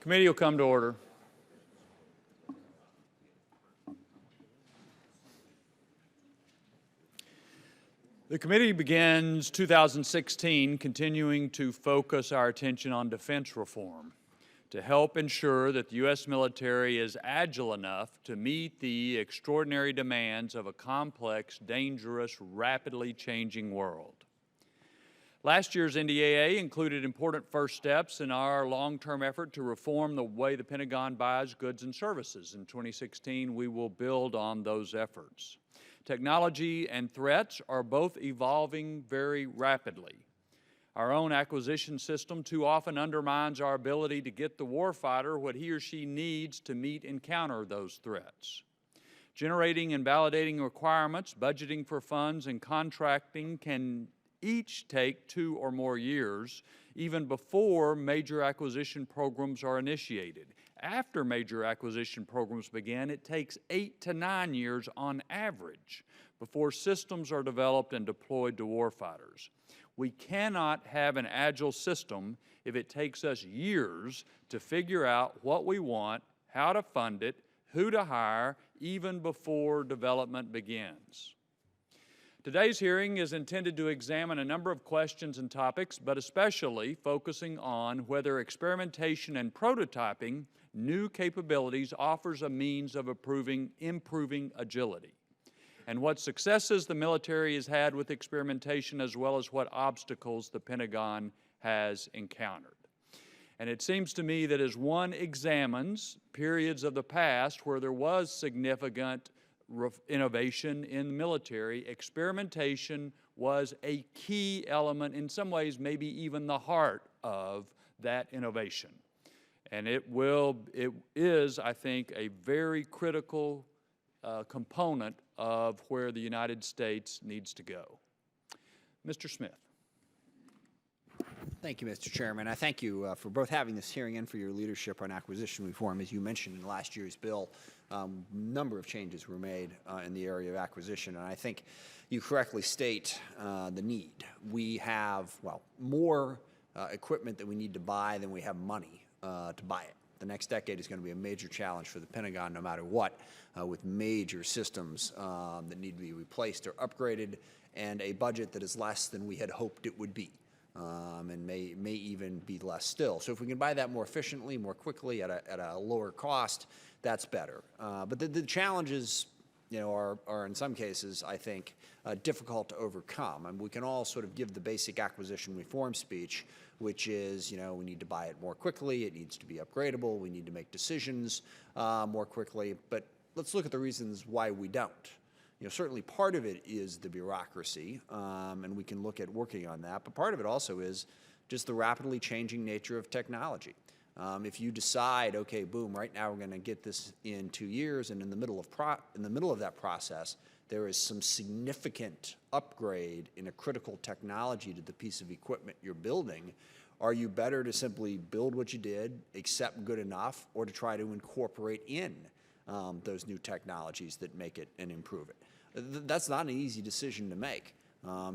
Committee will come to order. The committee begins 2016 continuing to focus our attention on defense reform to help ensure that the U.S. military is agile enough to meet the extraordinary demands of a complex, dangerous, rapidly changing world. Last year's NDAA included important first steps in our long-term effort to reform the way the Pentagon buys goods and services. In 2016, we will build on those efforts. Technology and threats are both evolving very rapidly. Our own acquisition system too often undermines our ability to get the warfighter what he or she needs to meet and counter those threats. Generating and validating requirements, budgeting for funds, and contracting can each take 2 or more years, even before major acquisition programs are initiated. After major acquisition programs begin, it takes 8 to 9 years on average before systems are developed and deployed to warfighters. We cannot have an agile system if it takes us years to figure out what we want, how to fund it, who to hire, even before development begins. Today's hearing is intended to examine a number of questions and topics, but especially focusing on whether experimentation and prototyping new capabilities offers a means of improving agility, and what successes the military has had with experimentation, as well as what obstacles the Pentagon has encountered. And it seems to me that as one examines periods of the past where there was significant innovation in the military, experimentation was a key element, in some ways maybe even the heart of that innovation. And it is, I think, a very critical component of where the United States needs to go. Mr. Smith. Thank you, Mr. Chairman. I thank you for both having this hearing and for your leadership on acquisition reform. As you mentioned in last year's bill, a number of changes were made in the area of acquisition, and I think you correctly state the need. We have, well, more equipment that we need to buy than we have money to buy it. The next decade is going to be a major challenge for the Pentagon no matter what, with major systems that need to be replaced or upgraded, and a budget that is less than we had hoped it would be. And may even be less still. So if we can buy that more efficiently, more quickly, at a lower cost, that's better. But the challenges, are in some cases, I think, difficult to overcome. And we can all sort of give the basic acquisition reform speech, which is, we need to buy it more quickly, it needs to be upgradable, we need to make decisions more quickly. But let's look at the reasons why we don't. Certainly part of it is the bureaucracy, and we can look at working on that, but part of it also is just the rapidly changing nature of technology. If you decide, okay, boom, right now we're going to get this in 2 years, and in the middle of that process, there is some significant upgrade in a critical technology to the piece of equipment you're building, are you better to simply build what you did, accept good enough, or to try to incorporate in those new technologies that make it and improve it? That's not an easy decision to make.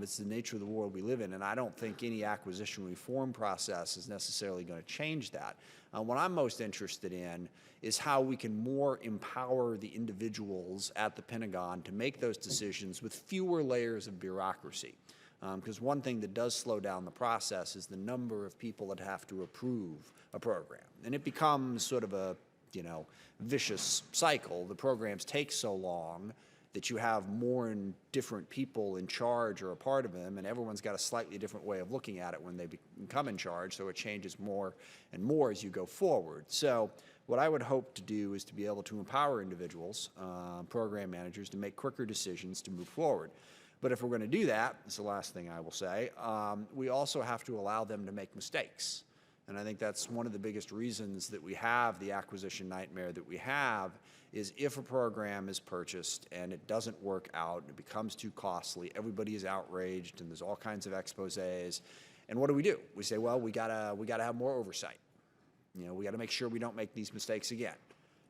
It's the nature of the world we live in, and I don't think any acquisition reform process is necessarily going to change that. What I'm most interested in is how we can more empower the individuals at the Pentagon to make those decisions with fewer layers of bureaucracy. Because one thing that does slow down the process is the number of people that have to approve a program. And it becomes sort of a vicious cycle. The programs take so long that you have more and different people in charge or a part of them, and everyone's got a slightly different way of looking at it when they become in charge, so it changes more and more as you go forward. So what I would hope to do is to be able to empower individuals, program managers, to make quicker decisions to move forward. But if we're going to do that, it's the last thing I will say, we also have to allow them to make mistakes. And I think that's one of the biggest reasons that we have the acquisition nightmare that we have, is if a program is purchased and it doesn't work out, it becomes too costly, everybody is outraged, and there's all kinds of exposés. And what do? We say, well, we gotta have more oversight. We gotta make sure we don't make these mistakes again.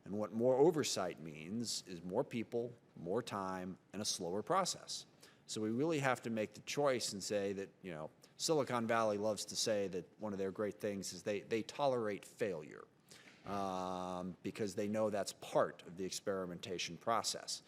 And what more oversight means is more people, more time, and a slower process. So we really have to make the choice and say that, Silicon Valley loves to say that one of their great things is they tolerate failure. because they know that's part of the experimentation process.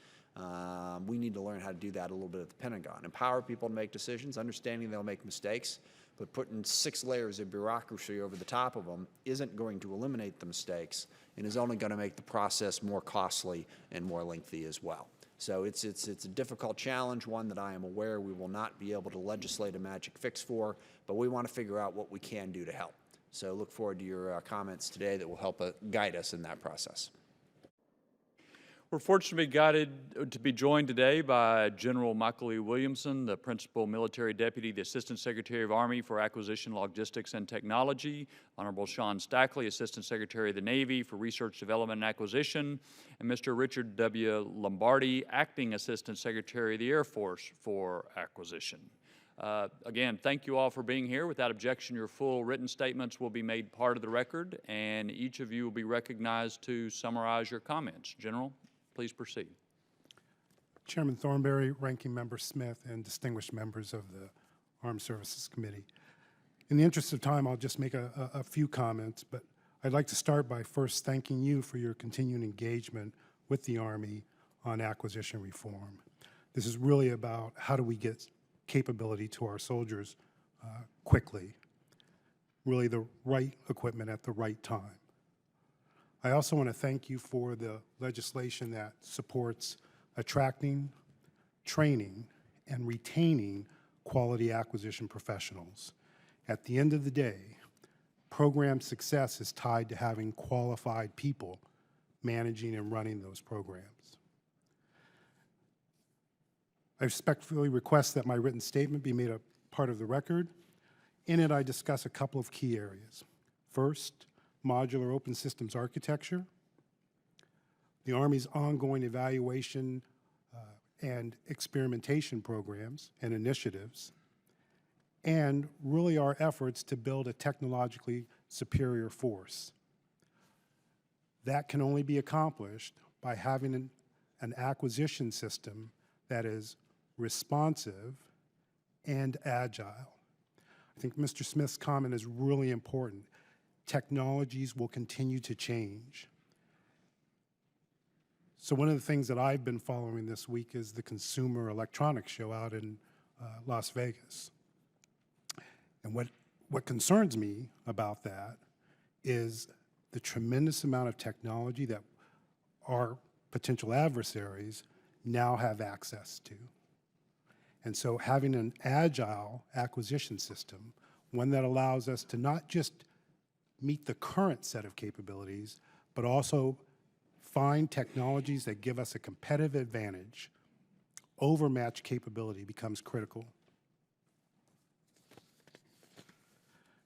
We need to learn how to do that a little bit at the Pentagon. Empower people to make decisions, understanding they'll make mistakes, but putting 6 layers of bureaucracy over the top of them isn't going to eliminate the mistakes and is only going to make the process more costly and more lengthy as well. So it's a difficult challenge, one that I am aware we will not be able to legislate a magic fix for, but we want to figure out what we can do to help. So look forward to your comments today that will help guide us in that process. We're fortunate to be joined today by General Michael E. Williamson, the Principal Military Deputy, the Assistant Secretary of Army for Acquisition, Logistics, and Technology, Honorable Sean Stackley, Assistant Secretary of the Navy for Research, Development, and Acquisition, and Mr. Richard W. Lombardi, Acting Assistant Secretary of the Air Force for Acquisition. Again, thank you all for being here. Without objection, your full written statements will be made part of the record, and each of you will be recognized to summarize your comments. General, please proceed. Chairman Thornberry, Ranking Member Smith, and distinguished members of the Armed Services Committee. In the interest of time, I'll just make a few comments, but I'd like to start by first thanking you for your continued engagement with the Army on acquisition reform. This is really about how do we get capability to our soldiers quickly, really the right equipment at the right time. I also want to thank you for the legislation that supports attracting, training, and retaining quality acquisition professionals. At the end of the day, program success is tied to having qualified people managing and running those programs. I respectfully request that my written statement be made a part of the record. In it, I discuss a couple of key areas. First, modular open systems architecture, the Army's ongoing evaluation and experimentation programs and initiatives, and really our efforts to build a technologically superior force. That can only be accomplished by having an acquisition system that is responsive and agile. I think Mr. Smith's comment is really important. Technologies will continue to change. So one of the things that I've been following this week is the Consumer Electronics Show out in Las Vegas. And what concerns me about that is the tremendous amount of technology that our potential adversaries now have access to. And so having an agile acquisition system, one that allows us to not just meet the current set of capabilities, but also find technologies that give us a competitive advantage, overmatch capability becomes critical.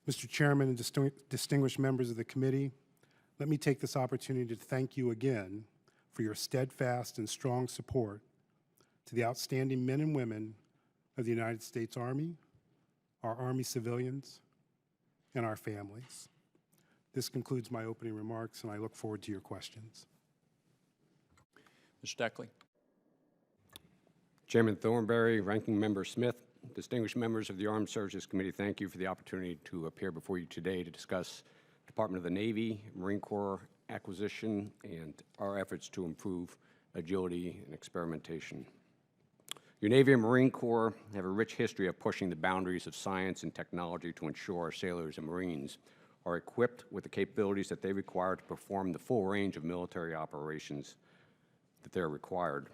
Mr. Chairman and distinguished members of the committee, let me take this opportunity to thank you again for your steadfast and strong support to the outstanding men and women of the United States Army, our Army civilians, and our families. This concludes my opening remarks, and I look forward to your questions. Mr. Stackley. Chairman Thornberry, Ranking Member Smith, distinguished members of the Armed Services Committee, thank you for the opportunity to appear before you today to discuss Department of the Navy, Marine Corps acquisition, and our efforts to improve agility and experimentation. Your Navy and Marine Corps have a rich history of pushing the boundaries of science and technology to ensure our sailors and Marines are equipped with the capabilities that they require to perform the full range of military operations that they're required.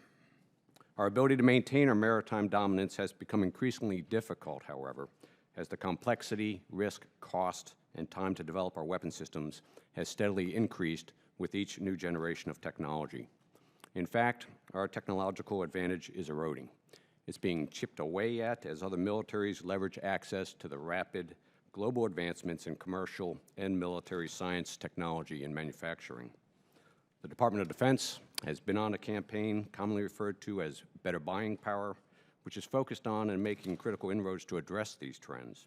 Our ability to maintain our maritime dominance has become increasingly difficult, however, as the complexity, risk, cost, and time to develop our weapon systems has steadily increased with each new generation of technology. In fact, our technological advantage is eroding. It's being chipped away at as other militaries leverage access to the rapid global advancements in commercial and military science, technology, and manufacturing. The Department of Defense has been on a campaign commonly referred to as better buying power, which is focused on and making critical inroads to address these trends.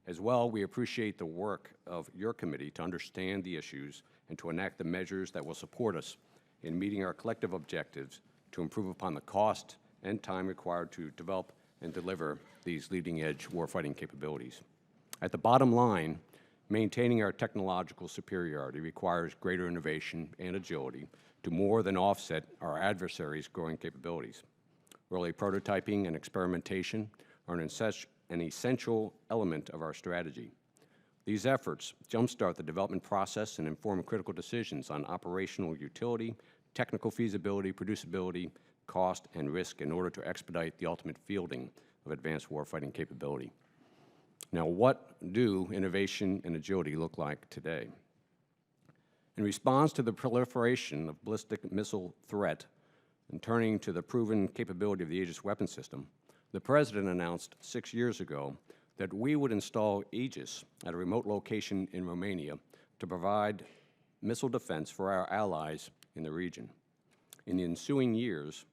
As well, we appreciate the work of your committee to understand the issues and to enact the measures that will support us in meeting our collective objectives to improve upon the cost and time required to develop and deliver these leading-edge warfighting capabilities. At the bottom line, Maintaining our technological superiority requires greater innovation and agility to more than offset our adversaries' growing capabilities. Early prototyping and experimentation are an essential element of our strategy. These efforts jumpstart the development process and inform critical decisions on operational utility, technical feasibility, producibility, cost, and risk in order to expedite the ultimate fielding of advanced warfighting capability. Now, what do innovation and agility look like today? In response to the proliferation of ballistic missile threat and turning to the proven capability of the Aegis weapon system, the President announced 6 years ago that we would install Aegis at a remote location in Romania to provide missile defense for our allies in the region. In the ensuing years,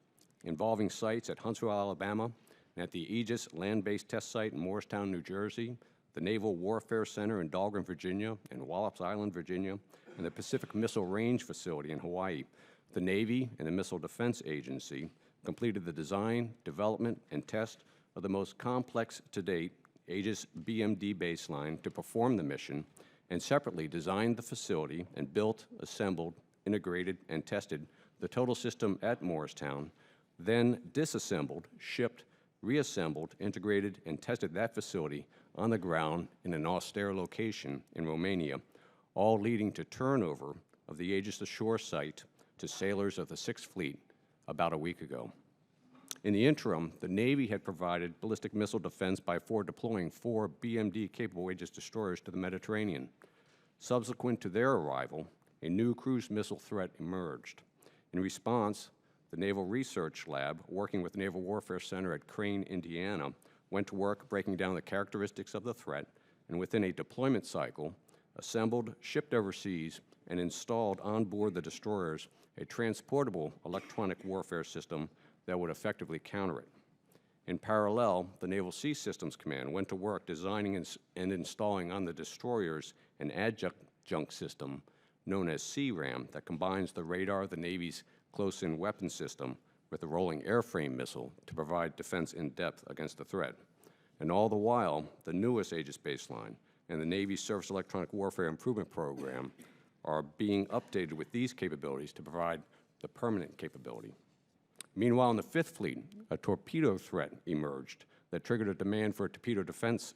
involving sites at Huntsville, Alabama, and at the Aegis land-based test site in Morristown, New Jersey, the Naval Warfare Center in Dahlgren, Virginia, and Wallops Island, Virginia, and the Pacific Missile Range Facility in Hawaii, the Navy and the Missile Defense Agency completed the design, development, and test of the most complex to date Aegis BMD baseline to perform the mission, and separately designed the facility and built, assembled, integrated, and tested the total system at Morristown, then disassembled, shipped, reassembled, integrated, and tested that facility on the ground in an austere location in Romania, all leading to turnover of the Aegis Ashore site to sailors of the Sixth Fleet about a week ago. In the interim, the Navy had provided ballistic missile defense by deploying 4 BMD-capable Aegis destroyers to the Mediterranean. Subsequent to their arrival, a new cruise missile threat emerged. In response, the Naval Research Lab, working with the Naval Warfare Center at Crane, Indiana, went to work breaking down the characteristics of the threat, and within a deployment cycle, assembled, shipped overseas, and installed on board the destroyers a transportable electronic warfare system that would effectively counter it. In parallel, the Naval Sea Systems Command went to work designing and installing on the destroyers an adjunct system known as CRAM that combines the radar of the Navy's close-in weapon system with a rolling airframe missile to provide defense in depth against the threat. And all the while, the newest Aegis baseline and the Navy's Surface Electronic Warfare Improvement Program are being updated with these capabilities to provide the permanent capability. Meanwhile, in the Fifth Fleet, a torpedo threat emerged that triggered a demand for torpedo defense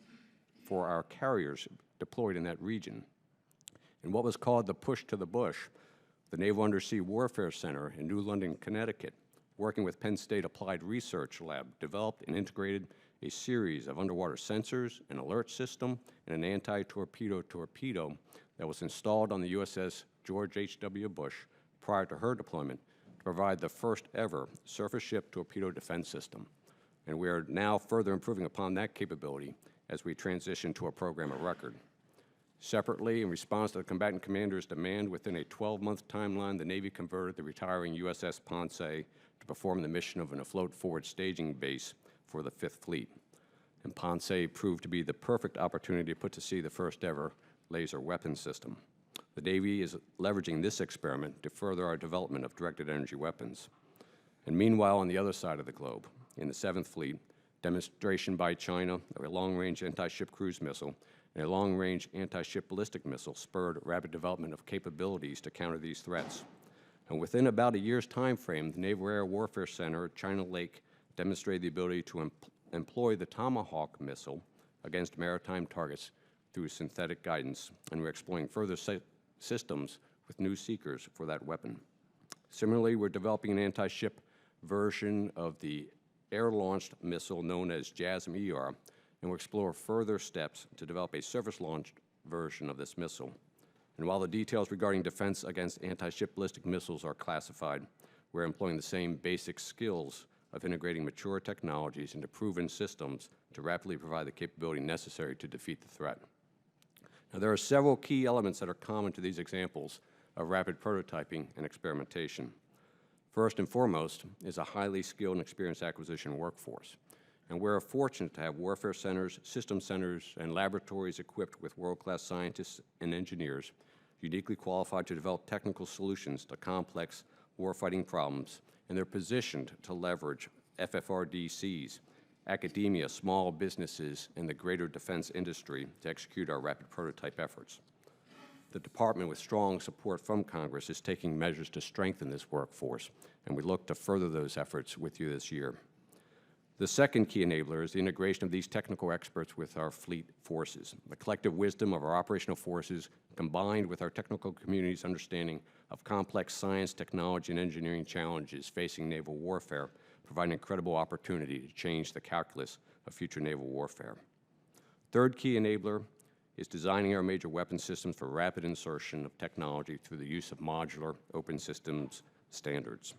for our carriers deployed in that region. In what was called the push to the bush, the Naval Undersea Warfare Center in New London, Connecticut, working with Penn State Applied Research Lab, developed and integrated a series of underwater sensors, an alert system, and an anti-torpedo torpedo that was installed on the USS George H.W. Bush prior to her deployment to provide the first ever surface ship torpedo defense system. And we are now further improving upon that capability as we transition to a program of record. Separately, in response to the combatant commander's demand, within a 12-month timeline, the Navy converted the retiring USS Ponce to perform the mission of an afloat forward staging base for the Fifth Fleet. And Ponce proved to be the perfect opportunity to put to sea the first ever laser weapon system. The Navy is leveraging this experiment to further our development of directed energy weapons. And meanwhile, on the other side of the globe, in the Seventh Fleet, demonstration by China of a long-range anti-ship cruise missile and a long-range anti-ship ballistic missile spurred rapid development of capabilities to counter these threats. And within about a year's time frame, the Naval Air Warfare Center at China Lake demonstrated the ability to employ the Tomahawk missile against maritime targets through synthetic guidance, and we're exploring further systems with new seekers for that weapon. Similarly, we're developing an anti-ship version of the air-launched missile known as JASM-ER, and we'll explore further steps to develop a surface-launched version of this missile. And while the details regarding defense against anti-ship ballistic missiles are classified, we're employing the same basic skills of integrating mature technologies into proven systems to rapidly provide the capability necessary to defeat the threat. Now, there are several key elements that are common to these examples of rapid prototyping and experimentation. First and foremost is a highly skilled and experienced acquisition workforce. And we're fortunate to have warfare centers, system centers, and laboratories equipped with world-class scientists and engineers uniquely qualified to develop technical solutions to complex warfighting problems, and they're positioned to leverage FFRDCs, academia, small businesses, and the greater defense industry to execute our rapid prototype efforts. The Department, with strong support from Congress, is taking measures to strengthen this workforce, and we look to further those efforts with you this year. The second key enabler is the integration of these technical experts with our fleet forces. The collective wisdom of our operational forces, combined with our technical community's understanding of complex science, technology, and engineering challenges facing naval warfare, provide an incredible opportunity to change the calculus of future naval warfare. Third key enabler is designing our major weapon systems for rapid insertion of technology through the use of modular open systems standards.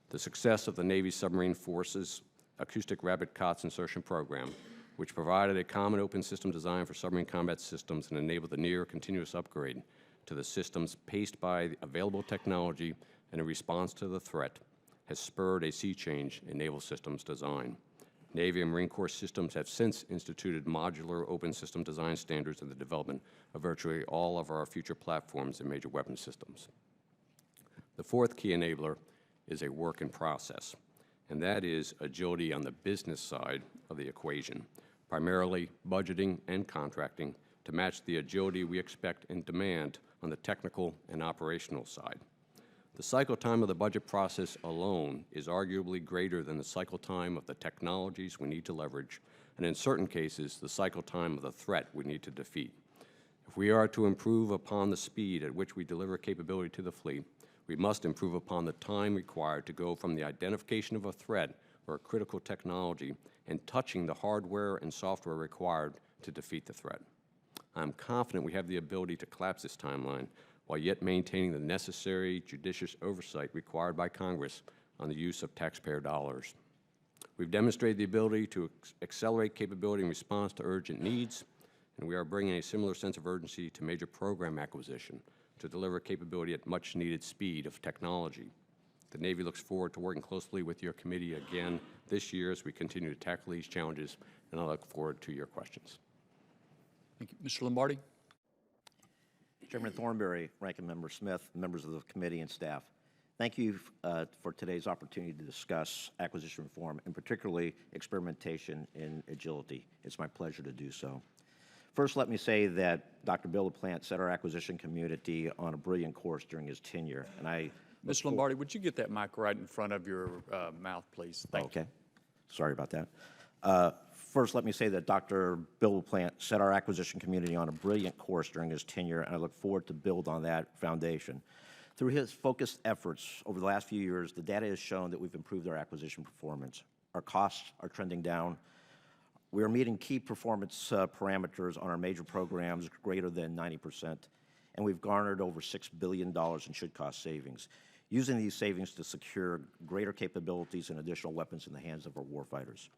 The success of the Navy Submarine Forces Acoustic Rapid COTS Insertion Program, which provided a common open system design for submarine combat systems and enabled the near continuous upgrade to the systems paced by the available technology and in response to the threat, has spurred a sea change in naval systems design. Navy and Marine Corps systems have since instituted modular open system design standards in the development of virtually all of our future platforms and major weapon systems. The fourth key enabler is a work in process, and that is agility on the business side of the equation, primarily budgeting and contracting to match the agility we expect and demand on the technical and operational side. The cycle time of the budget process alone is arguably greater than the cycle time of the technologies we need to leverage, and in certain cases, the cycle time of the threat we need to defeat. If we are to improve upon the speed at which we deliver capability to the fleet, we must improve upon the time required to go from the identification of a threat or a critical technology and touching the hardware and software required to defeat the threat. I'm confident we have the ability to collapse this timeline while yet maintaining the necessary judicious oversight required by Congress on the use of taxpayer dollars. We've demonstrated the ability to accelerate capability in response to urgent needs, and we are bringing a similar sense of urgency to major program acquisition to deliver capability at much needed speed of technology. The Navy looks forward to working closely with your committee again this year as we continue to tackle these challenges, and I look forward to your questions. Thank you. Mr. Lombardi? Chairman Thornberry, Ranking Member Smith, members of the committee and staff, thank you for today's opportunity to discuss acquisition reform, and particularly experimentation in agility. It's my pleasure to do so. First, let me say that Dr. Bill LaPlante set our acquisition community on a brilliant course during his tenure, and I... Mr. Lombardi, would you get that mic right in front of your mouth, please? Thank you. Okay. Sorry about that. First, let me say that Dr. Bill LaPlante set our acquisition community on a brilliant course during his tenure, and I look forward to build on that foundation. Through his focused efforts over the last few years, the data has shown that we've improved our acquisition performance. Our costs are trending down. We are meeting key performance parameters on our major programs greater than 90%, and we've garnered over $6 billion in should-cost savings, using these savings to secure greater capabilities and additional weapons in the hands of our warfighters.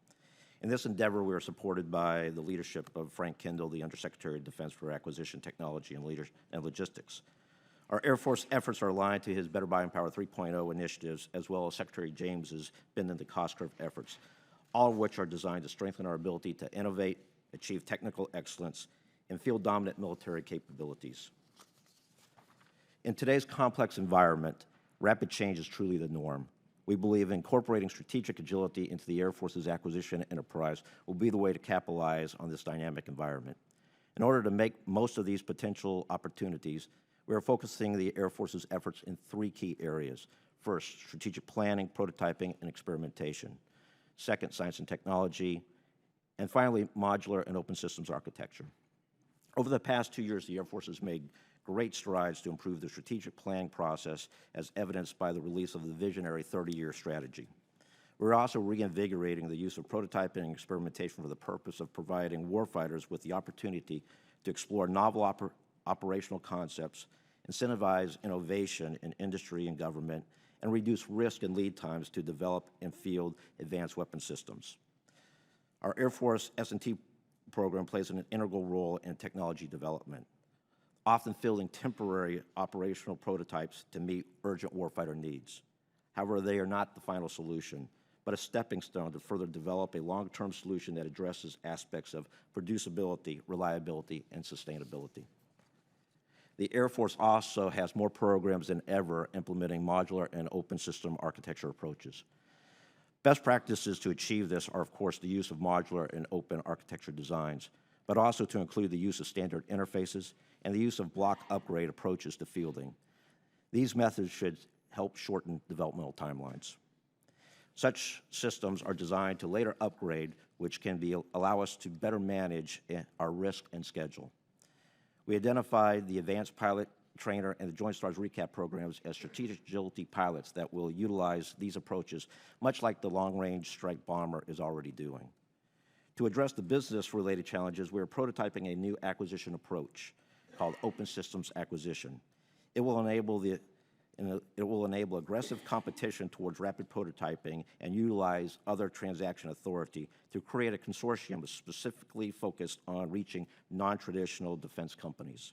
In this endeavor, we are supported by the leadership of Frank Kendall, the Undersecretary of Defense for Acquisition, Technology, and Logistics. Our Air Force efforts are aligned to his Better Buying Power 3.0 initiatives, as well as Secretary James's bending the cost curve efforts, all of which are designed to strengthen our ability to innovate, achieve technical excellence, and field-dominant military capabilities. In today's complex environment, rapid change is truly the norm. We believe incorporating strategic agility into the Air Force's acquisition enterprise will be the way to capitalize on this dynamic environment. In order to make most of these potential opportunities, we are focusing the Air Force's efforts in three key areas. First, strategic planning, prototyping, and experimentation. Second, science and technology. And finally, modular and open systems architecture. Over the past 2 years, the Air Force has made great strides to improve the strategic planning process, as evidenced by the release of the visionary 30-year strategy. We're also reinvigorating the use of prototyping and experimentation for the purpose of providing warfighters with the opportunity to explore novel operational concepts, incentivize innovation in industry and government, and reduce risk and lead times to develop and field advanced weapon systems. Our Air Force S&T program plays an integral role in technology development, often fielding temporary operational prototypes to meet urgent warfighter needs. However, they are not the final solution, but a stepping stone to further develop a long-term solution that addresses aspects of producibility, reliability, and sustainability. The Air Force also has more programs than ever implementing modular and open system architecture approaches. Best practices to achieve this are, of course, the use of modular and open architecture designs, but also to include the use of standard interfaces and the use of block upgrade approaches to fielding. These methods should help shorten developmental timelines. Such systems are designed to later upgrade, which can allow us to better manage our risk and schedule. We identified the Advanced Pilot Trainer and the Joint Stars Recap programs as strategic agility pilots that will utilize these approaches, much like the Long-Range Strike Bomber is already doing. To address the business-related challenges, we are prototyping a new acquisition approach called Open Systems Acquisition. It will enable aggressive competition towards rapid prototyping and utilize other transaction authority to create a consortium specifically focused on reaching non-traditional defense companies.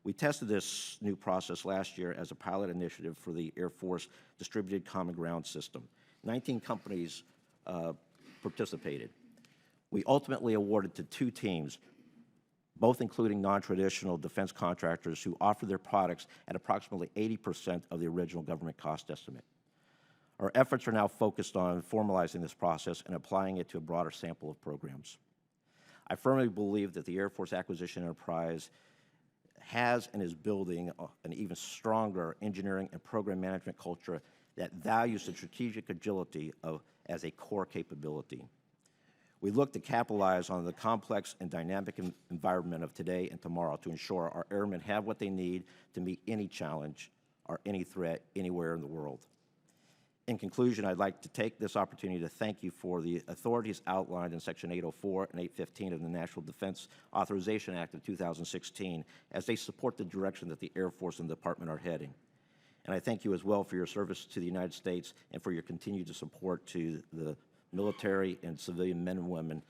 We tested this new process last year as a pilot initiative for the Air Force Distributed Common Ground System. 19 companies participated. We ultimately awarded to 2 teams, both including non-traditional defense contractors who offer their products at approximately 80% of the original government cost estimate. Our efforts are now focused on formalizing this process and applying it to a broader sample of programs. I firmly believe that the Air Force acquisition enterprise has and is building an even stronger engineering and program management culture that values the strategic agility as a core capability. We look to capitalize on the complex and dynamic environment of today and tomorrow to ensure our airmen have what they need to meet any challenge or any threat anywhere in the world. In conclusion, I'd like to take this opportunity to thank you for the authorities outlined in Section 804 and 815 of the National Defense Authorization Act of 2016 as they support the direction that the Air Force and the Department are heading. And I thank you as well for your service to the United States and for your continued support to the military and civilian men and women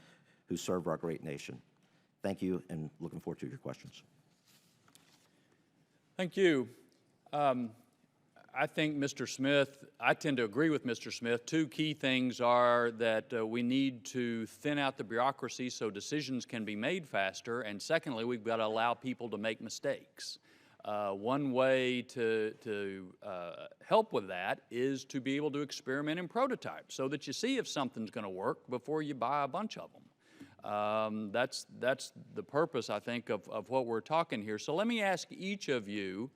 who serve our great nation. Thank you, and looking forward to your questions. Thank you. I think Mr. Smith, I tend to agree with Mr. Smith. 2 key things are that we need to thin out the bureaucracy so decisions can be made faster, and secondly, we've got to allow people to make mistakes. One way to help with that is to be able to experiment in prototypes so that you see if something's going to work before you buy a bunch of them. That's the purpose, I think, of what we're talking here. So let me ask each of you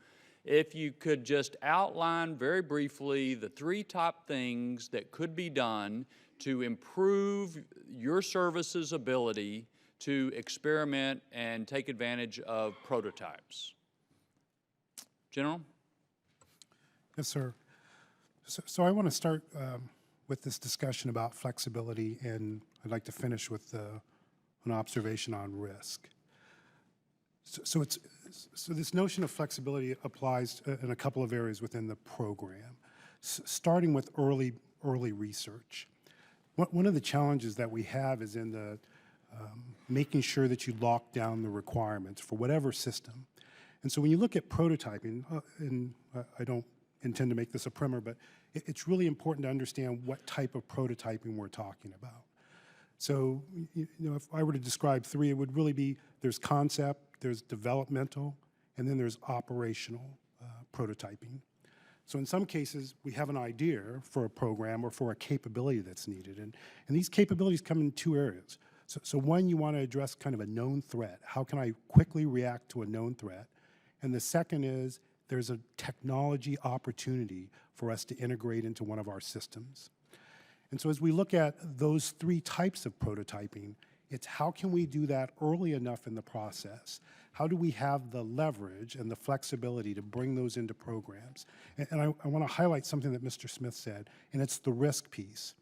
if you could just outline very briefly the 3 top things that could be done to improve your service's ability to experiment and take advantage of prototypes. General? Yes, sir. So I want to start with this discussion about flexibility, and I'd like to finish with an observation on risk. So this notion of flexibility applies in a couple of areas within the program, starting with early research. One of the challenges that we have is in the making sure that you lock down the requirements for whatever system. And so when you look at prototyping, and I don't intend to make this a primer, but it's really important to understand what type of prototyping we're talking about. So, if I were to describe 3, it would really be there's concept, there's developmental, and then there's operational prototyping. So in some cases, we have an idea for a program or for a capability that's needed. And these capabilities come in 2 areas. So one, you want to address kind of a known threat. How can I quickly react to a known threat? And the second is there's a technology opportunity for us to integrate into one of our systems. And so as we look at those 3 types of prototyping, it's how can we do that early enough in the process? How do we have the leverage and the flexibility to bring those into programs? And I want to highlight something that Mr. Smith said, and it's the risk piece.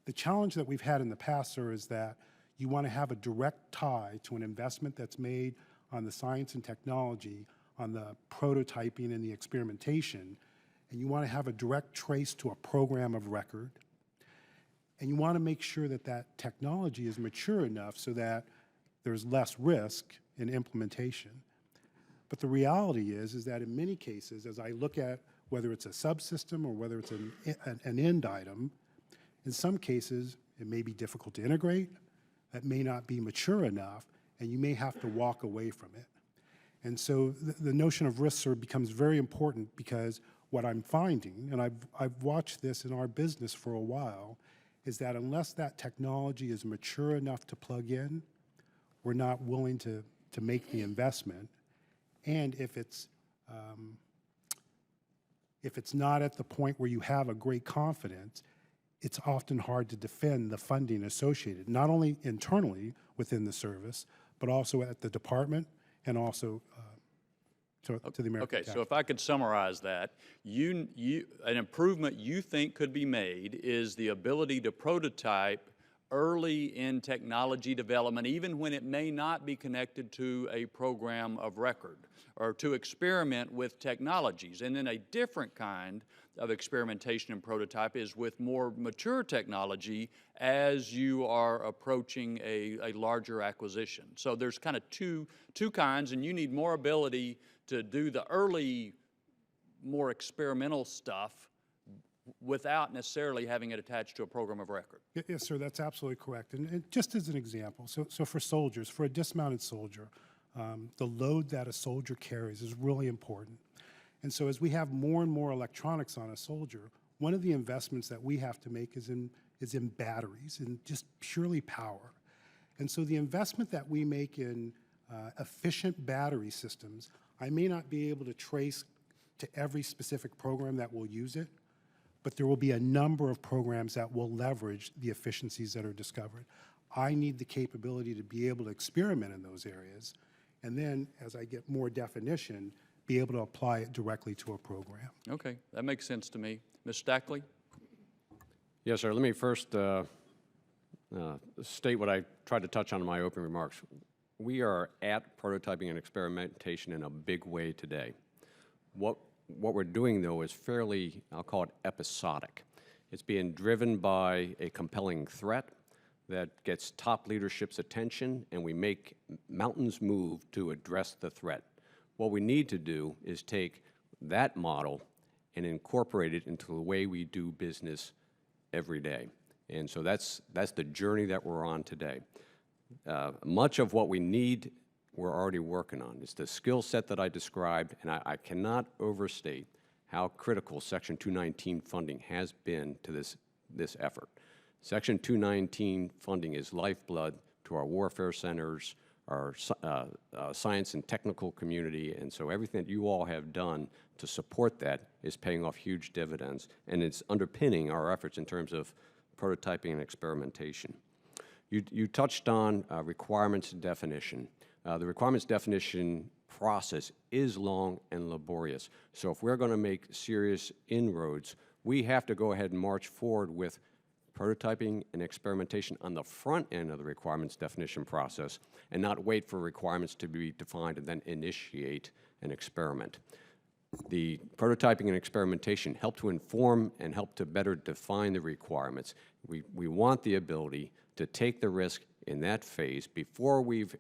The challenge that we've had in the past, sir, is that you want to have a direct tie to an investment that's made on the science and technology, on the prototyping and the experimentation, and you want to have a direct trace to a program of record. And you want to make sure that that technology is mature enough so that there's less risk in implementation. But the reality is that in many cases, as I look at whether it's a subsystem or whether it's an end item, in some cases, it may be difficult to integrate, it may not be mature enough, and you may have to walk away from it. And so the notion of risk, sir, becomes very important because what I'm finding, and I've watched this in our business for a while, is that unless that technology is mature enough to plug in, we're not willing to make the investment. And if it's not at the point where you have a great confidence, it's often hard to defend the funding associated, not only internally within the service, but also at the department and also to the American Okay, so taxpayer. if I could summarize that, an improvement you think could be made is the ability to prototype early in technology development, even when it may not be connected to a program of record, or to experiment with technologies. And then a different kind of experimentation and prototype is with more mature technology as you are approaching a larger acquisition. So there's kind of two kinds, and you need more ability to do the early, more experimental stuff without necessarily having it attached to a program of record. Yes, sir, that's absolutely correct. And just as an example, so for soldiers, for a dismounted soldier, the load that a soldier carries is really important. And so as we have more and more electronics on a soldier, one of the investments that we have to make is in batteries and just purely power. And so the investment that we make in efficient battery systems, I may not be able to trace to every specific program that will use it, but there will be a number of programs that will leverage the efficiencies that are discovered. I need the capability to be able to experiment in those areas, and then as I get more definition, be able to apply it directly to a program. Okay, that makes sense to me. Ms. Stackley? Yes, sir. Let me first state what I tried to touch on in my opening remarks. We are at prototyping and experimentation in a big way today. What we're doing, though, is fairly, I'll call it episodic. It's being driven by a compelling threat that gets top leadership's attention, and we make mountains move to address the threat. What we need to do is take that model and incorporate it into the way we do business every day. And so that's the journey that we're on today. Much of what we need, we're already working on. It's the skill set that I described, and I cannot overstate how critical Section 219 funding has been to this effort. Section 219 funding is lifeblood to our warfare centers, our science and technical community, and so everything that you all have done to support that is paying off huge dividends, and it's underpinning our efforts in terms of prototyping and experimentation. You touched on requirements definition. The requirements definition process is long and laborious. So if we're going to make serious inroads, we have to go ahead and march forward with prototyping and experimentation on the front end of the requirements definition process and not wait for requirements to be defined and then initiate an experiment. The prototyping and experimentation help to inform and help to better define the requirements. We want the ability to take the risk in that phase before we've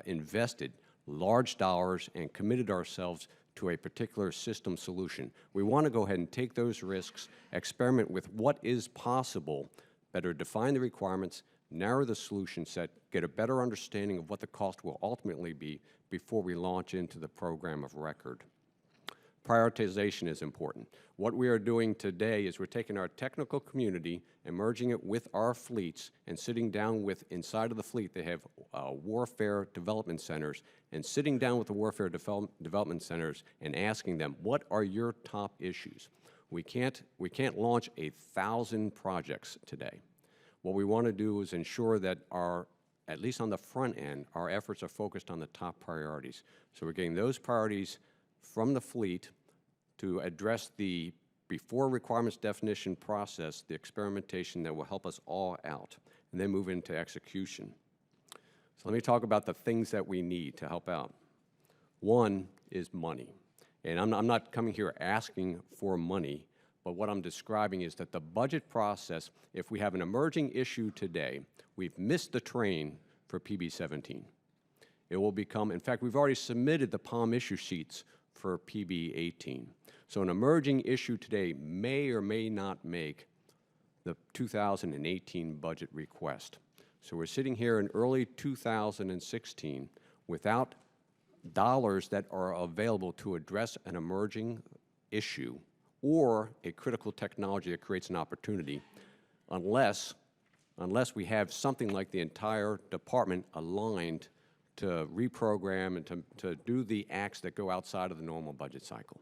invested large dollars and committed ourselves to a particular system solution. We want to go ahead and take those risks, experiment with what is possible, better define the requirements, narrow the solution set, get a better understanding of what the cost will ultimately be before we launch into the program of record. Prioritization is important. What we are doing today is we're taking our technical community and merging it with our fleets and sitting down with, inside of the fleet, they have warfare development centers, and sitting down with the warfare development centers and asking them, what are your top issues? We can't launch 1,000 projects today. What we want to do is ensure that at least on the front end, our efforts are focused on the top priorities. So we're getting those priorities from the fleet to address the before requirements definition process, the experimentation that will help us all out, and then move into execution. So let me talk about the things that we need to help out. One is money. And I'm not coming here asking for money, but what I'm describing is that the budget process, if we have an emerging issue today, we've missed the train for PB17. It will become, in fact, we've already submitted the POM issue sheets for PB18. So an emerging issue today may or may not make the 2018 budget request. So we're sitting here in early 2016 without dollars that are available to address an emerging issue or a critical technology that creates an opportunity. unless we have something like the entire department aligned to reprogram and to do the acts that go outside of the normal budget cycle.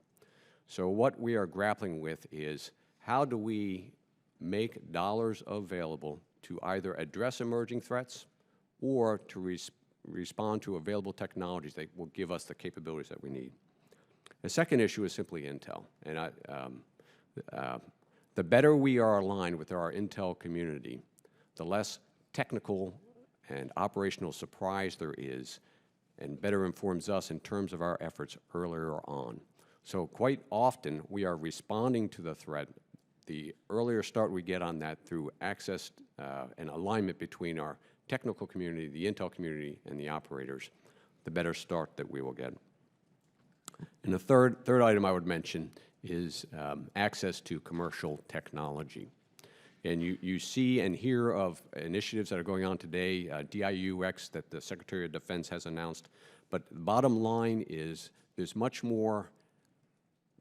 So what we are grappling with is how do we make dollars available to either address emerging threats or to respond to available technologies that will give us the capabilities that we need. The second issue is simply intel. And the better we are aligned with our intel community, the less technical and operational surprise there is, and better informs us in terms of our efforts earlier on. So quite often, we are responding to the threat. The earlier start we get on that through access and alignment between our technical community, the intel community, and the operators, the better start that we will get. And the third item I would mention is access to commercial technology. And you see and hear of initiatives that are going on today, DIUX that the Secretary of Defense has announced. But the bottom line is there's much more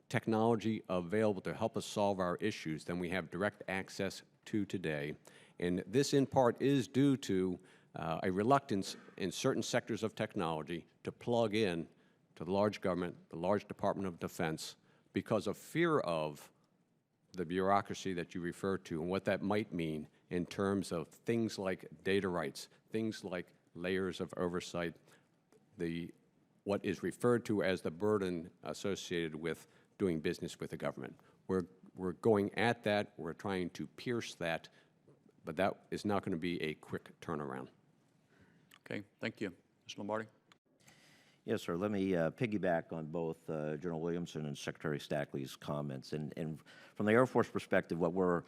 technology available to help us solve our issues than we have direct access to today. And this, in part, is due to a reluctance in certain sectors of technology to plug in to the large government, the large Department of Defense, because of fear of the bureaucracy that you refer to and what that might mean in terms of things like data rights, things like layers of oversight, what is referred to as the burden associated with doing business with the government. We're going at that, we're trying to pierce that, but that is not going to be a quick turnaround. Okay, thank you. Mr. Lombardi? Yes, sir. Let me piggyback on both General Williamson and Secretary Stackley's comments. And from the Air Force perspective, what we're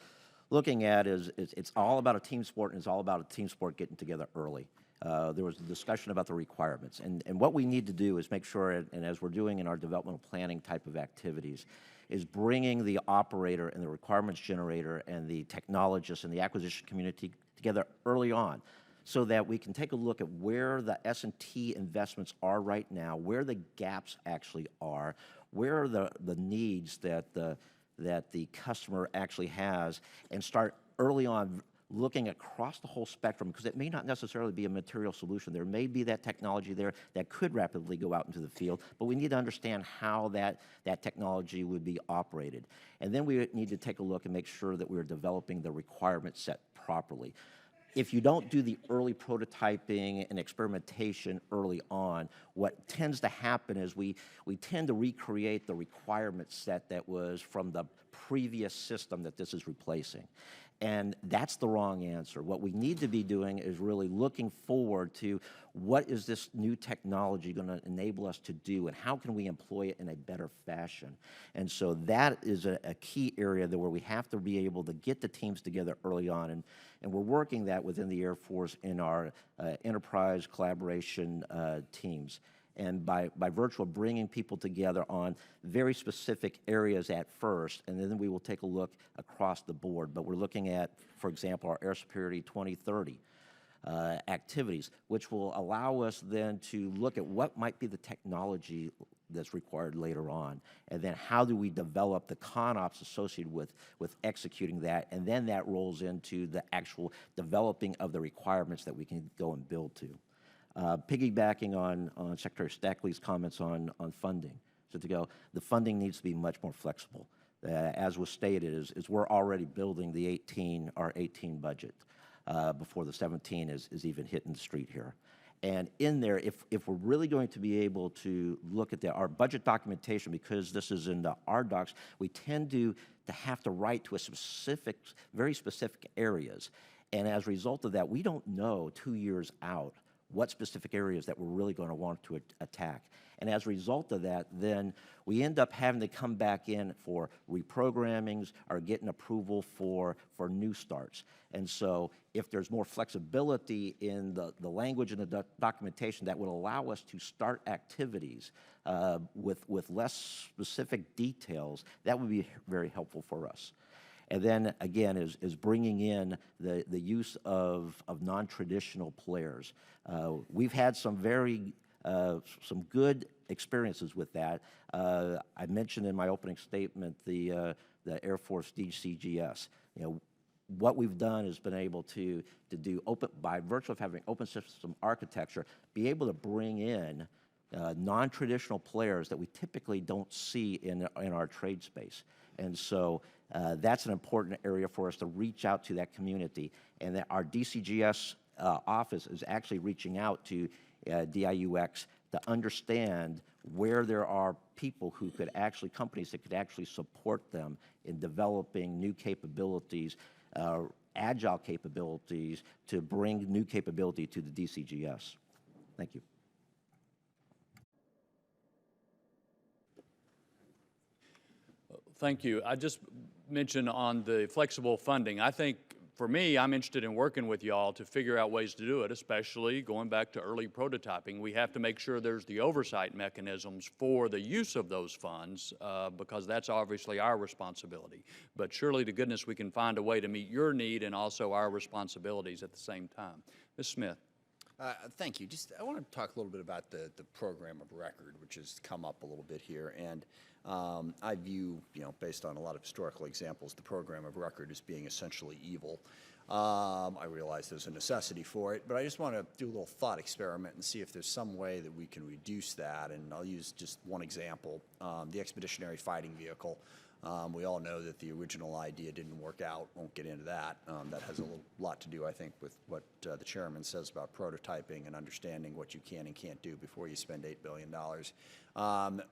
looking at is it's all about a team sport, and it's all about a team sport getting together early. There was a discussion about the requirements. And what we need to do is make sure, and as we're doing in our developmental planning type of activities, is bringing the operator and the requirements generator and the technologists and the acquisition community together early on, so that we can take a look at where the S&T investments are right now, where the gaps actually are, where are the needs that the customer actually has, and start early on looking across the whole spectrum, because it may not necessarily be a material solution. There may be that technology there that could rapidly go out into the field, but we need to understand how that technology would be operated. And then we need to take a look and make sure that we're developing the requirement set properly. If you don't do the early prototyping and experimentation early on, what tends to happen is we tend to recreate the requirement set that was from the previous system that this is replacing. And that's the wrong answer. What we need to be doing is really looking forward to what is this new technology going to enable us to do, and how can we employ it in a better fashion. And so that is a key area where we have to be able to get the teams together early on. And we're working that within the Air Force in our enterprise collaboration teams. And by virtue of bringing people together on very specific areas at first, and then we will take a look across the board. But we're looking at, for example, our Air Superiority 2030 activities, which will allow us then to look at what might be the technology that's required later on, and then how do we develop the ConOps associated with executing that, and then that rolls into the actual developing of the requirements that we can go and build to. Piggybacking on Secretary Stackley's comments on funding, so to go, the funding needs to be much more flexible. As was stated, is we're already building our 18 budget before the 17 is even hitting the street here. And in there, if we're really going to be able to look at our budget documentation, because this is in the RDocs, we tend to have to write to very specific areas. And as a result of that, we don't know 2 years out what specific areas that we're really going to want to attack. And as a result of that, then we end up having to come back in for reprogrammings or getting approval for new starts. And so if there's more flexibility in the language and the documentation that would allow us to start activities with less specific details, that would be very helpful for us. And then, again, is bringing in the use of non-traditional players. We've had some good experiences with that. I mentioned in my opening statement the Air Force DCGS. what we've done is been able to do open, by virtue of having open system architecture, be able to bring in non-traditional players that we typically don't see in our trade space. And so that's an important area for us to reach out to that community. And that our DCGS office is actually reaching out to DIUX to understand where there are people who could actually, companies that could actually support them in developing new capabilities, agile capabilities, to bring new capability to the DCGS. Thank you. Thank you. I just mentioned on the flexible funding, I think for me, I'm interested in working with y'all to figure out ways to do it, especially going back to early prototyping. We have to make sure there's the oversight mechanisms for the use of those funds because that's obviously our responsibility. But surely to goodness we can find a way to meet your need and also our responsibilities at the same time. Ms. Smith. Thank you. Just I want to talk a little bit about the program of record, which has come up a little bit here. And I view, based on a lot of historical examples, the program of record as being essentially evil. I realize there's a necessity for it, but I just want to do a little thought experiment and see if there's some way that we can reduce that. And I'll use just one example, the expeditionary fighting vehicle. We all know that the original idea didn't work out. Won't get into that. That has a lot to do, I think, with what the chairman says about prototyping and understanding what you can and can't do before you spend $8 billion.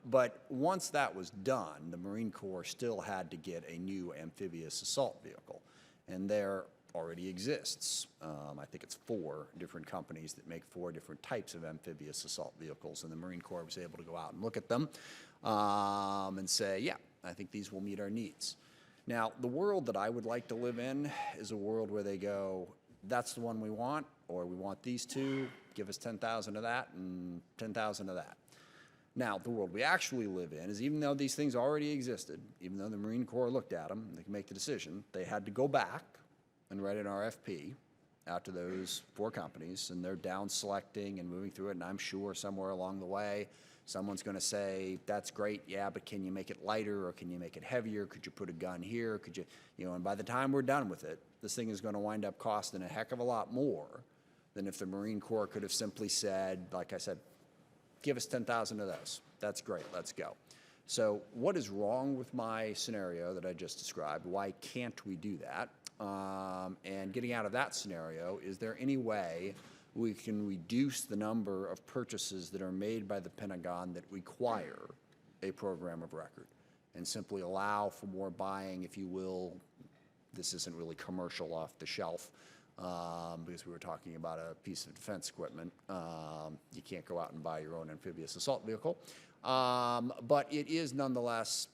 But once that was done, the Marine Corps still had to get a new amphibious assault vehicle. And there already exists. I think it's 4 different companies that make 4 different types of amphibious assault vehicles. And the Marine Corps was able to go out and look at them and say, yeah, I think these will meet our needs. Now, the world that I would like to live in is a world where they go, that's the one we want, or we want these 2, give us 10,000 of that and 10,000 of that. Now, the world we actually live in is, even though these things already existed, even though the Marine Corps looked at them, they can make the decision, they had to go back and write an RFP out to those 4 companies, and they're down selecting and moving through it, and I'm sure somewhere along the way, someone's going to say, that's great, yeah, but can you make it lighter, or can you make it heavier? Could you put a gun here? Could you, and by the time we're done with it, this thing is going to wind up costing a heck of a lot more than if the Marine Corps could have simply said, like I said, give us 10,000 of those. That's great, let's go. So what is wrong with my scenario that I just described? Why can't we do that? And getting out of that scenario, is there any way we can reduce the number of purchases that are made by the Pentagon that require a program of record and simply allow for more buying, if you will? This isn't really commercial off the shelf because we were talking about a piece of defense equipment. You can't go out and buy your own amphibious assault vehicle. But it is nonetheless,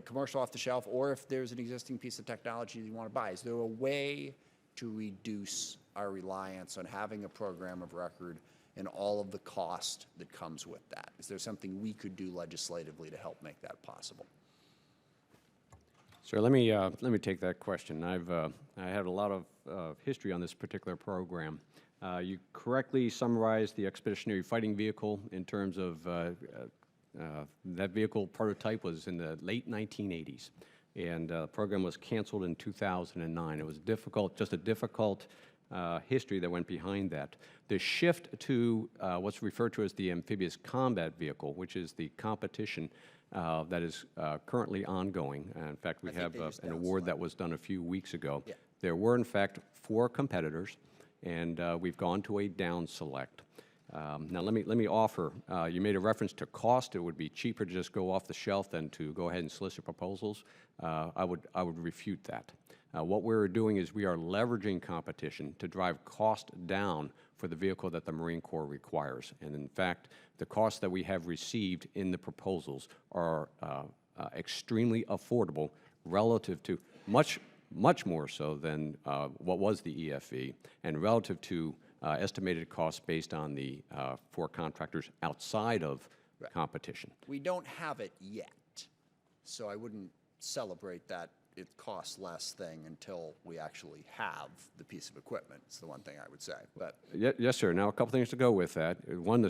commercial off the shelf, or if there's an existing piece of technology you want to buy. Is there a way to reduce our reliance on having a program of record and all of the cost that comes with that? Is there something we could do legislatively to help make that possible? Sir, let me take that question. I have a lot of history on this particular program. You correctly summarized the expeditionary fighting vehicle in terms of that vehicle prototype was in the late 1980s, and the program was canceled in 2009. It was difficult, just a difficult history that went behind that. The shift to what's referred to as the amphibious combat vehicle, which is the competition that is currently ongoing. In fact, we have an award that was done a few weeks ago. Yeah. There were, in fact, 4 competitors, and we've gone to a down select. Now, let me offer, you made a reference to cost. It would be cheaper to just go off the shelf than to go ahead and solicit proposals. I would refute that. What we're doing is we are leveraging competition to drive cost down for the vehicle that the Marine Corps requires. And in fact, the costs that we have received in the proposals are extremely affordable relative to much more so than what was the EFV, and relative to estimated costs based on the 4 contractors outside of competition. We don't have it yet, so I wouldn't celebrate that it costs less thing until we actually have the piece of equipment. It's the one thing I would say. But yes, sir. Now, a couple things to go with that. One, the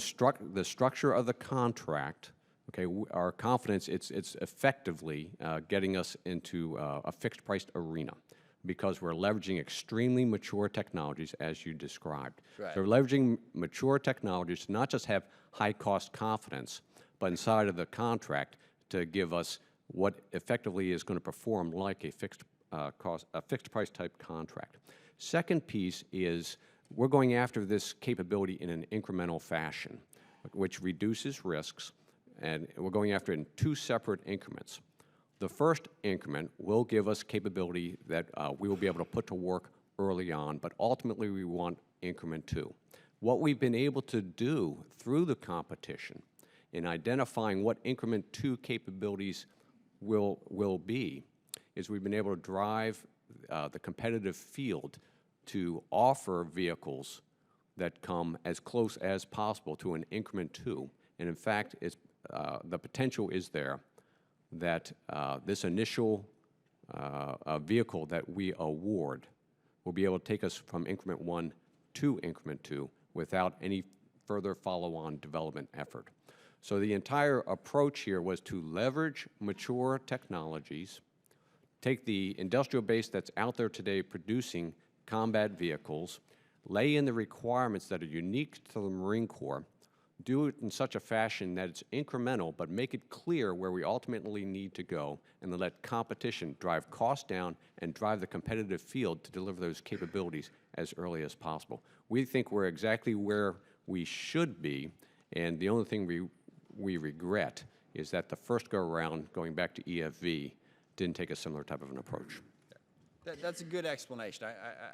structure of the contract. Okay, our confidence, it's effectively getting us into a fixed-priced arena. because we're leveraging extremely mature technologies, as you described. Right. So we're leveraging mature technologies to not just have high-cost confidence, but inside of the contract to give us what effectively is going to perform like a fixed price type contract. Second piece is we're going after this capability in an incremental fashion, which reduces risks, and we're going after it in two separate increments. The first increment will give us capability that we will be able to put to work early on, but ultimately we want increment two. What we've been able to do through the competition in identifying what increment two capabilities will be is we've been able to drive the competitive field to offer vehicles that come as close as possible to an increment two. And in fact, the potential is there that this initial vehicle that we award will be able to take us from increment one to increment two without any further follow-on development effort. So the entire approach here was to leverage mature technologies, take the industrial base that's out there today producing combat vehicles, lay in the requirements that are unique to the Marine Corps, do it in such a fashion that it's incremental, but make it clear where we ultimately need to go, and then let competition drive costs down and drive the competitive field to deliver those capabilities as early as possible. We think we're exactly where we should be, and the only thing we regret is that the first go-around, going back to EFV, didn't take a similar type of an approach. That's a good explanation.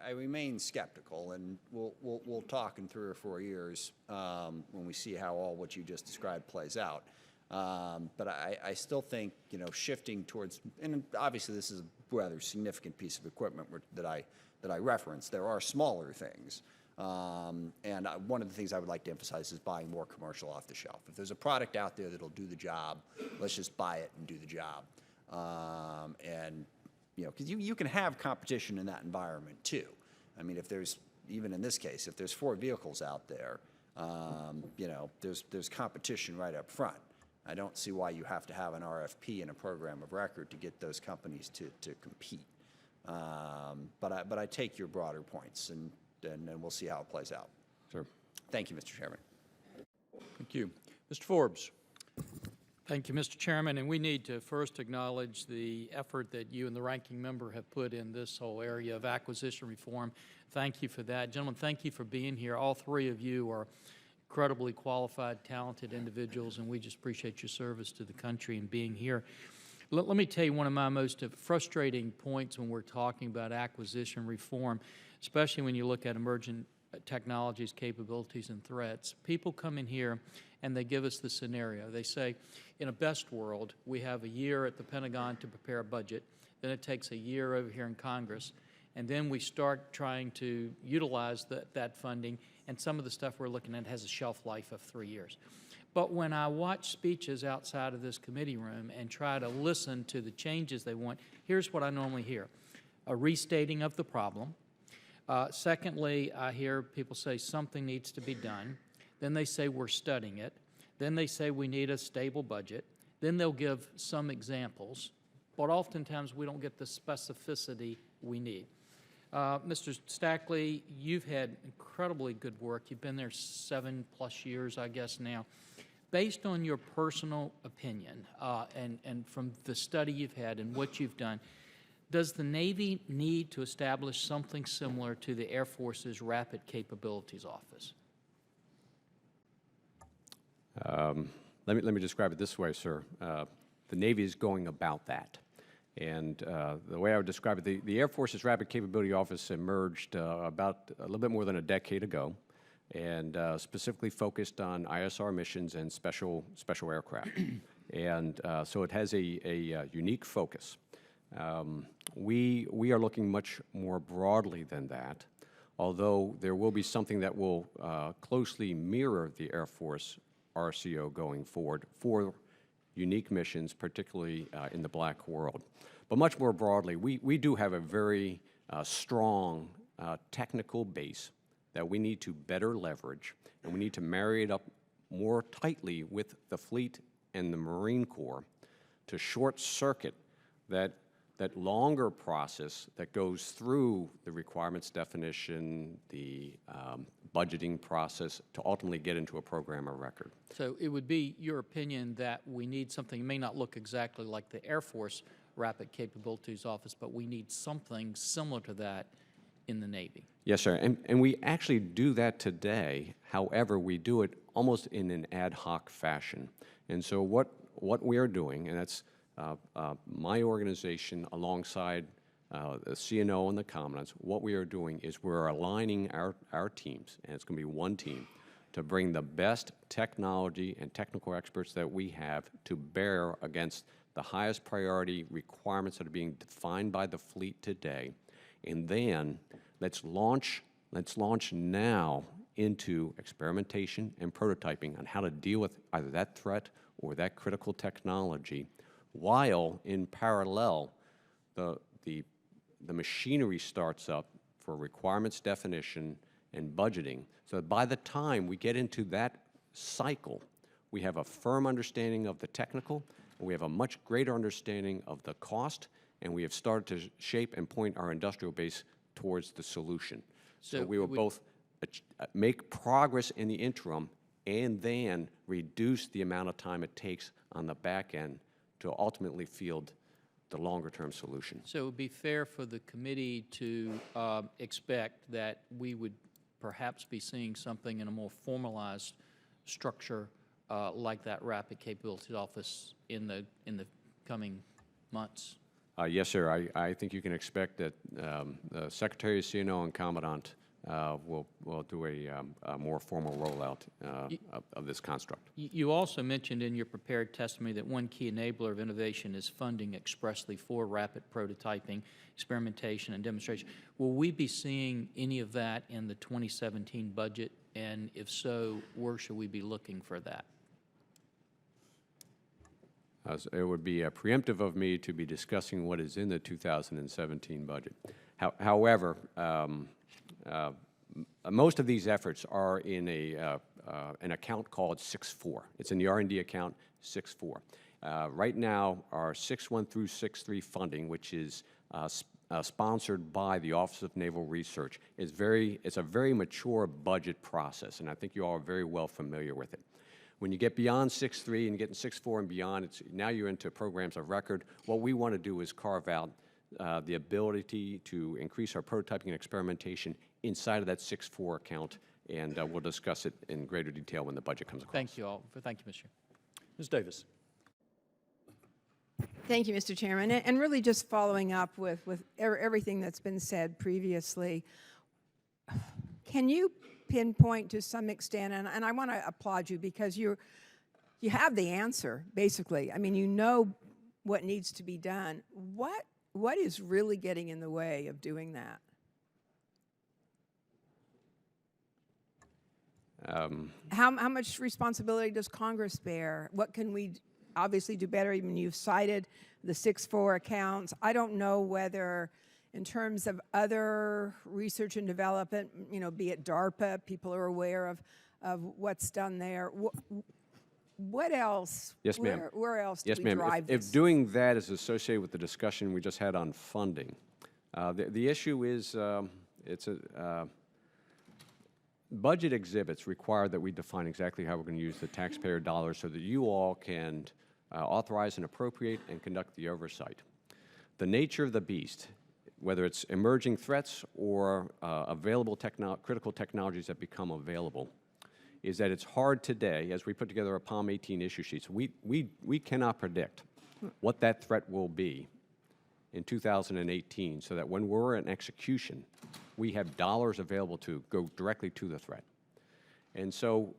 I remain skeptical, and we'll talk in 3 or 4 years when we see how all what you just described plays out. But I still think, you know, shifting towards, and obviously this is a rather significant piece of equipment that I referenced. There are smaller things, and one of the things I would like to emphasize is buying more commercial off the shelf. If there's a product out there that'll do the job, let's just buy it and do the job. And you know, because you can have competition in that environment too. I mean, if there's, even in this case, if there's 4 vehicles out there, you know, there's competition right up front. I don't see why you have to have an RFP and a program of record to get those companies to compete. But I take your broader points, and we'll see how it plays out. Sure. Thank you, Mr. Chairman. Thank you. Mr. Forbes. Thank you, Mr. Chairman, and we need to first acknowledge the effort that you and the ranking member have put in this whole area of acquisition reform. Thank you for that. Gentlemen, thank you for being here. All 3 of you are incredibly qualified, talented individuals, and we just appreciate your service to the country and being here. Let me tell you one of my most frustrating points when we're talking about acquisition reform, especially when you look at emerging technologies, capabilities, and threats. People come in here and they give us the scenario. They say, in a best world, we have a year at the Pentagon to prepare a budget, then it takes a year over here in Congress, and then we start trying to utilize that funding, and some of the stuff we're looking at has a shelf life of 3 years. But when I watch speeches outside of this committee room and try to listen to the changes they want, here's what I normally hear: a restating of the problem. Secondly, I hear people say something needs to be done. Then they say we're studying it. Then they say we need a stable budget. Then they'll give some examples. But oftentimes we don't get the specificity we need. Mr. Stackley, you've had incredibly good work. You've been there 7+ years, I guess now. Based on your personal opinion and from the study you've had and what you've done, does the Navy need to establish something similar to the Air Force's Rapid Capabilities Office? Let me describe it this way, sir. The Navy is going about that. And the way I would describe it, the Air Force's Rapid Capability Office emerged about a little bit more than a decade ago, and specifically focused on ISR missions and special aircraft. And so it has a unique focus. We are looking much more broadly than that, although there will be something that will closely mirror the Air Force RCO going forward for unique missions, particularly in the black world. But much more broadly, we do have a very strong technical base that we need to better leverage, and we need to marry it up more tightly with the fleet and the Marine Corps to short circuit that that longer process that goes through the requirements definition, the budgeting process to ultimately get into a program of record. So it would be your opinion that we need something, it may not look exactly like the Air Force Rapid Capabilities Office, but we need something similar to that in the Navy. Yes, sir. And we actually do that today. However, we do it almost in an ad hoc fashion. And so what we are doing, and that's my organization alongside the CNO and the Commandants, what we are doing is we're aligning our teams, and it's going to be one team, to bring the best technology and technical experts that we have to bear against the highest priority requirements that are being defined by the fleet today. And then let's launch now into experimentation and prototyping on how to deal with either that threat or that critical technology, while in parallel the machinery starts up for requirements definition and budgeting, so that by the time we get into that cycle, we have a firm understanding of the technical, and we have a much greater understanding of the cost, and we have started to shape and point our industrial base towards the solution. So we will both make progress in the interim and then reduce the amount of time it takes on the back end to ultimately field the longer-term solution. So it would be fair for the committee to expect that we would perhaps be seeing something in a more formalized structure like that Rapid Capabilities Office in the coming months? Yes, sir. I think you can expect that the Secretary of CNO and Commandant will do a more formal rollout of this construct. You also mentioned in your prepared testimony that one key enabler of innovation is funding expressly for rapid prototyping, experimentation, and demonstration. Will we be seeing any of that in the 2017 budget? And if so, where should we be looking for that? It would be preemptive of me to be discussing what is in the 2017 budget. However, most of these efforts are in an account called 6.4. It's in the R&D account 6.4. Right now, our 6.1 through 6.3 funding, which is sponsored by the Office of Naval Research, it's a very mature budget process, and I think you all are very well familiar with it. When you get beyond 6.3 and you get in 6.4 and beyond, now you're into programs of record. What we want to do is carve out the ability to increase our prototyping and experimentation inside of that 6.4 account, and we'll discuss it in greater detail when the budget comes across. Thank you all. Thank you, Mr. Chair. Ms. Davis. Thank you, Mr. Chairman. And really just following up with everything that's been said previously, can you pinpoint to some extent, and I want to applaud you because you have the answer, basically. I mean, you know what needs to be done. What is really getting in the way of doing that? How much responsibility does Congress bear? What can we obviously do better? Even you've cited the 6.4 accounts. I don't know whether in terms of other research and development, you know, be it DARPA, people are aware of what's done there. What else? Yes, ma'am. Where else do yes, we ma'am. drive If this? doing that is associated with the discussion we just had on funding, the issue is budget exhibits require that we define exactly how we're going to use the taxpayer dollars so that you all can authorize and appropriate and conduct the oversight. The nature of the beast, whether it's emerging threats or available critical technologies that become available, is that it's hard today, as we put together a POM 18 issue sheets, we cannot predict what that threat will be in 2018, so that when we're in execution, we have dollars available to go directly to the threat. And so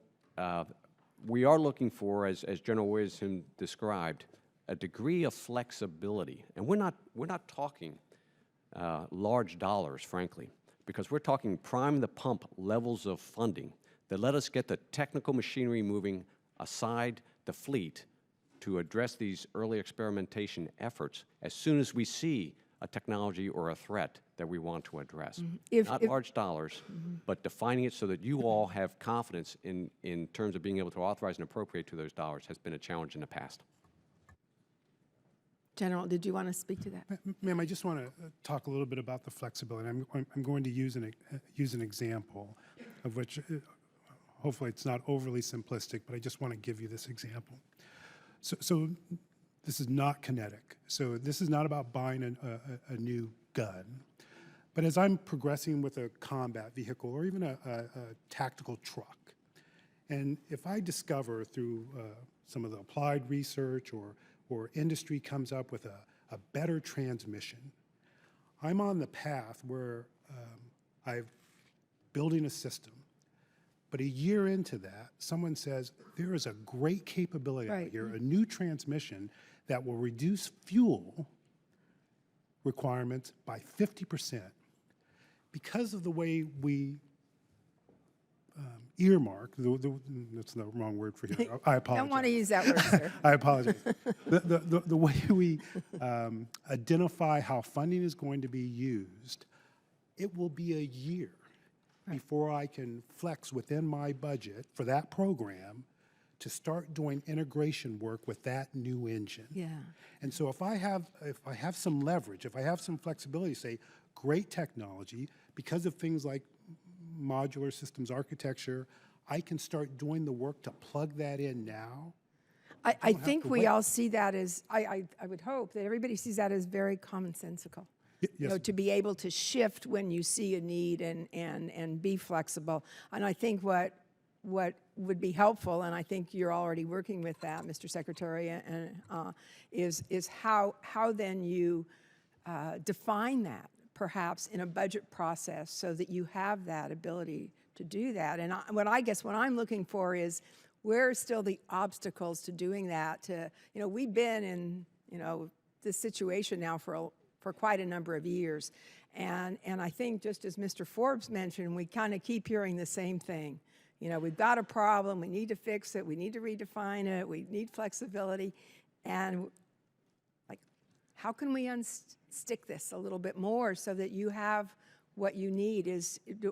we are looking for, as General Williamson described, a degree of flexibility. And we're not talking large dollars, frankly, because we're talking prime the pump levels of funding that let us get the technical machinery moving aside the fleet to address these early experimentation efforts as soon as we see a technology or a threat that we want to address. Not large dollars, but defining it so that you all have confidence in terms of being able to authorize and appropriate to those dollars has been a challenge in the past. General, did you want to speak to that? Ma'am, I just want to talk a little bit about the flexibility. I'm going to use an example of which hopefully it's not overly simplistic, but I just want to give you this example. So this is not kinetic. So this is not about buying a new gun. But as I'm progressing with a combat vehicle or even a tactical truck, and if I discover through some of the applied research or industry comes up with a better transmission, I'm on the path where I'm building a system. But a year into that, someone says, there is a great capability out here, a new transmission that will reduce fuel requirements by 50%. Because of the way we earmark, that's the wrong word for here, I apologize. Don't want to use that word, sir. I apologize. The way we identify how funding is going to be used, it will be a year before I can flex within my budget for that program to start doing integration work with that new engine. Yeah. And so if I have some leverage, if I have some flexibility, say, great technology, because of things like modular systems architecture, I can start doing the work to plug that in now. I think we all see that as, I would hope that everybody sees that as very commonsensical. You Yes. know, to be able to shift when you see a need and be flexible. And I think what would be helpful, and I think you're already working with that, Mr. Secretary, and is how then you define that perhaps in a budget process so that you have that ability to do that. And what I'm looking for is where are still the obstacles to doing that? We've been in this situation now for quite a number of years, and I think just as Mr. Forbes mentioned, we kind of keep hearing the same thing. We've got a problem, we need to fix it, we need to redefine it, we need flexibility, and like, how can we unstick this a little bit more so that you have what you need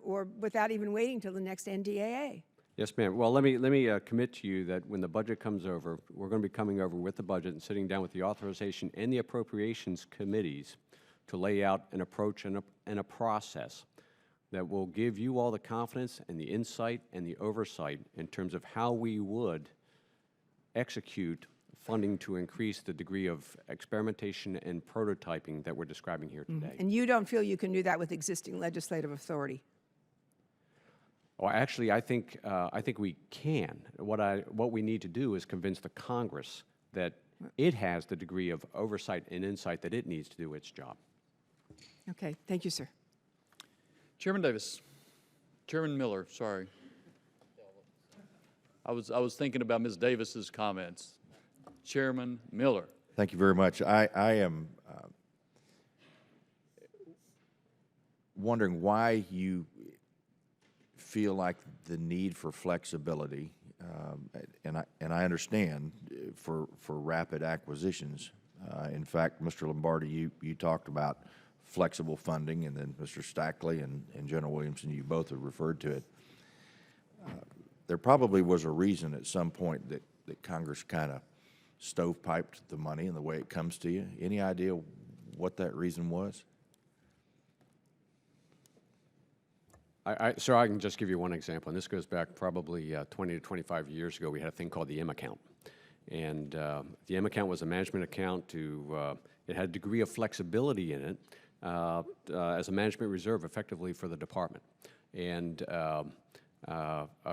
or without even waiting till the next NDAA? Yes, ma'am. Well, let me commit to you that when the budget comes over, we're going to be coming over with the budget and sitting down with the authorization and the appropriations committees to lay out an approach and a process that will give you all the confidence and the insight and the oversight in terms of how we would execute funding to increase the degree of experimentation and prototyping that we're describing here today. And you don't feel you can do that with existing legislative authority? Well, actually, I think we can. What we need to do is convince the Congress that it has the degree of oversight and insight that it needs to do its job. Okay, thank you, sir. Chairman Davis. Chairman Miller, sorry. I was thinking about Ms. Davis's comments. Chairman Miller. Thank you very much. I am wondering why you feel like the need for flexibility, and I understand for rapid acquisitions. In fact, Mr. Lombardi, you talked about flexible funding, and then Mr. Stackley and General Williamson, you both have referred to it. There probably was a reason at some point that Congress kind of stovepiped the money and the way it comes to you. Any idea what that reason was? So I can just give you one example, and this goes back probably 20 to 25 years ago. We had a thing called the M account, and the M account was a management account. It had a degree of flexibility in it as a management reserve, effectively for the department. And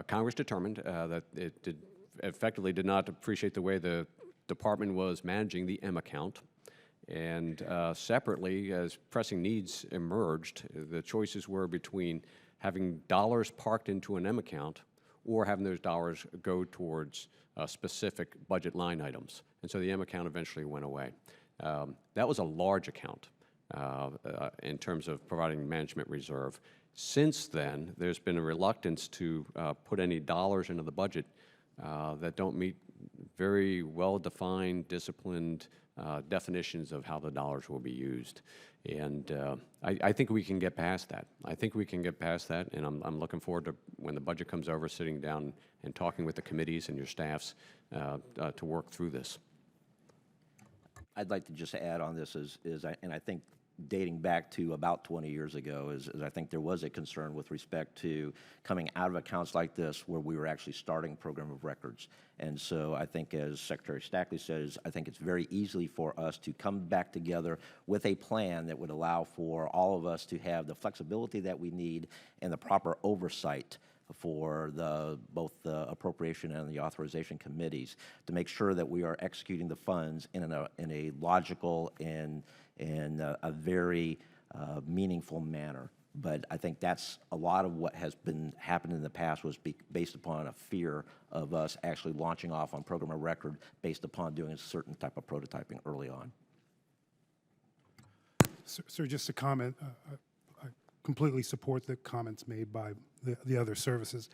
Congress determined that it effectively did not appreciate the way the department was managing the M account. And separately, as pressing needs emerged, the choices were between having dollars parked into an M account or having those dollars go towards specific budget line items. And so the M account eventually went away. That was a large account in terms of providing management reserve. Since then, there's been a reluctance to put any dollars into the budget that don't meet very well-defined, disciplined definitions of how the dollars will be used. And I think we can get past that. I think we can get past that, and I'm looking forward to, when the budget comes over, sitting down and talking with the committees and your staffs to work through this. I'd like to just add on this and I think dating back to about 20 years ago is I think there was a concern with respect to coming out of accounts like this where we were actually starting program of records. And so I think, as Secretary Stackley says, I think it's very easy for us to come back together with a plan that would allow for all of us to have the flexibility that we need and the proper oversight for both the appropriation and the authorization committees to make sure that we are executing the funds in a logical and a very meaningful manner. But I think that's a lot of what has been happened in the past was based upon a fear of us actually launching off on program of record based upon doing a certain type of prototyping early on. Sir, just a comment. I completely support the comments made by the other services.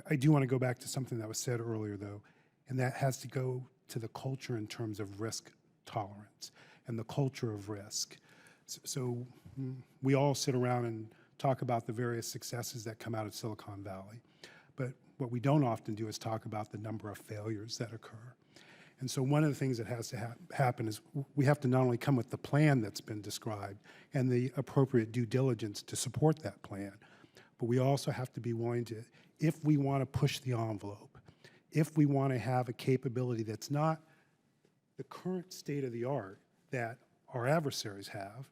I do want to go back to something that was said earlier, though, and that has to go to the culture in terms of risk tolerance and the culture of risk. So we all sit around and talk about the various successes that come out of Silicon Valley, but what we don't often do is talk about the number of failures that occur. And so one of the things that has to happen is we have to not only come with the plan that's been described and the appropriate due diligence to support that plan, but we also have to be willing to, if we want to push the envelope, if we want to have a capability that's not the current state of the art that our adversaries have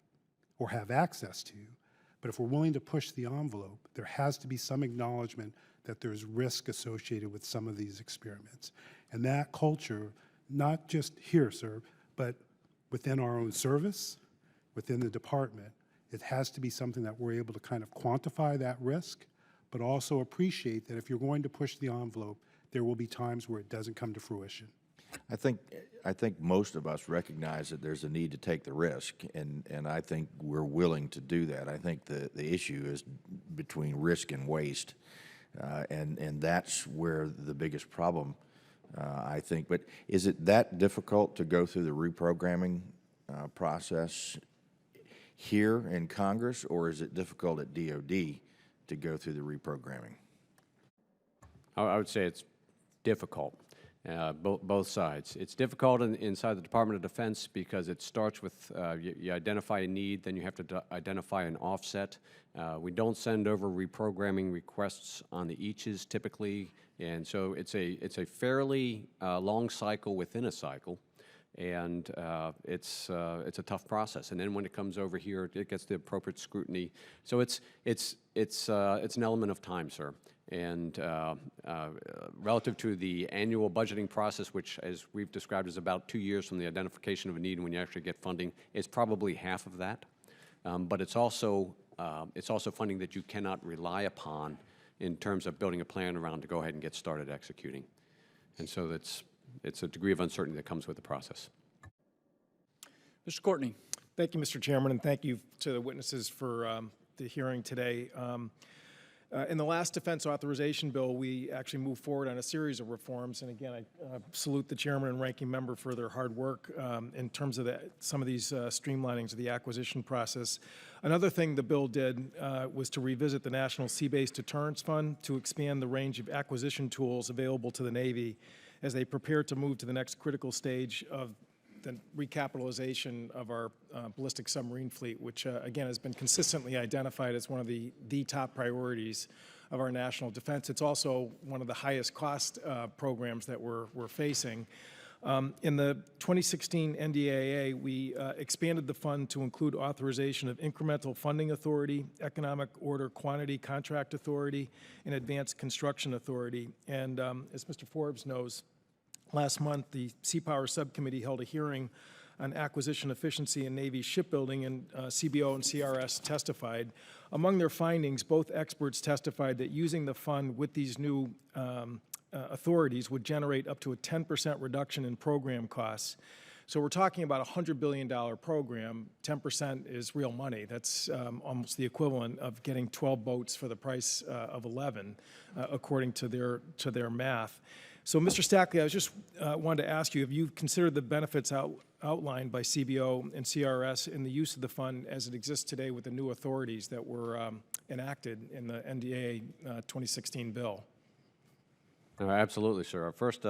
or have access to, but if we're willing to push the envelope, there has to be some acknowledgement that there's risk associated with some of these experiments. And that culture, not just here, sir, but within our own service, within the department, it has to be something that we're able to kind of quantify that risk, but also appreciate that if you're going to push the envelope, there will be times where it doesn't come to fruition. I think most of us recognize that there's a need to take the risk, and I think we're willing to do that. I think the issue is between risk and waste, and that's where the biggest problem, I think. But is it that difficult to go through the reprogramming process here in Congress, or is it difficult at DOD to go through the reprogramming? I would say it's difficult. Both sides. It's difficult inside the Department of Defense because it starts with you identify a need, then you have to identify an offset. We don't send over reprogramming requests on the eaches typically, and so it's a fairly long cycle within a cycle, and it's a tough process. And then when it comes over here, it gets the appropriate scrutiny. So it's an element of time, sir. And relative to the annual budgeting process, which, as we've described, is about 2 years from the identification of a need and when you actually get funding, it's probably half of that. But it's also funding that you cannot rely upon in terms of building a plan around to go ahead and get started executing. And so it's a degree of uncertainty that comes with the process. Mr. Courtney. Thank you, Mr. Chairman, and thank you to the witnesses for the hearing today. In the last defense authorization bill, we actually moved forward on a series of reforms. And again, I salute the chairman and ranking member for their hard work in terms of some of these streamlinings of the acquisition process. Another thing the bill did was to revisit the National Sea-Based Deterrence Fund to expand the range of acquisition tools available to the Navy as they prepare to move to the next critical stage of the recapitalization of our ballistic submarine fleet, which again has been consistently identified as one of the top priorities of our national defense. It's also one of the highest cost programs that we're facing. In the 2016 NDAA, we expanded the fund to include authorization of incremental funding authority, economic order quantity contract authority, and advanced construction authority. And as Mr. Forbes knows, last month, the Sea Power Subcommittee held a hearing on acquisition efficiency in Navy shipbuilding, and CBO and CRS testified. Among their findings, both experts testified that using the fund with these new authorities would generate up to a 10% reduction in program costs. So we're talking about a $100 billion program. 10% is real money. That's almost the equivalent of getting 12 boats for the price of 11, according to their math. So, Mr. Stackley, I was just wanted to ask you, have you considered the benefits outlined by CBO and CRS in the use of the fund as it exists today with the new authorities that were enacted in the NDAA 2016 bill? Absolutely, sir. First,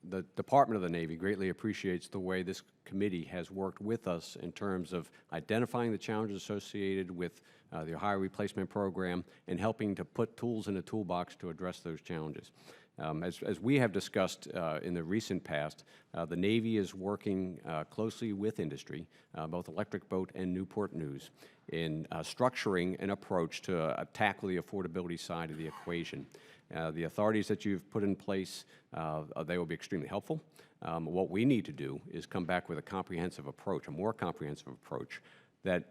the Department of the Navy greatly appreciates the way this committee has worked with us in terms of identifying the challenges associated with the Ohio Replacement Program and helping to put tools in a toolbox to address those challenges. As we have discussed in the recent past, the Navy is working closely with industry, both Electric Boat and Newport News, in structuring an approach to tackle the affordability side of the equation. The authorities that you've put in place, they will be extremely helpful. What we need to do is come back with a comprehensive approach, a more comprehensive approach that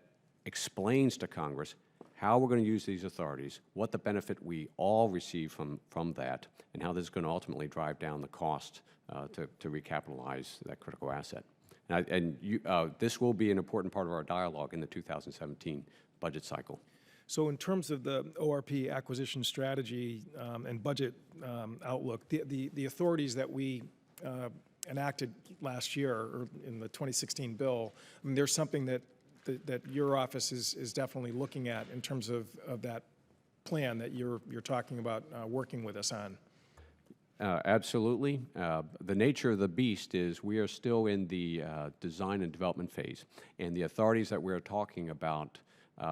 explains to Congress how we're going to use these authorities, what the benefit we all receive from that, and how this is going to ultimately drive down the cost to recapitalize that critical asset. This will be an important part of our dialogue in the 2017 budget cycle. So in terms of the ORP acquisition strategy and budget outlook, the authorities that we enacted last year, or in the 2016 bill, I mean, there's something that your office is definitely looking at in terms of that plan that you're talking about working with us on. Absolutely. The nature of the beast is we are still in the design and development phase, and the authorities that we're talking about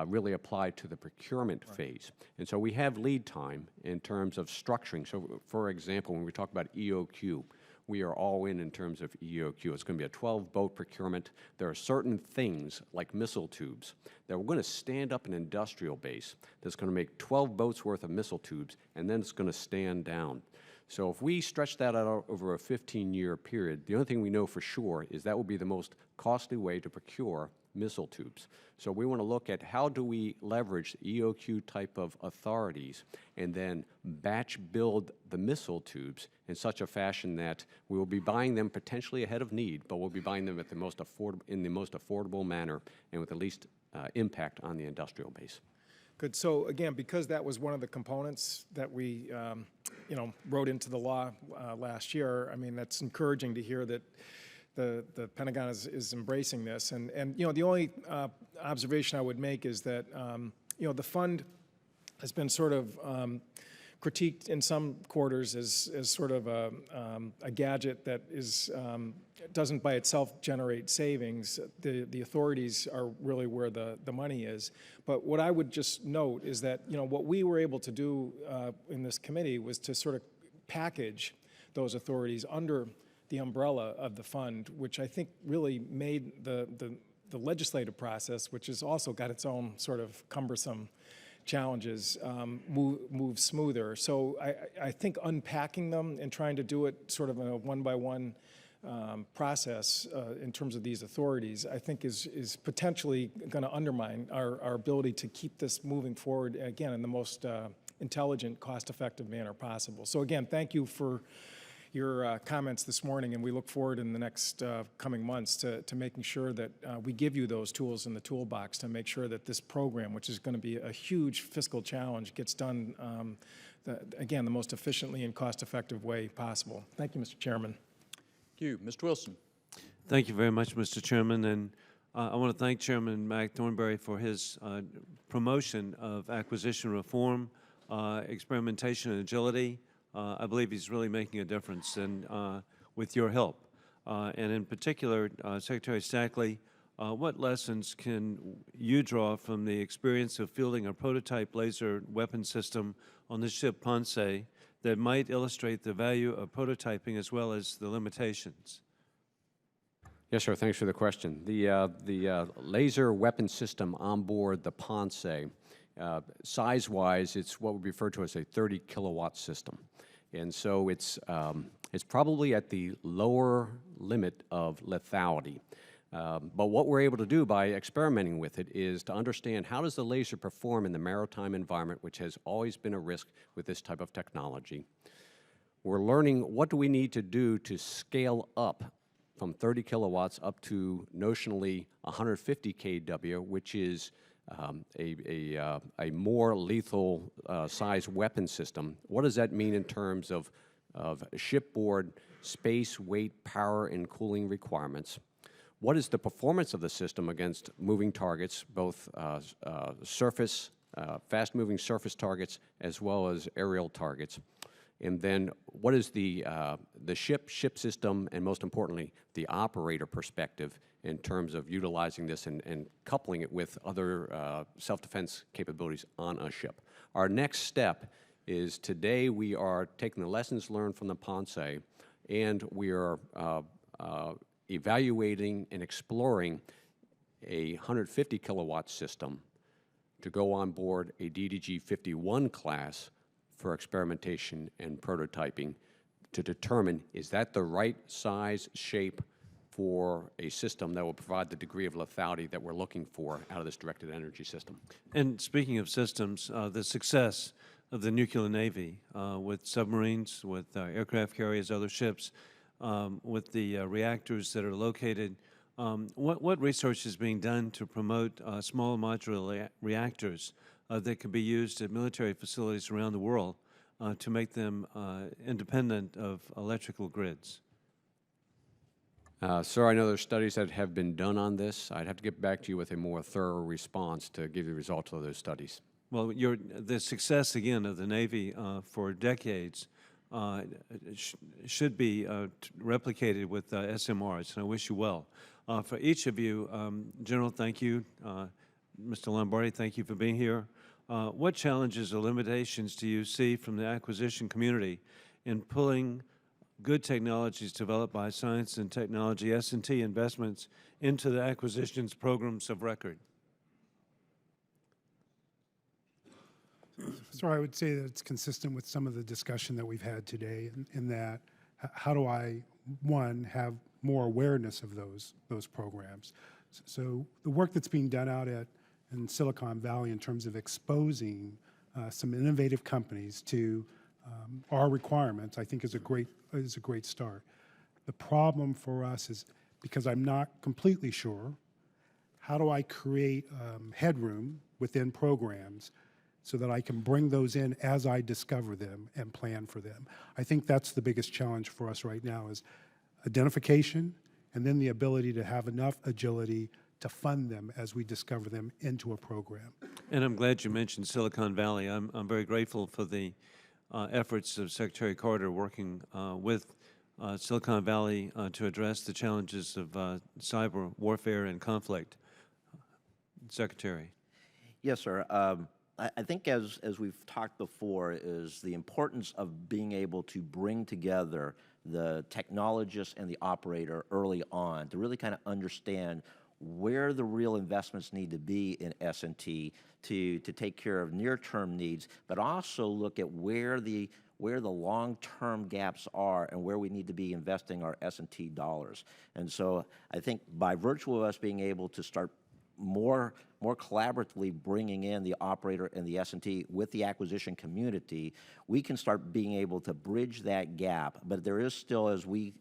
really apply to the procurement phase. And so we have lead time in terms of structuring. So, for example, when we talk about EOQ, we are all in terms of EOQ. It's going to be a 12-boat procurement. There are certain things, like missile tubes, that we're going to stand up an industrial base that's going to make 12 boats worth of missile tubes, and then it's going to stand down. So if we stretch that out over a 15-year period, the only thing we know for sure is that will be the most costly way to procure missile tubes. So we want to look at how do we leverage EOQ type of authorities and then batch build the missile tubes in such a fashion that we will be buying them potentially ahead of need, but we'll be buying them at the most in the most affordable manner and with the least impact on the industrial base. Good. So again, because that was one of the components that we, wrote into the law last year, I mean, that's encouraging to hear that the Pentagon is embracing this. And the only observation I would make is that, the fund has been sort of critiqued in some quarters as sort of a gadget that doesn't by itself generate savings. The authorities are really where the money is. But what I would just note is that, what we were able to do in this committee was to sort of package those authorities under the umbrella of the fund, which I think really made the legislative process, which has also got its own sort of cumbersome challenges, move smoother. So I think unpacking them and trying to do it sort of in a one-by-one process in terms of these authorities, I think is potentially going to undermine our ability to keep this moving forward, again, in the most intelligent, cost-effective manner possible. So again, thank you for your comments this morning, and we look forward in the next coming months to making sure that we give you those tools in the toolbox to make sure that this program, which is going to be a huge fiscal challenge, gets done, again, the most efficiently and cost-effective way possible. Thank you, Mr. Chairman. Thank you. Mr. Wilson. Thank you very much, Mr. Chairman, and I want to thank Chairman Mac Thornberry for his promotion of acquisition reform, experimentation, and agility. I believe he's really making a difference, and with your help. And in particular, Secretary Stackley, what lessons can you draw from the experience of fielding a prototype laser weapon system on the ship Ponce that might illustrate the value of prototyping as well as the limitations? Yes, sir. Thanks for the question. The laser weapon system on board the Ponce, size-wise, it's what we refer to as a 30-kilowatt system. And so it's probably at the lower limit of lethality. But what we're able to do by experimenting with it is to understand how does the laser perform in the maritime environment, which has always been a risk with this type of technology. We're learning what do we need to do to scale up from 30 kilowatts up to notionally 150 kW, which is a more lethal size weapon system. What does that mean in terms of shipboard space, weight, power, and cooling requirements? What is the performance of the system against moving targets, both surface, fast-moving surface targets, as well as aerial targets? And then what is the ship system, and most importantly, the operator perspective in terms of utilizing this and coupling it with other self-defense capabilities on a ship. Our next step is today we are taking the lessons learned from the Ponce, and we are evaluating and exploring a 150 kilowatt system to go on board a DDG-51 class for experimentation and prototyping to determine, is that the right size, shape for a system that will provide the degree of lethality that we're looking for out of this directed energy system. And speaking of systems, the success of the nuclear navy with submarines, with aircraft carriers, other ships, with the reactors that are located, what research is being done to promote small modular reactors that can be used at military facilities around the world to make them independent of electrical grids? Sir, I know there's studies that have been done on this. I'd have to get back to you with a more thorough response to give you the results of those studies. Well, the success, again, of the Navy for decades should be replicated with SMRs, and I wish you well. For each of you, General, thank you. Mr. Lombardi, thank you for being here. What challenges or limitations do you see from the acquisition community in pulling good technologies developed by science and technology, S&T investments, into the acquisitions programs of record? So I would say that it's consistent with some of the discussion that we've had today in that how do I, one, have more awareness of those programs? So the work that's being done out in Silicon Valley in terms of exposing some innovative companies to our requirements, I think is a great start. The problem for us is, because I'm not completely sure, how do I create headroom within programs so that I can bring those in as I discover them and plan for them? I think that's the biggest challenge for us right now, is identification and then the ability to have enough agility to fund them as we discover them into a program. And I'm glad you mentioned Silicon Valley. I'm very grateful for the efforts of Secretary Carter working with Silicon Valley to address the challenges of cyber warfare and conflict. Secretary. Yes, sir. I think as we've talked before, is the importance of being able to bring together the technologist and the operator early on to really kind of understand where the real investments need to be in S&T to take care of near-term needs, but also look at where the long-term gaps are and where we need to be investing our S&T dollars. And so I think by virtue of us being able to start more collaboratively bringing in the operator and the S&T with the acquisition community, we can start being able to bridge that gap. But there is still, as we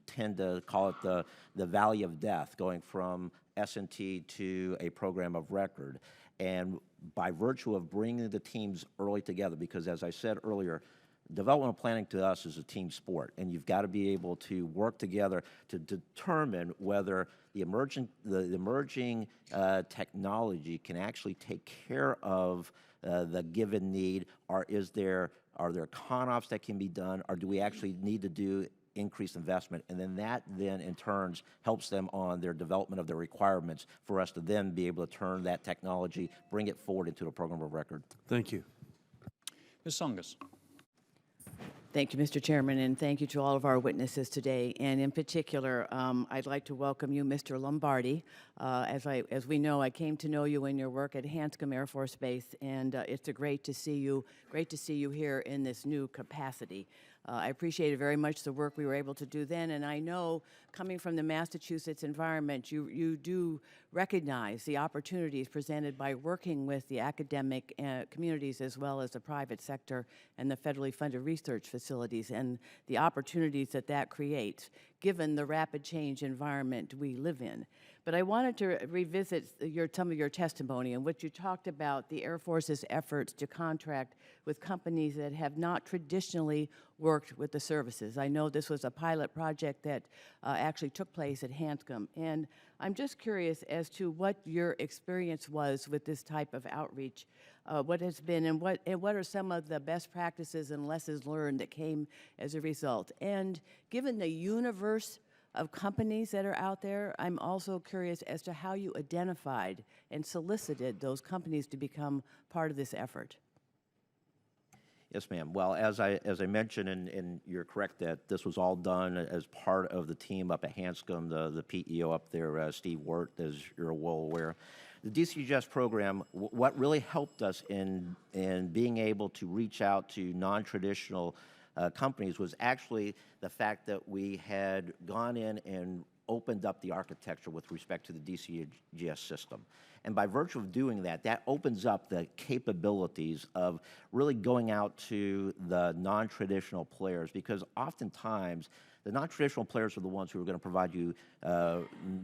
tend to call it, the valley of death, going from S&T to a program of record. And by virtue of bringing the teams early together, because as I said earlier, developmental planning to us is a team sport, and you've got to be able to work together to determine whether the emerging technology can actually take care of the given need, or are there con-offs that can be done, or do we actually need to do increased investment? And then that in turn helps them on their development of their requirements for us to then be able to turn that technology, bring it forward into a program of record. Thank you. Ms. Songas. Thank you, Mr. Chairman, and thank you to all of our witnesses today. And in particular, I'd like to welcome you, Mr. Lombardi. As we know, I came to know you in your work at Hanscom Air Force Base, and it's great to see you here in this new capacity. I appreciated very much the work we were able to do then, and I know, coming from the Massachusetts environment, you do recognize the opportunities presented by working with the academic communities as well as the private sector and the federally funded research facilities, and the opportunities that creates, given the rapid change environment we live in. But I wanted to revisit some of your testimony in which you talked about the Air Force's efforts to contract with companies that have not traditionally worked with the services. I know this was a pilot project that actually took place at Hanscom, and I'm just curious as to what your experience was with this type of outreach, what has been, and what are some of the best practices and lessons learned that came as a result. And given the universe of companies that are out there, I'm also curious as to how you identified and solicited those companies to become part of this effort. Yes, ma'am. Well, as I mentioned, and you're correct that this was all done as part of the team up at Hanscom, the PEO up there, Steve Wirt, as you're well aware. The DCGS program, what really helped us in being able to reach out to non-traditional companies was actually the fact that we had gone in and opened up the architecture with respect to the DCGS system. And by virtue of doing that, that opens up the capabilities of really going out to the non-traditional players, because oftentimes the non-traditional players are the ones who are going to provide you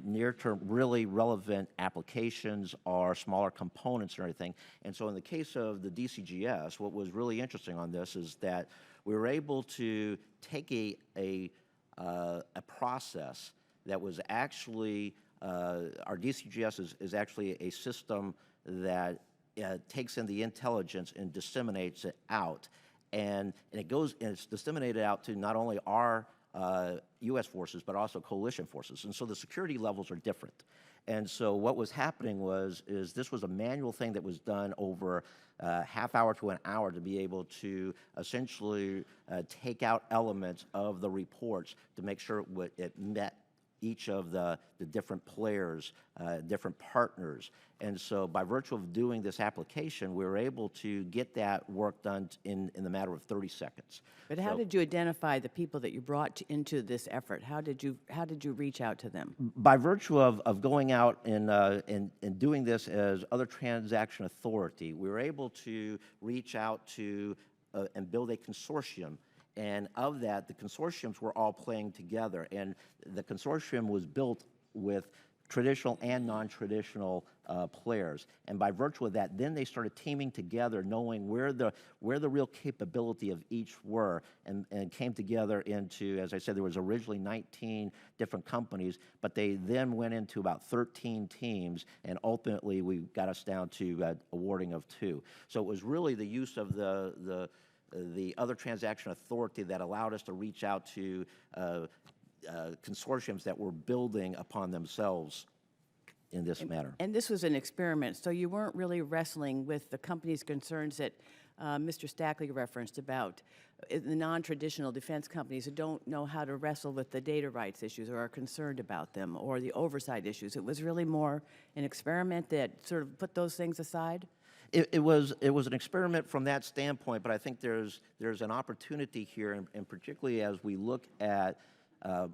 near-term, really relevant applications or smaller components and everything. And so in the case of the DCGS, what was really interesting on this is that we were able to take a process that was actually, our DCGS is actually a system that takes in the intelligence and disseminates it out. And it's disseminated out to not only our U.S. forces, but also coalition forces. And so the security levels are different. And so what was happening is this was a manual thing that was done over a half hour to an hour to be able to essentially take out elements of the reports to make sure it met each of the different players, different partners. And so by virtue of doing this application, we were able to get that work done in the matter of 30 seconds. But how did you identify the people that you brought into this effort? How did you reach out to them? By virtue of going out and doing this as other transaction authority, we were able to reach out to and build a consortium. And of that, the consortiums were all playing together. And the consortium was built with traditional and non-traditional players. And by virtue of that, then they started teaming together, knowing where the real capability of each were, and came together into, as I said, there was originally 19 different companies, but they then went into about 13 teams, and ultimately we got us down to awarding of 2. So it was really the use of the other transaction authority that allowed us to reach out to consortiums that were building upon themselves in this manner. And this was an experiment, so you weren't really wrestling with the company's concerns that Mr. Stackley referenced about the non-traditional defense companies who don't know how to wrestle with the data rights issues or are concerned about them, or the oversight issues. It was really more an experiment that sort of put those things aside? It was an experiment from that standpoint, but I think there's an opportunity here, and particularly as we look at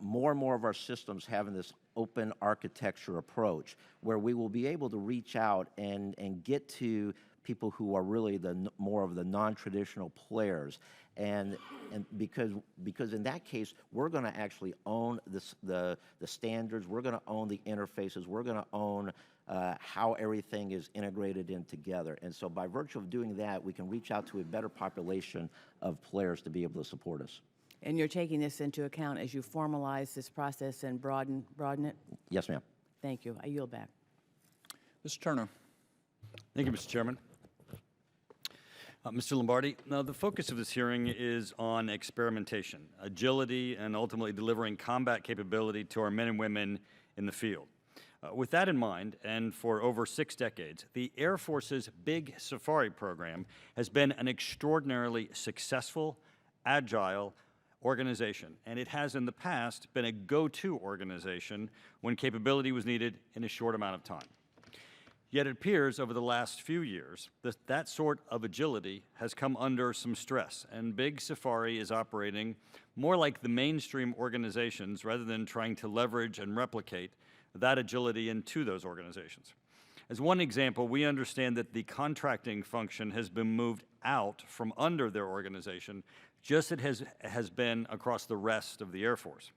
more and more of our systems having this open architecture approach, where we will be able to reach out and get to people who are really more of the non-traditional players, and because in that case we're going to actually own the standards, we're going to own the interfaces, we're going to own how everything is integrated in together. And so by virtue of doing that, we can reach out to a better population of players to be able to support us. And you're taking this into account as you formalize this process and broaden it? Yes, ma'am. Thank you. I yield back. Mr. Turner. Thank you, Mr. Chairman. Mr. Lombardi, now the focus of this hearing is on experimentation, agility, and ultimately delivering combat capability to our men and women in the field. With that in mind, and for over 6 decades, the Air Force's Big Safari program has been an extraordinarily successful, agile organization, and it has in the past been a go-to organization when capability was needed in a short amount of time. Yet it appears over the last few years that that sort of agility has come under some stress, and Big Safari is operating more like the mainstream organizations rather than trying to leverage and replicate that agility into those organizations. As one example, we understand that the contracting function has been moved out from under their organization, just as it has been across the rest of the Air Force.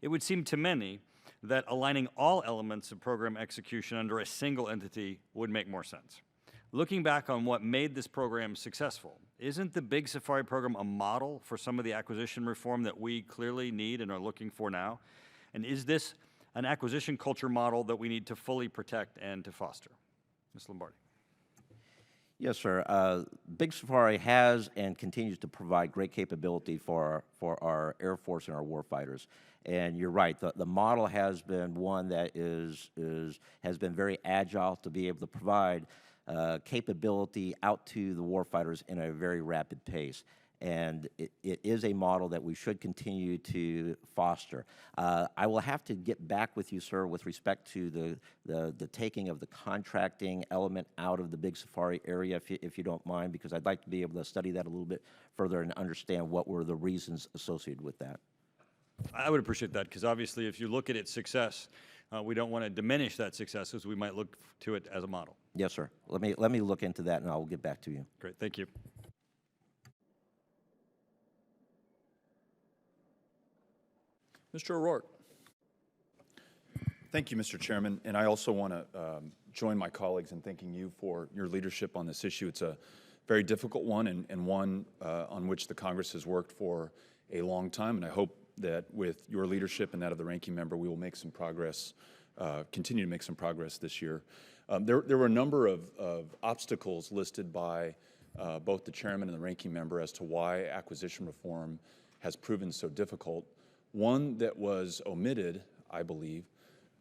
It would seem to many that aligning all elements of program execution under a single entity would make more sense. Looking back on what made this program successful, isn't the Big Safari program a model for some of the acquisition reform that we clearly need and are looking for now? And is this an acquisition culture model that we need to fully protect and to foster? Ms. Lombardi. Yes, sir. Big Safari has and continues to provide great capability for our Air Force and our warfighters. And you're right, the model has been one that has been very agile to be able to provide capability out to the warfighters in a very rapid pace. And it is a model that we should continue to foster. I will have to get back with you, sir, with respect to the taking of the contracting element out of the Big Safari area, if you don't mind, because I'd like to be able to study that a little bit further and understand what were the reasons associated with that. I would appreciate that, because obviously if you look at its success, we don't want to diminish that success as we might look to it as a model. Yes, sir. Let me look into that, and I'll get back to you. Great, thank you. Mr. O'Rourke. Thank you, Mr. Chairman, and I also want to join my colleagues in thanking you for your leadership on this issue. It's a very difficult one and one on which the Congress has worked for a long time, and I hope that with your leadership and that of the ranking member, we will make some progress, continue to make some progress this year. There were a number of obstacles listed by both the chairman and the ranking member as to why acquisition reform has proven so difficult. One that was omitted, I believe,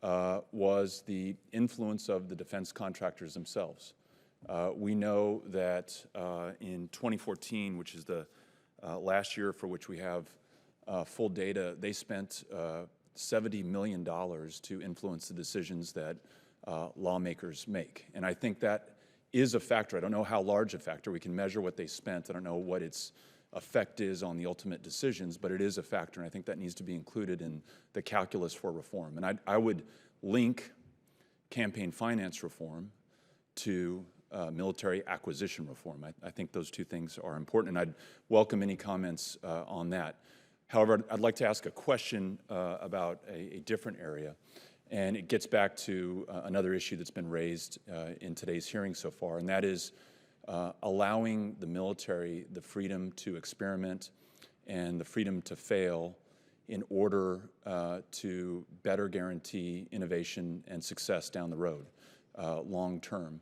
was the influence of the defense contractors themselves. We know that in 2014, which is the last year for which we have full data, they spent $70 million to influence the decisions that lawmakers make. And I think that is a factor. I don't know how large a factor. We can measure what they spent. I don't know what its effect is on the ultimate decisions, but it is a factor, and I think that needs to be included in the calculus for reform. And I would link campaign finance reform to military acquisition reform. I think those two things are important, and I'd welcome any comments on that. However, I'd like to ask a question about a different area, and it gets back to another issue that's been raised in today's hearing so far, and that is allowing the military the freedom to experiment and the freedom to fail in order to better guarantee innovation and success down the road, long term.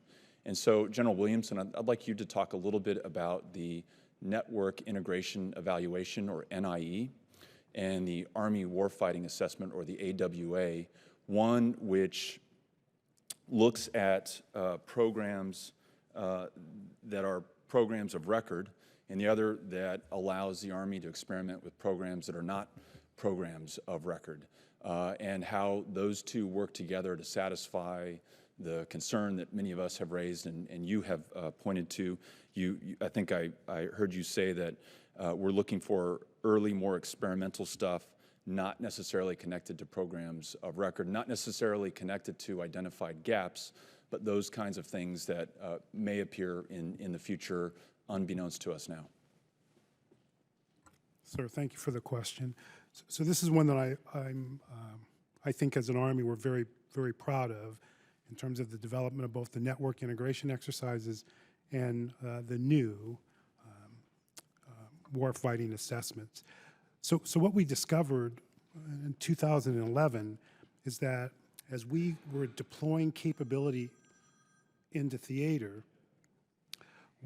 And so, General Williamson, I'd like you to talk a little bit about the Network Integration Evaluation, or NIE, and the Army Warfighting Assessment, or the AWA, one which looks at programs that are programs of record, and the other that allows the Army to experiment with programs that are not programs of record, and how those two work together to satisfy the concern that many of us have raised and you have pointed to. I think I heard you say that we're looking for early, more experimental stuff, not necessarily connected to programs of record, not necessarily connected to identified gaps, but those kinds of things that may appear in the future unbeknownst to us now. Sir, thank you for the question. So this is one that I think as an Army we're very, very proud of in terms of the development of both the network integration exercises and the new warfighting assessments. So what we discovered in 2011 is that as we were deploying capability into theater,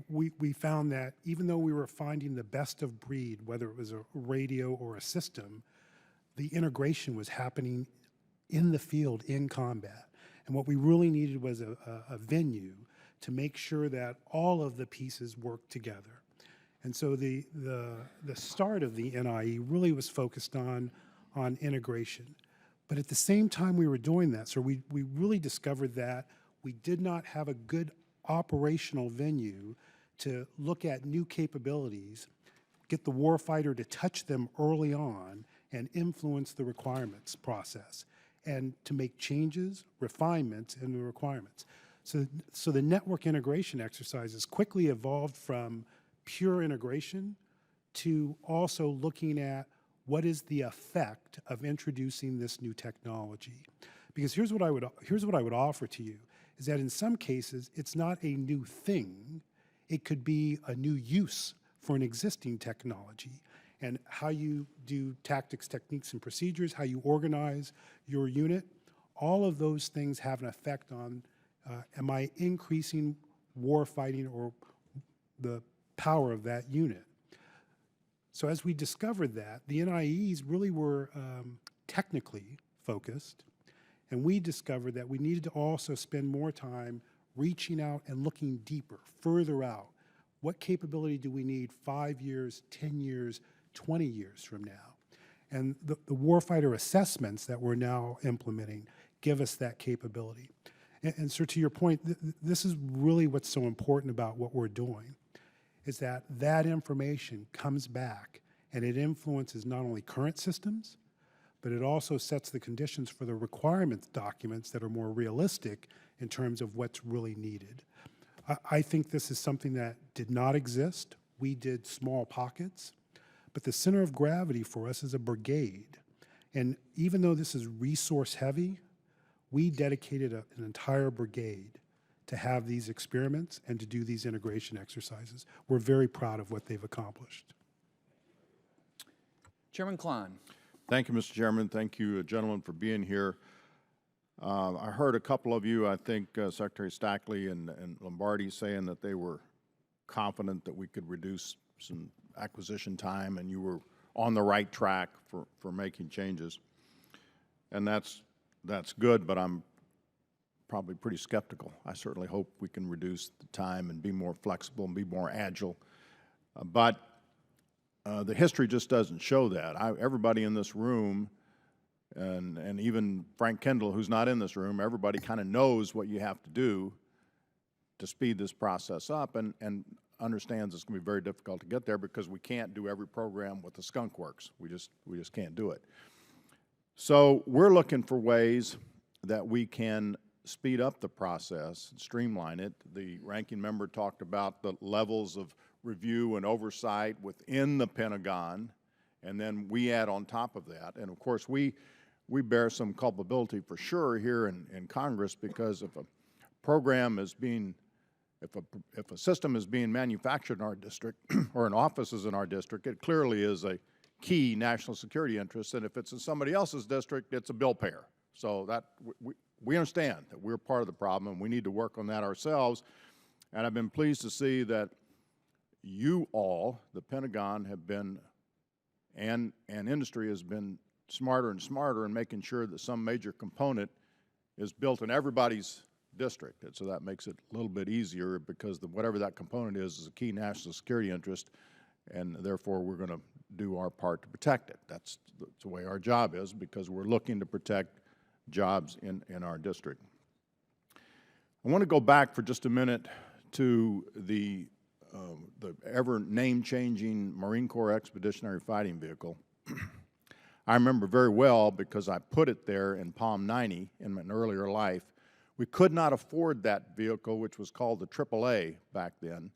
we found that even though we were finding the best of breed, whether it was a radio or a system, the integration was happening in the field, in combat. And what we really needed was a venue to make sure that all of the pieces worked together. And so the start of the NIE really was focused on integration. But at the same time we were doing that, so we really discovered that we did not have a good operational venue to look at new capabilities, get the warfighter to touch them early on, and influence the requirements process, and to make changes, refinements in the requirements. So the network integration exercises quickly evolved from pure integration to also looking at what is the effect of introducing this new technology? Because here's what I would offer to you, is that in some cases, it's not a new thing. It could be a new use for an existing technology. And how you do tactics, techniques, and procedures, how you organize your unit, all of those things have an effect on, am I increasing war fighting or the power of that unit? So as we discovered that, the NIEs really were technically focused, and we discovered that we needed to also spend more time reaching out and looking deeper, further out. What capability do we need 5 years, 10 years, 20 years from now? And the warfighter assessments that we're now implementing give us that capability. And so to your point, this is really what's so important about what we're doing, is that that information comes back and it influences not only current systems, but it also sets the conditions for the requirements documents that are more realistic in terms of what's really needed. I think this is something that did not exist. We did small pockets, but the center of gravity for us is a brigade. And even though this is resource heavy, we dedicated an entire brigade to have these experiments and to do these integration exercises. We're very proud of what they've accomplished. Chairman Klein. Thank you, Mr. Chairman. Thank you, gentlemen, for being here. I heard a couple of you, I think Secretary Stackley and Lombardi, saying that they were confident that we could reduce some acquisition time, and you were on the right track for making changes. And that's good, but I'm probably pretty skeptical. I certainly hope we can reduce the time and be more flexible and be more agile. But the history just doesn't show that. Everybody in this room, and even Frank Kendall, who's not in this room, everybody kind of knows what you have to do to speed this process up, and understands it's going to be very difficult to get there because we can't do every program with the skunk works. We just can't do it. So we're looking for ways that we can speed up the process, streamline it. The ranking member talked about the levels of review and oversight within the Pentagon, and then we add on top of that. And of course, we bear some culpability for sure here in Congress, because if a program is being, if a system is being manufactured in our district or an office is in our district, it clearly is a key national security interest, and if it's in somebody else's district, it's a bill payer. So that we understand that we're part of the problem, and we need to work on that ourselves. And I've been pleased to see that you all, the Pentagon, have been, and industry has been smarter and smarter in making sure that some major component is built in everybody's district. And so that makes it a little bit easier, because whatever that component is a key national security interest, and therefore we're going to do our part to protect it. That's the way our job is, because we're looking to protect jobs in our district. I want to go back for just a minute to the ever name-changing Marine Corps Expeditionary Fighting Vehicle. I remember very well, because I put it there in Palm 90 in an earlier life. We could not afford that vehicle, which was called the AAA back then,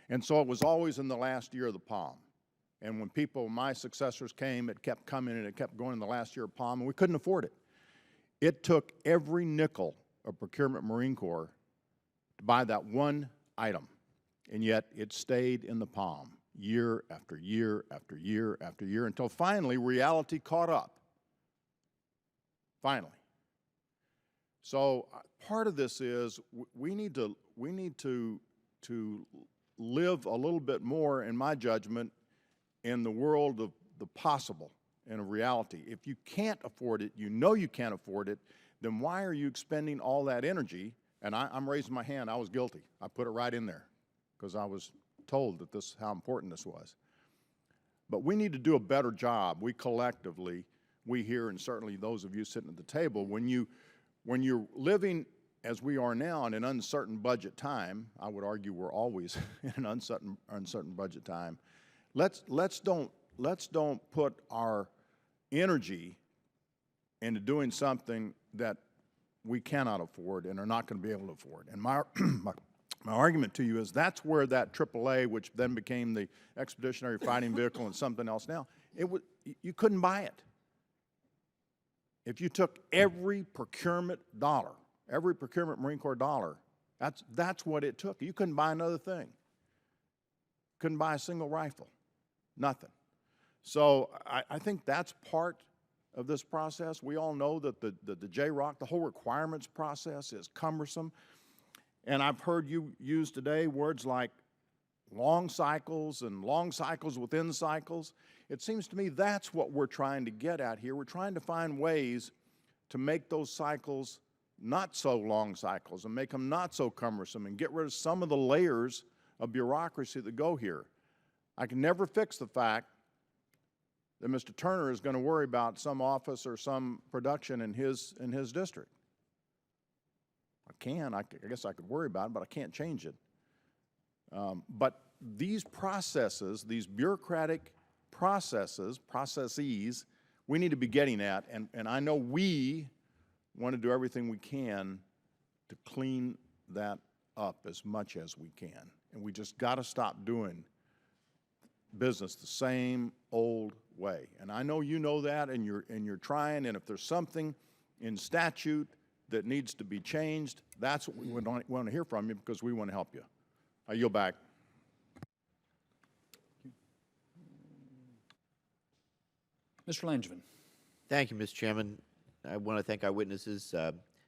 and so it was always in the last year of the Palm. And when my successors came, it kept coming and it kept going in the last year of Palm, and we couldn't afford it. It took every nickel of procurement Marine Corps to buy that one item, and yet it stayed in the Palm year after year after year after year, until finally reality caught up. Finally. So part of this is we need to live a little bit more, in my judgment, in the world of the possible and of reality. If you can't afford it, you know you can't afford it, then why are you expending all that energy? And I'm raising my hand, I was guilty. I put it right in there because I was told that how important this was. But we need to do a better job. We collectively, we here, and certainly those of you sitting at the table, when you're living as we are now in an uncertain budget time, I would argue we're always in an uncertain budget time. Let's don't put our energy into doing something that we cannot afford and are not going to be able to afford. And My argument to you is that's where that AAA, which then became the Expeditionary Fighting Vehicle and something else now, you couldn't buy it. If you took every procurement dollar, every procurement Marine Corps dollar, that's what it took. You couldn't buy another thing. Couldn't buy a single rifle. Nothing. So I think that's part of this process. We all know that the JROC, the whole requirements process is cumbersome. And I've heard you use today words like long cycles and long cycles within cycles. It seems to me that's what we're trying to get at here. We're trying to find ways to make those cycles not so long cycles and make them not so cumbersome and get rid of some of the layers of bureaucracy that go here. I can never fix the fact that Mr. Turner is going to worry about some office or some production in his district. I guess I could worry about it, but I can't change it. But these processes, these bureaucratic processes, we need to be getting at, and I know we want to do everything we can to clean that up as much as we can. And we just got to stop doing business the same old way. And I know you know that, and you're trying, and if there's something in statute that needs to be changed, that's what we want to hear from you, because we want to help you. I yield back. Mr. Langevin. Thank you, Mr. Chairman. I want to thank our witnesses,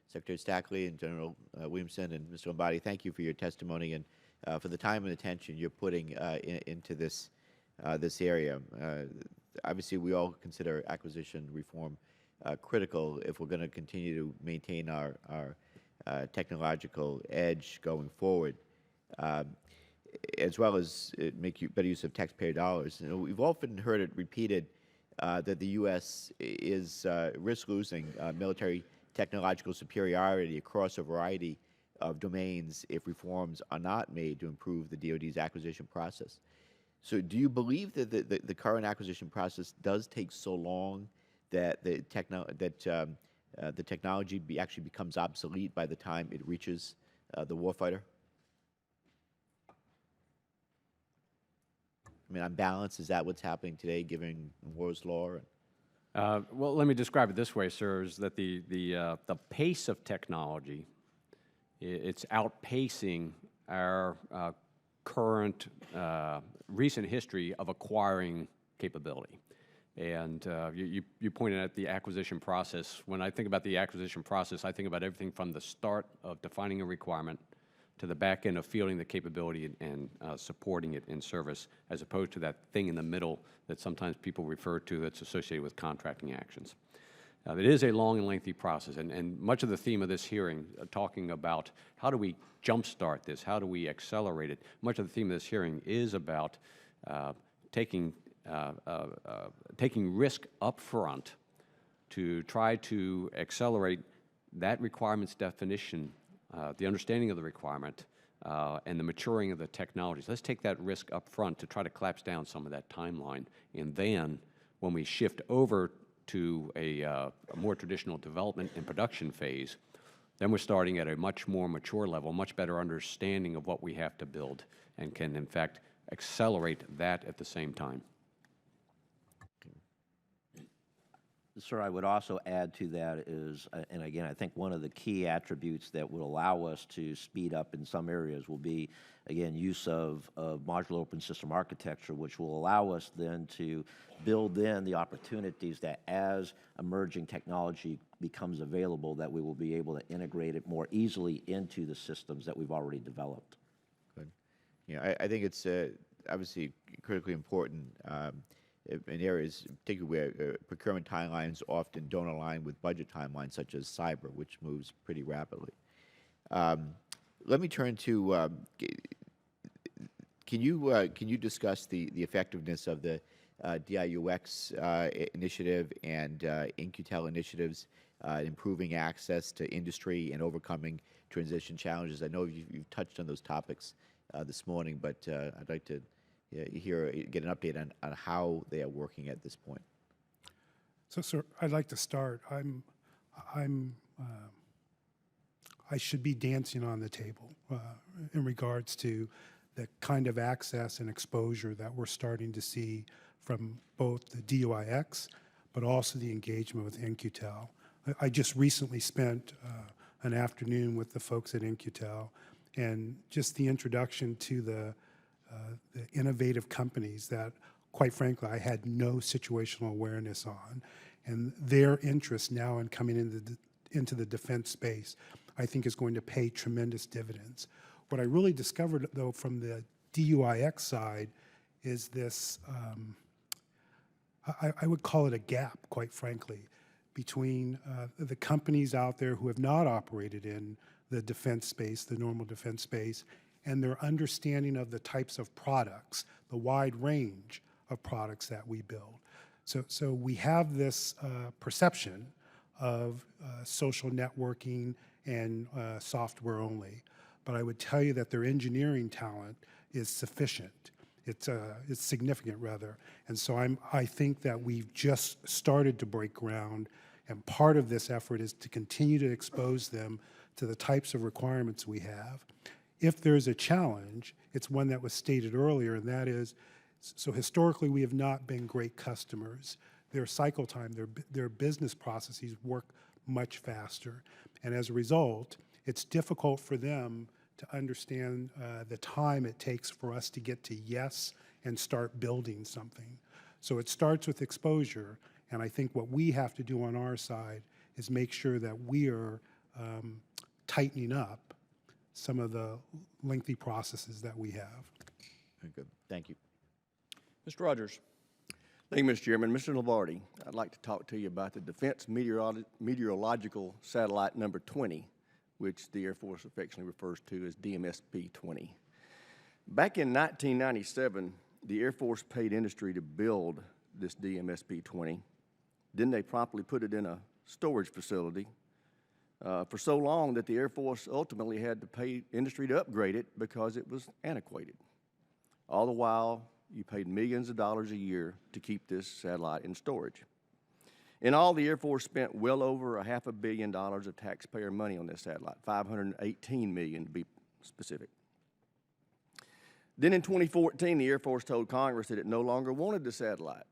Secretary Stackley and General Williamson and Mr. Lombardi. Thank you for your testimony and for the time and attention you're putting into this area. Obviously, we all consider acquisition reform critical if we're going to continue to maintain our technological edge going forward, as well as make better use of taxpayer dollars. You know, we've often heard it repeated that the U.S. is risk losing military technological superiority across a variety of domains if reforms are not made to improve the DoD's acquisition process. So do you believe that the current acquisition process does take so long that the technology actually becomes obsolete by the time it reaches the warfighter? I mean, on balance, is that what's happening today, given Moore's law? Well, let me describe it this way, sir, is that the pace of technology, it's outpacing our current recent history of acquiring capability. And you pointed out the acquisition process. When I think about the acquisition process, I think about everything from the start of defining a requirement to the back end of fielding the capability and supporting it in service, as opposed to that thing in the middle that sometimes people refer to that's associated with contracting actions. It is a long and lengthy process, and much of the theme of this hearing, talking about how do we jumpstart this, how do we accelerate it, much of the theme of this hearing is about taking risk up front to try to accelerate that requirement's definition, the understanding of the requirement, and the maturing of the technologies. Let's take that risk up front to try to collapse down some of that timeline. And then when we shift over to a more traditional development and production phase, then we're starting at a much more mature level, much better understanding of what we have to build, and can, in fact, accelerate that at the same time. Sir, I would also add to that is, and again, I think one of the key attributes that will allow us to speed up in some areas will be, again, use of modular open system architecture, which will allow us then to build in the opportunities that as emerging technology becomes available, that we will be able to integrate it more easily into the systems that we've already developed. Good. Yeah, I think it's obviously critically important in areas, particularly where procurement timelines often don't align with budget timelines, such as cyber, which moves pretty rapidly. Let me turn to, can you discuss the effectiveness of the DIUX initiative and In-Q-Tel initiatives, improving access to industry and overcoming transition challenges? I know you've touched on those topics this morning, but I'd like to get an update on how they are working at this point. So, sir, I'd like to start. I should be dancing on the table in regards to the kind of access and exposure that we're starting to see from both the DUIX, but also the engagement with In-Q-Tel. I just recently spent an afternoon with the folks at In-Q-Tel, and just the introduction to the innovative companies that, quite frankly, I had no situational awareness on, and their interest now in coming into the defense space, I think is going to pay tremendous dividends. What I really discovered, though, from the DUIX side is this, I would call it a gap, quite frankly, between the companies out there who have not operated in the defense space, the normal defense space, and their understanding of the types of products, the wide range of products that we build. So we have this perception of social networking and software only, but I would tell you that their engineering talent is sufficient. It's significant, rather. And so I think that we've just started to break ground, and part of this effort is to continue to expose them to the types of requirements we have. If there's a challenge, it's one that was stated earlier, and that is, so historically we have not been great customers. Their cycle time, their business processes work much faster. And as a result, it's difficult for them to understand the time it takes for us to get to yes and start building something. So it starts with exposure, and I think what we have to do on our side is make sure that we are tightening up some of the lengthy processes that we have. Very good. Thank you. Mr. Rogers. Thank you, Mr. Chairman. Mr. Lombardi, I'd like to talk to you about the Defense Meteorological Satellite number 20, which the Air Force affectionately refers to as DMSP-20. Back in 1997, the Air Force paid industry to build this DMSP-20. Then they promptly put it in a storage facility for so long that the Air Force ultimately had to pay industry to upgrade it because it was antiquated. All the while, you paid millions of dollars a year to keep this satellite in storage. In all, the Air Force spent well over $500 million of taxpayer money on this satellite, $518 million to be specific. Then in 2014, the Air Force told Congress that it no longer wanted the satellite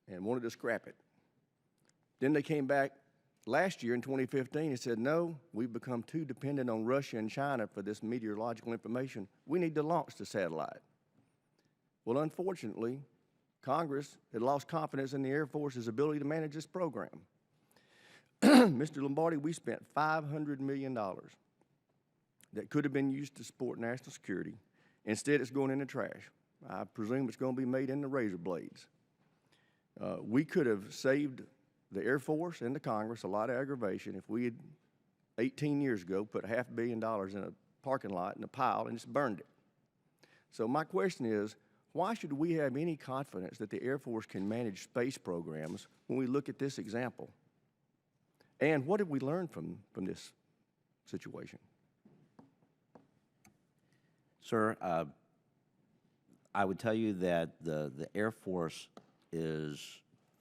and wanted to scrap it. Then they came back last year in 2015 and said, no, we've become too dependent on Russia and China for this meteorological information. We need to launch the satellite. Well, unfortunately, Congress had lost confidence in the Air Force's ability to manage this program. Mr. Lombardi, we spent $500 million that could have been used to support national security. Instead, it's going in the trash. I presume it's going to be made into razor blades. We could have saved the Air Force and the Congress a lot of aggravation if we had, 18 years ago, put $500 million in a parking lot in a pile and just burned it. So my question is, why should we have any confidence that the Air Force can manage space programs when we look at this example? And what have we learned from this situation? Sir, I would tell you that the Air Force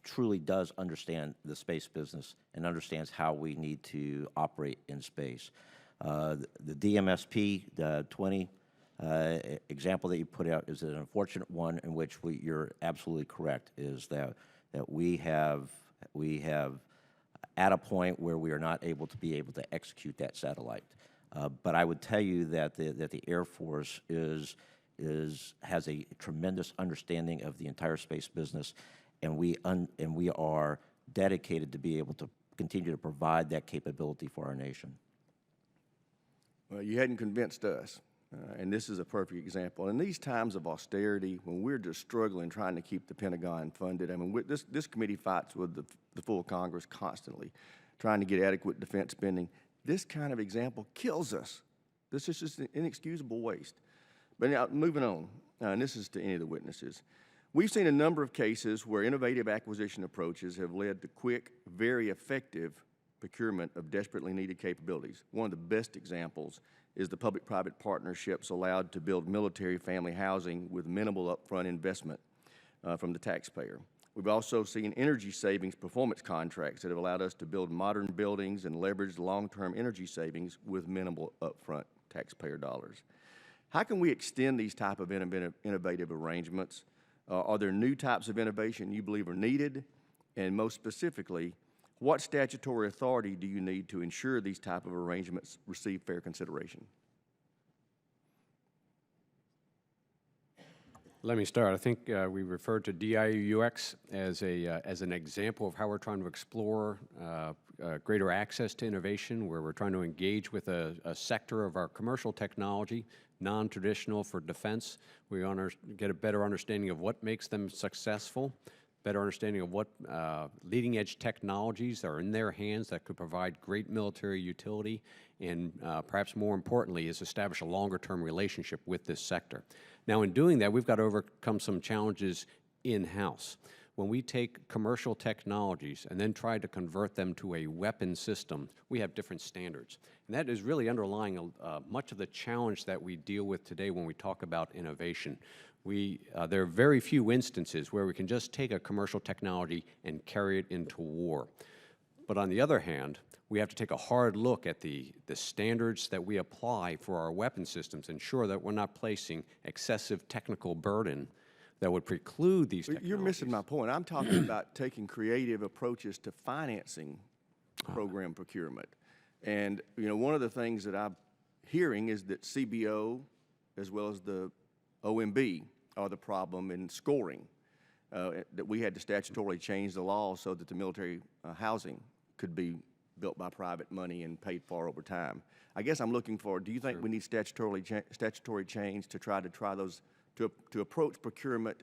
truly does understand the space business and understands how we need to operate in space. The DMSP, the 20 example that you put out is an unfortunate one in which you're absolutely correct, is that we have at a point where we are not able to execute that satellite. But I would tell you that the Air Force has a tremendous understanding of the entire space business, and we are dedicated to be able to continue to provide that capability for our nation. Well, you hadn't convinced us, and this is a perfect example. In these times of austerity, when we're just struggling trying to keep the Pentagon funded, I mean, this committee fights with the full Congress constantly, trying to get adequate defense spending. This kind of example kills us. This is just an inexcusable waste. But now, moving on, and this is to any of the witnesses. We've seen a number of cases where innovative acquisition approaches have led to quick, very effective procurement of desperately needed capabilities. One of the best examples is the public-private partnerships allowed to build military family housing with minimal upfront investment from the taxpayer. We've also seen energy savings performance contracts that have allowed us to build modern buildings and leverage long-term energy savings with minimal upfront taxpayer dollars. How can we extend these type of innovative arrangements? Are there new types of innovation you believe are needed? And most specifically, what statutory authority do you need to ensure these type of arrangements receive fair consideration? Let me start. I think we referred to DIUX as an example of how we're trying to explore greater access to innovation, where we're trying to engage with a sector of our commercial technology, non-traditional for defense. We want to get a better understanding of what makes them successful, better understanding of what leading-edge technologies are in their hands that could provide great military utility, and perhaps more importantly, is establish a longer-term relationship with this sector. Now, in doing that, we've got to overcome some challenges in-house. When we take commercial technologies and then try to convert them to a weapon system, we have different standards. And that is really underlying much of the challenge that we deal with today when we talk about innovation. There are very few instances where we can just take a commercial technology and carry it into war. But on the other hand, we have to take a hard look at the standards that we apply for our weapon systems, ensure that we're not placing excessive technical burden that would preclude these technologies. You're missing my point. I'm talking about taking creative approaches to financing program procurement. And, you know, one of the things that I'm hearing is that CBO, as well as the OMB, are the problem in scoring, that we had to statutorily change the law so that the military housing could be built by private money and paid for over time. I guess I'm looking for, do you think we need statutory change to try those, to approach procurement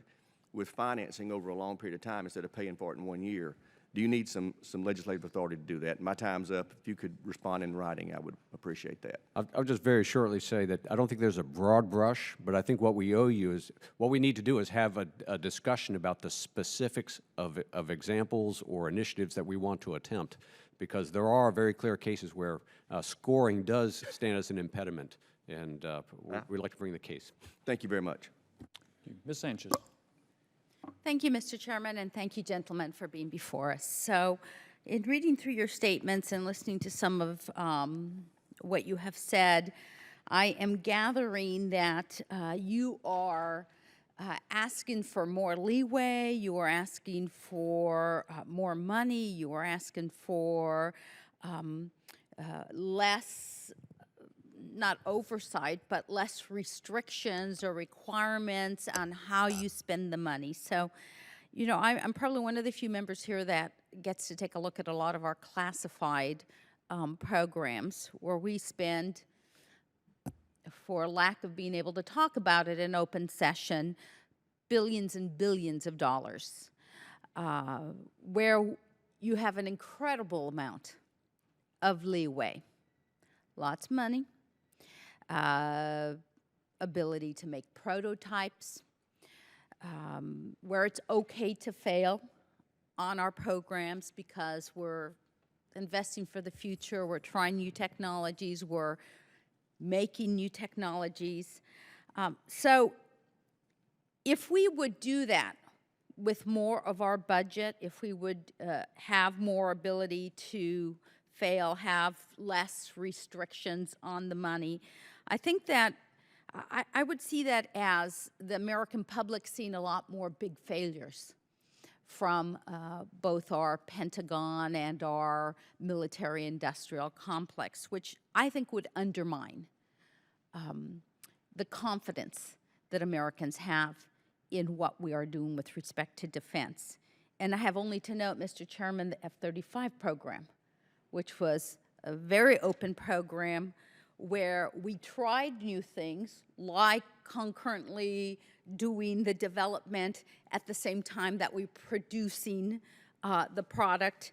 with financing over a long period of time instead of paying for it in 1 year? Do you need some legislative authority to do that? My time's up. If you could respond in writing, I would appreciate that. I'll just very shortly say that I don't think there's a broad brush, but I think what we owe you is, what we need to do is have a discussion about the specifics of examples or initiatives that we want to attempt, because there are very clear cases where scoring does stand as an impediment, and we'd like to bring the case. Thank you very much. Ms. Sanchez. Thank you, Mr. Chairman, and thank you, gentlemen, for being before us. So, in reading through your statements and listening to some of what you have said, I am gathering that you are asking for more leeway, you are asking for more money, you are asking for less, not oversight, but less restrictions or requirements on how you spend the money. So, you know, I'm probably one of the few members here that gets to take a look at a lot of our classified programs where we spend, for lack of being able to talk about it in open session, billions and billions of dollars, where you have an incredible amount of leeway. Lots of money, ability to make prototypes, where it's okay to fail on our programs because we're investing for the future, we're trying new technologies, we're making new technologies. So if we would do that with more of our budget, if we would have more ability to fail, have less restrictions on the money, I think that I would see that as the American public seeing a lot more big failures from both our Pentagon and our military-industrial complex, which I think would undermine the confidence that Americans have in what we are doing with respect to defense. And I have only to note, Mr. Chairman, the F-35 program, which was a very open program where we tried new things, like concurrently doing the development at the same time that we're producing the product,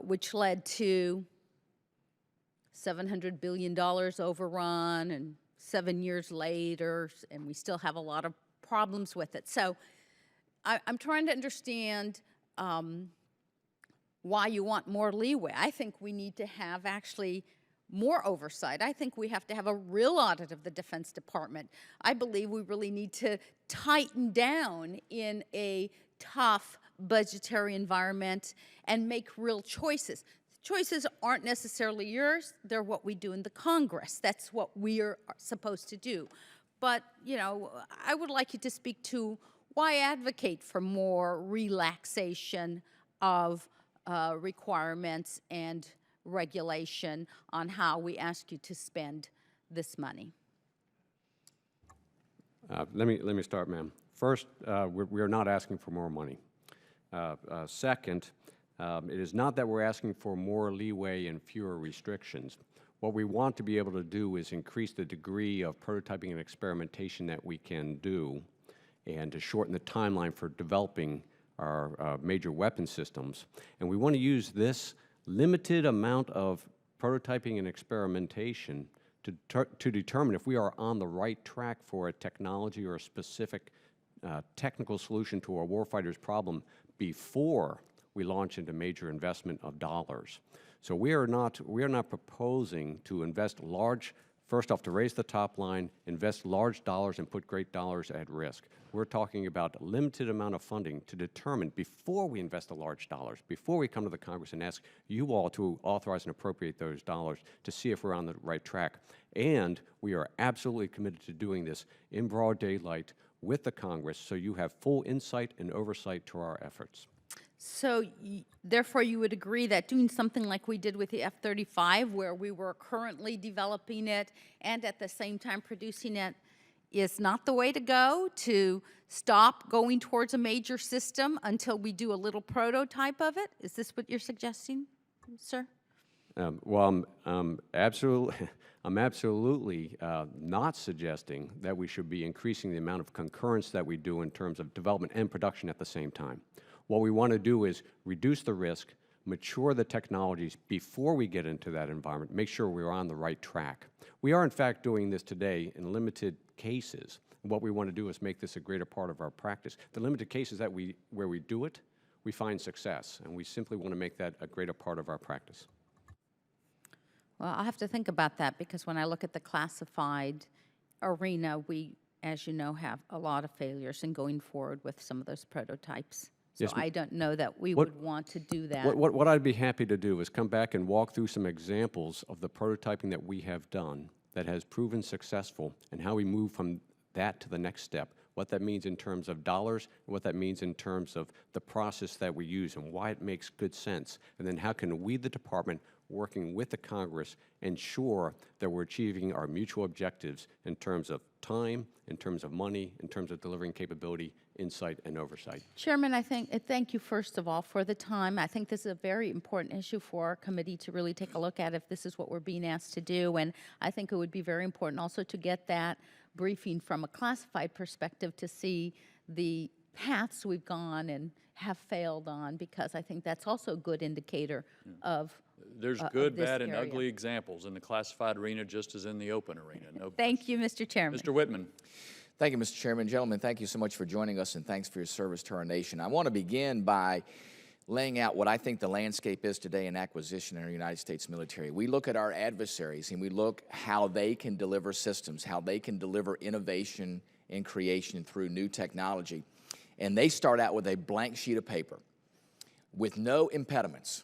which led to $700 billion overrun and 7 years later, and we still have a lot of problems with it. So I'm trying to understand why you want more leeway. I think we need to have actually more oversight. I think we have to have a real audit of the Defense Department. I believe we really need to tighten down in a tough budgetary environment and make real choices. Choices aren't necessarily yours, they're what we do in the Congress. That's what we are supposed to do. But, you know, I would like you to speak to why advocate for more relaxation of requirements and regulation on how we ask you to spend this money. Let me start, ma'am. First, we are not asking for more money. Second, it is not that we're asking for more leeway and fewer restrictions. What we want to be able to do is increase the degree of prototyping and experimentation that we can do, and to shorten the timeline for developing our major weapon systems. And we want to use this limited amount of prototyping and experimentation to determine if we are on the right track for a technology or a specific technical solution to a warfighter's problem before we launch into major investment of dollars. So we are not proposing to invest large, first off, to raise the top line, invest large dollars and put great dollars at risk. We're talking about a limited amount of funding to determine before we invest the large dollars, before we come to the Congress and ask you all to authorize and appropriate those dollars to see if we're on the right track. And we are absolutely committed to doing this in broad daylight with the Congress, so you have full insight and oversight to our efforts. So therefore you would agree that doing something like we did with the F-35, where we were currently developing it and at the same time producing it, is not the way to go, to stop going towards a major system until we do a little prototype of it? Is this what you're suggesting, sir? Well, I'm absolutely not suggesting that we should be increasing the amount of concurrence that we do in terms of development and production at the same time. What we want to do is reduce the risk, mature the technologies before we get into that environment, make sure we're on the right track. We are, in fact, doing this today in limited cases. What we want to do is make this a greater part of our practice. The limited cases where we do it, we find success, and we simply want to make that a greater part of our practice. Well, I'll have to think about that, because when I look at the classified arena, we, as you know, have a lot of failures in going forward with some of those prototypes. So Yes, I don't know that we would want to do that. What I'd be happy to do is come back and walk through some examples of the prototyping that we have done that has proven successful, and how we move from that to the next step, what that means in terms of dollars, and what that means in terms of the process that we use and why it makes good sense. And then how can we, the department, working with the Congress, ensure that we're achieving our mutual objectives in terms of time, in terms of money, in terms of delivering capability, insight, and oversight. Chairman, thank you first of all for the time. I think this is a very important issue for our committee to really take a look at if this is what we're being asked to do. And I think it would be very important also to get that briefing from a classified perspective to see the paths we've gone and have failed on, because I think that's also a good indicator of There's good, bad, and ugly examples in the classified arena, just as in the open arena. No Thank you, Mr. Chairman. Mr. Whitman. Thank you, Mr. Chairman. Gentlemen, thank you so much for joining us, and thanks for your service to our nation. I want to begin by laying out what I think the landscape is today in acquisition in our United States military. We look at our adversaries, and we look how they can deliver systems, how they can deliver innovation and creation through new technology. And they start out with a blank sheet of paper with no impediments.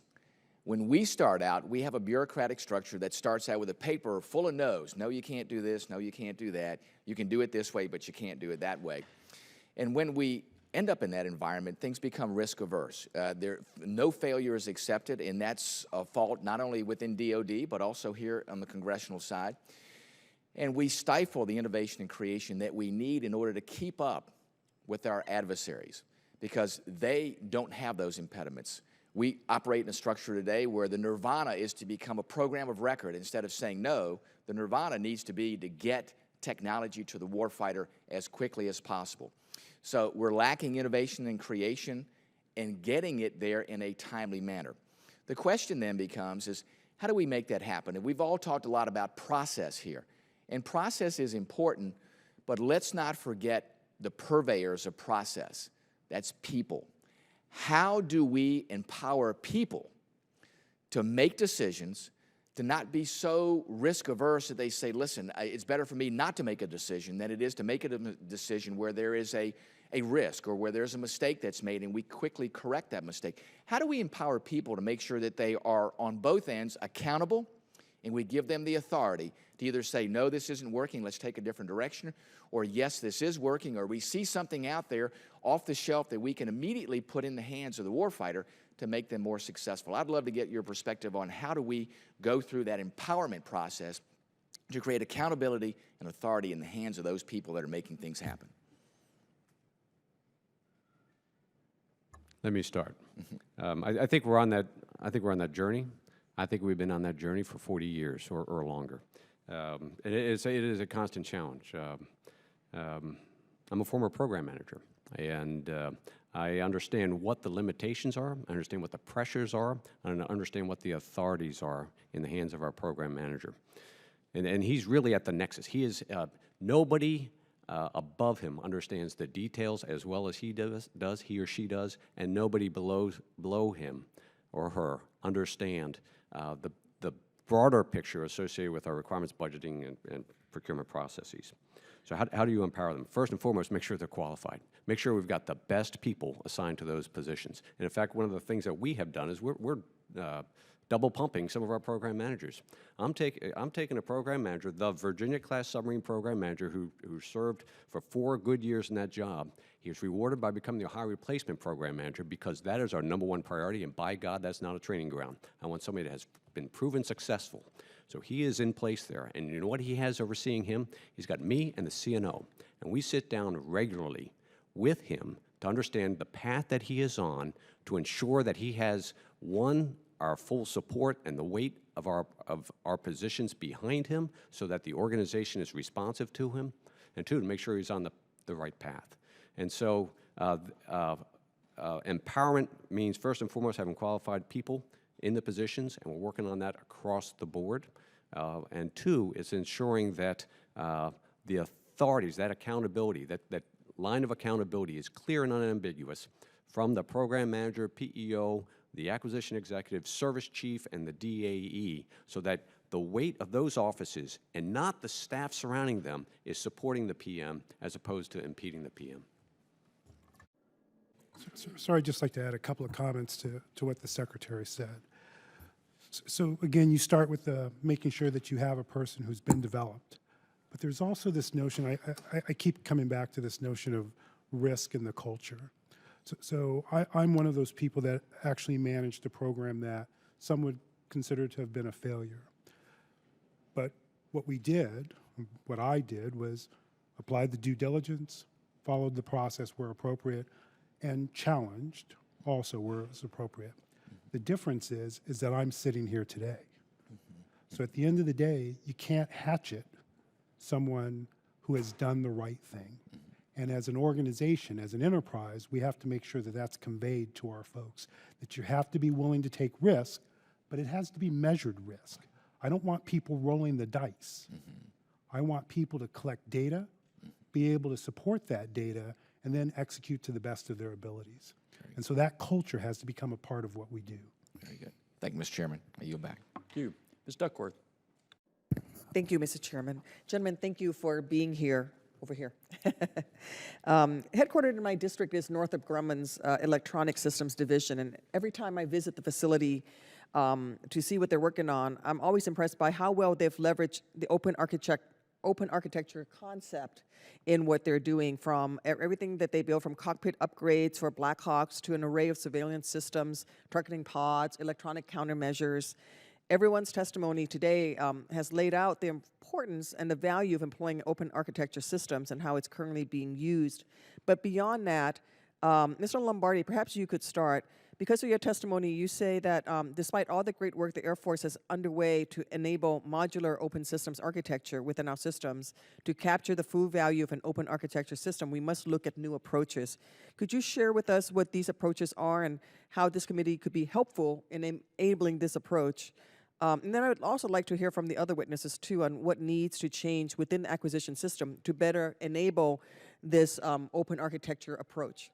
When we start out, we have a bureaucratic structure that starts out with a paper full of no's. No, you can't do this. No, you can't do that. You can do it this way, but you can't do it that way. And when we end up in that environment, things become risk averse. No failure is accepted, and that's a fault not only within DOD, but also here on the congressional side. And we stifle the innovation and creation that we need in order to keep up with our adversaries, because they don't have those impediments. We operate in a structure today where the nirvana is to become a program of record. Instead of saying no, the nirvana needs to be to get technology to the warfighter as quickly as possible. So we're lacking innovation and creation and getting it there in a timely manner. The question then becomes is, how do we make that happen? And we've all talked a lot about process here. And process is important, but let's not forget the purveyors of process. That's people. How do we empower people to make decisions, to not be so risk averse that they say, listen, it's better for me not to make a decision than it is to make a decision where there is a a risk or where there's a mistake that's made and we quickly correct that mistake. How do we empower people to make sure that they are on both ends accountable and we give them the authority to either say, no, this isn't working, let's take a different direction, or yes, this is working, or we see something out there off the shelf that we can immediately put in the hands of the warfighter to make them more successful. I'd love to get your perspective on how do we go through that empowerment process to create accountability and authority in the hands of those people that are making things happen. Let me start. I think we're on that. I think we're on that journey. I think we've been on that journey for 40 years or longer. It is a constant challenge. I'm a former program manager, and I understand what the limitations are. I understand what the pressures are. And I understand what the authorities are in the hands of our program manager. And he's really at the nexus. He is nobody above him understands the details as well as he he or she does, and nobody below him or her understand the broader picture associated with our requirements budgeting and procurement processes. So how do you empower them? First and foremost, make sure they're qualified. Make sure we've got the best people assigned to those positions. And in fact, one of the things that we have done is we're double pumping some of our program managers. I'm taking a program manager, the Virginia-class submarine program manager who served for 4 good years in that job. He was rewarded by becoming the Ohio replacement program manager because that is our #1 priority, and by God, that's not a training ground. I want somebody that has been proven successful. So he is in place there, and you know what he has overseeing him? He's got me and the CNO, and we sit down regularly with him to understand the path that he is on to ensure that he has, one, our full support and the weight of our positions behind him so that the organization is responsive to him, and two, to make sure he's on the right path. And so empowerment means first and foremost having qualified people in the positions, and we're working on that across the board. And two, it's ensuring that the authorities, that accountability, that line of accountability is clear and unambiguous from the program manager, PEO, the acquisition executive, service chief, and the DAE, so that the weight of those offices and not the staff surrounding them is supporting the PM as opposed to impeding the PM. Sorry, I'd just like to add a couple of comments to what the Secretary said. So again, you start with making sure that you have a person who's been developed. But there's also this notion, I keep coming back to this notion of risk in the culture. So I'm one of those people that actually managed a program that some would consider to have been a failure. But what I did was applied the due diligence, followed the process where appropriate, and challenged also where it was appropriate. The difference is that I'm sitting here today. So at the end of the day, you can't hatchet someone who has done the right thing. And as an organization, as an enterprise, we have to make sure that that's conveyed to our folks, that you have to be willing to take risk, but it has to be measured risk. I don't want people rolling the dice. I want people to collect data, be able to support that data, and then execute to the best of their abilities. And so that culture has to become a part of what we do. Very good. Thank you, Mr. Chairman. I yield back. Thank you. Ms. Duckworth. Thank you, Mr. Chairman. Gentlemen, thank you for being here. Over here. Headquartered in my district is Northrop Grumman's Electronic Systems Division, and every time I visit the facility to see what they're working on, I'm always impressed by how well they've leveraged the open architecture concept in what they're doing, from everything that they build, from cockpit upgrades for Black Hawks to an array of surveillance systems, targeting pods, electronic countermeasures. Everyone's testimony today has laid out the importance and the value of employing open architecture systems and how it's currently being used. But beyond that, Mr. Lombardi, perhaps you could start. Because of your testimony, you say that despite all the great work the Air Force has underway to enable modular open systems architecture within our systems, to capture the full value of an open architecture system, we must look at new approaches. Could you share with us what these approaches are and how this committee could be helpful in enabling this approach? And then I would also like to hear from the other witnesses, too, on what needs to change within the acquisition system to better enable this open architecture approach.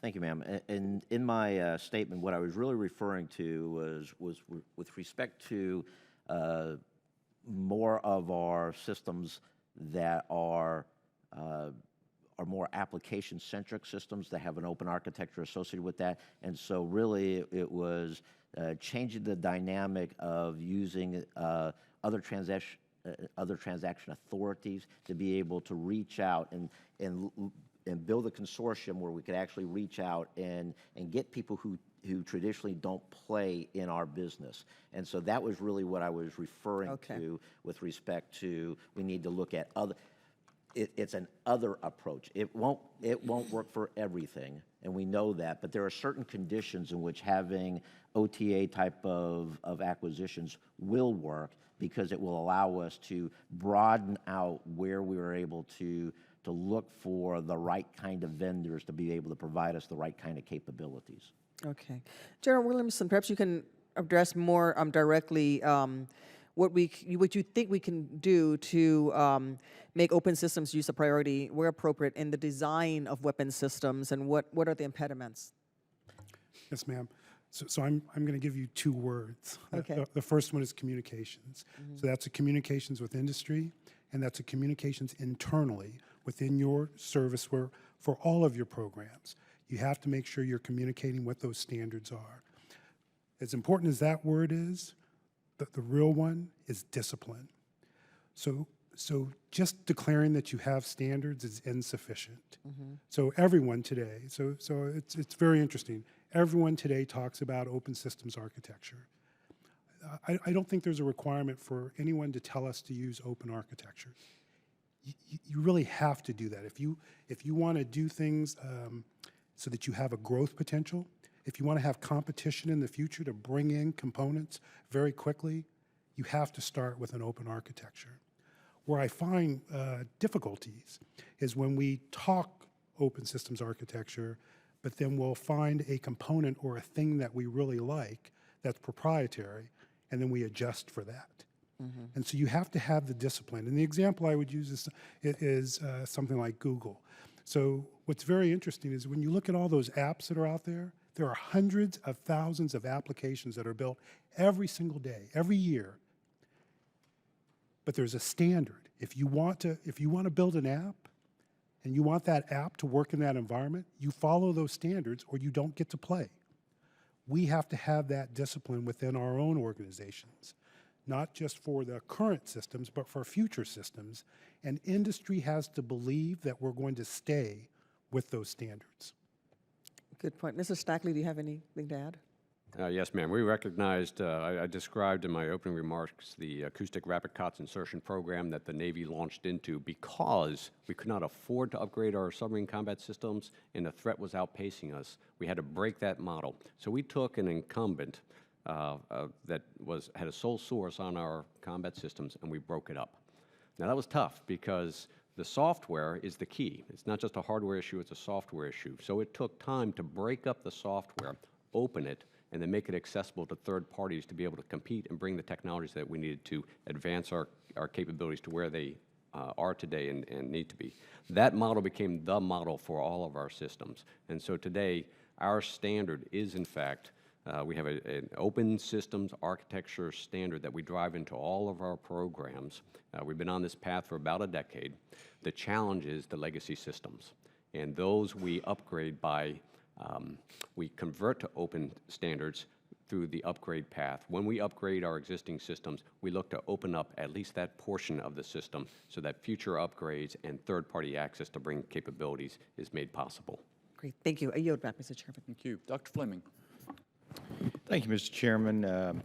Thank you, ma'am. And in my statement, what I was really referring to was with respect to more of our systems that are are more application-centric systems that have an open architecture associated with that. And so really it was changing the dynamic of using other transaction authorities to be able to reach out and build a consortium where we could actually reach out and get people who traditionally don't play in our business. And so that was really what I was referring to with respect to we need to look at other. It's an other approach. It won't work for everything, and we know that, but there are certain conditions in which having OTA type of acquisitions will work because it will allow us to broaden out where we are able to look for the right kind of vendors to be able to provide us the right kind of capabilities. Okay. General Williamson, perhaps you can address more directly what you think we can do to make open systems use a priority where appropriate in the design of weapon systems, and what are the impediments? Yes, ma'am. So I'm going to give you two words. Okay. The first one is communications. So that's a communications with industry, and that's a communications internally within your service for all of your programs. You have to make sure you're communicating what those standards are. As important as that word is, the real one is discipline. So just declaring that you have standards is insufficient. So everyone today, so it's very interesting. Everyone today talks about open systems architecture. I don't think there's a requirement for anyone to tell us to use open architecture. You really have to do that. If you want to do things so that you have a growth potential, if you want to have competition in the future to bring in components very quickly, you have to start with an open architecture. Where I find difficulties is when we talk open systems architecture, but then we'll find a component or a thing that we really like that's proprietary, and then we adjust for that. And so you have to have the discipline. And the example I would use is something like Google. So what's very interesting is when you look at all those apps that are out there, there are hundreds of thousands of applications that are built every single day, every year. But there's a standard. If you want to build an app and you want that app to work in that environment, you follow those standards or you don't get to play. We have to have that discipline within our own organizations, not just for the current systems, but for future systems. And industry has to believe that we're going to stay with those standards. Good point. Mr. Stackley, do you have anything to add? Yes, ma'am. We recognized, I described in my opening remarks, the acoustic rapid COTS insertion program that the Navy launched into because we could not afford to upgrade our submarine combat systems and the threat was outpacing us. We had to break that model. So we took an incumbent that had a sole source on our combat systems, and we broke it up. Now, that was tough because the software is the key. It's not just a hardware issue, it's a software issue. So it took time to break up the software, open it, and then make it accessible to third parties to be able to compete and bring the technologies that we needed to advance our capabilities to where they are today and need to be. That model became the model for all of our systems. And so today, our standard is, in fact, we have an open systems architecture standard that we drive into all of our programs. We've been on this path for about a decade. The challenge is the legacy systems. And those we upgrade by, we convert to open standards through the upgrade path. When we upgrade our existing systems, we look to open up at least that portion of the system so that future upgrades and third-party access to bring capabilities is made possible. Great. Thank you. I yield back, Mr. Chairman. Thank you. Dr. Fleming. Thank you, Mr. Chairman.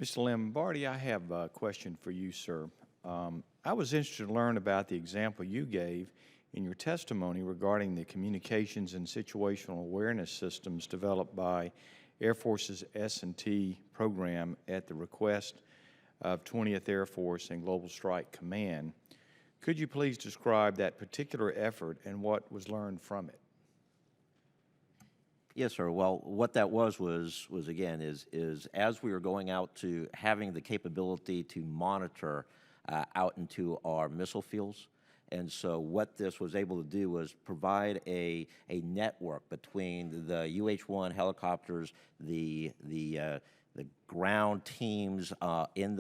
Mr. Lombardi, I have a question for you, sir. I was interested to learn about the example you gave in your testimony regarding the communications and situational awareness systems developed by Air Force's S&T program at the request of 20th Air Force and Global Strike Command. Could you please describe that particular effort and what was learned from it? Yes, sir. Well, what that was again, is as we were going out to having the capability to monitor out into our missile fields. And so what this was able to do was provide a network between the UH-1 helicopters, the ground teams in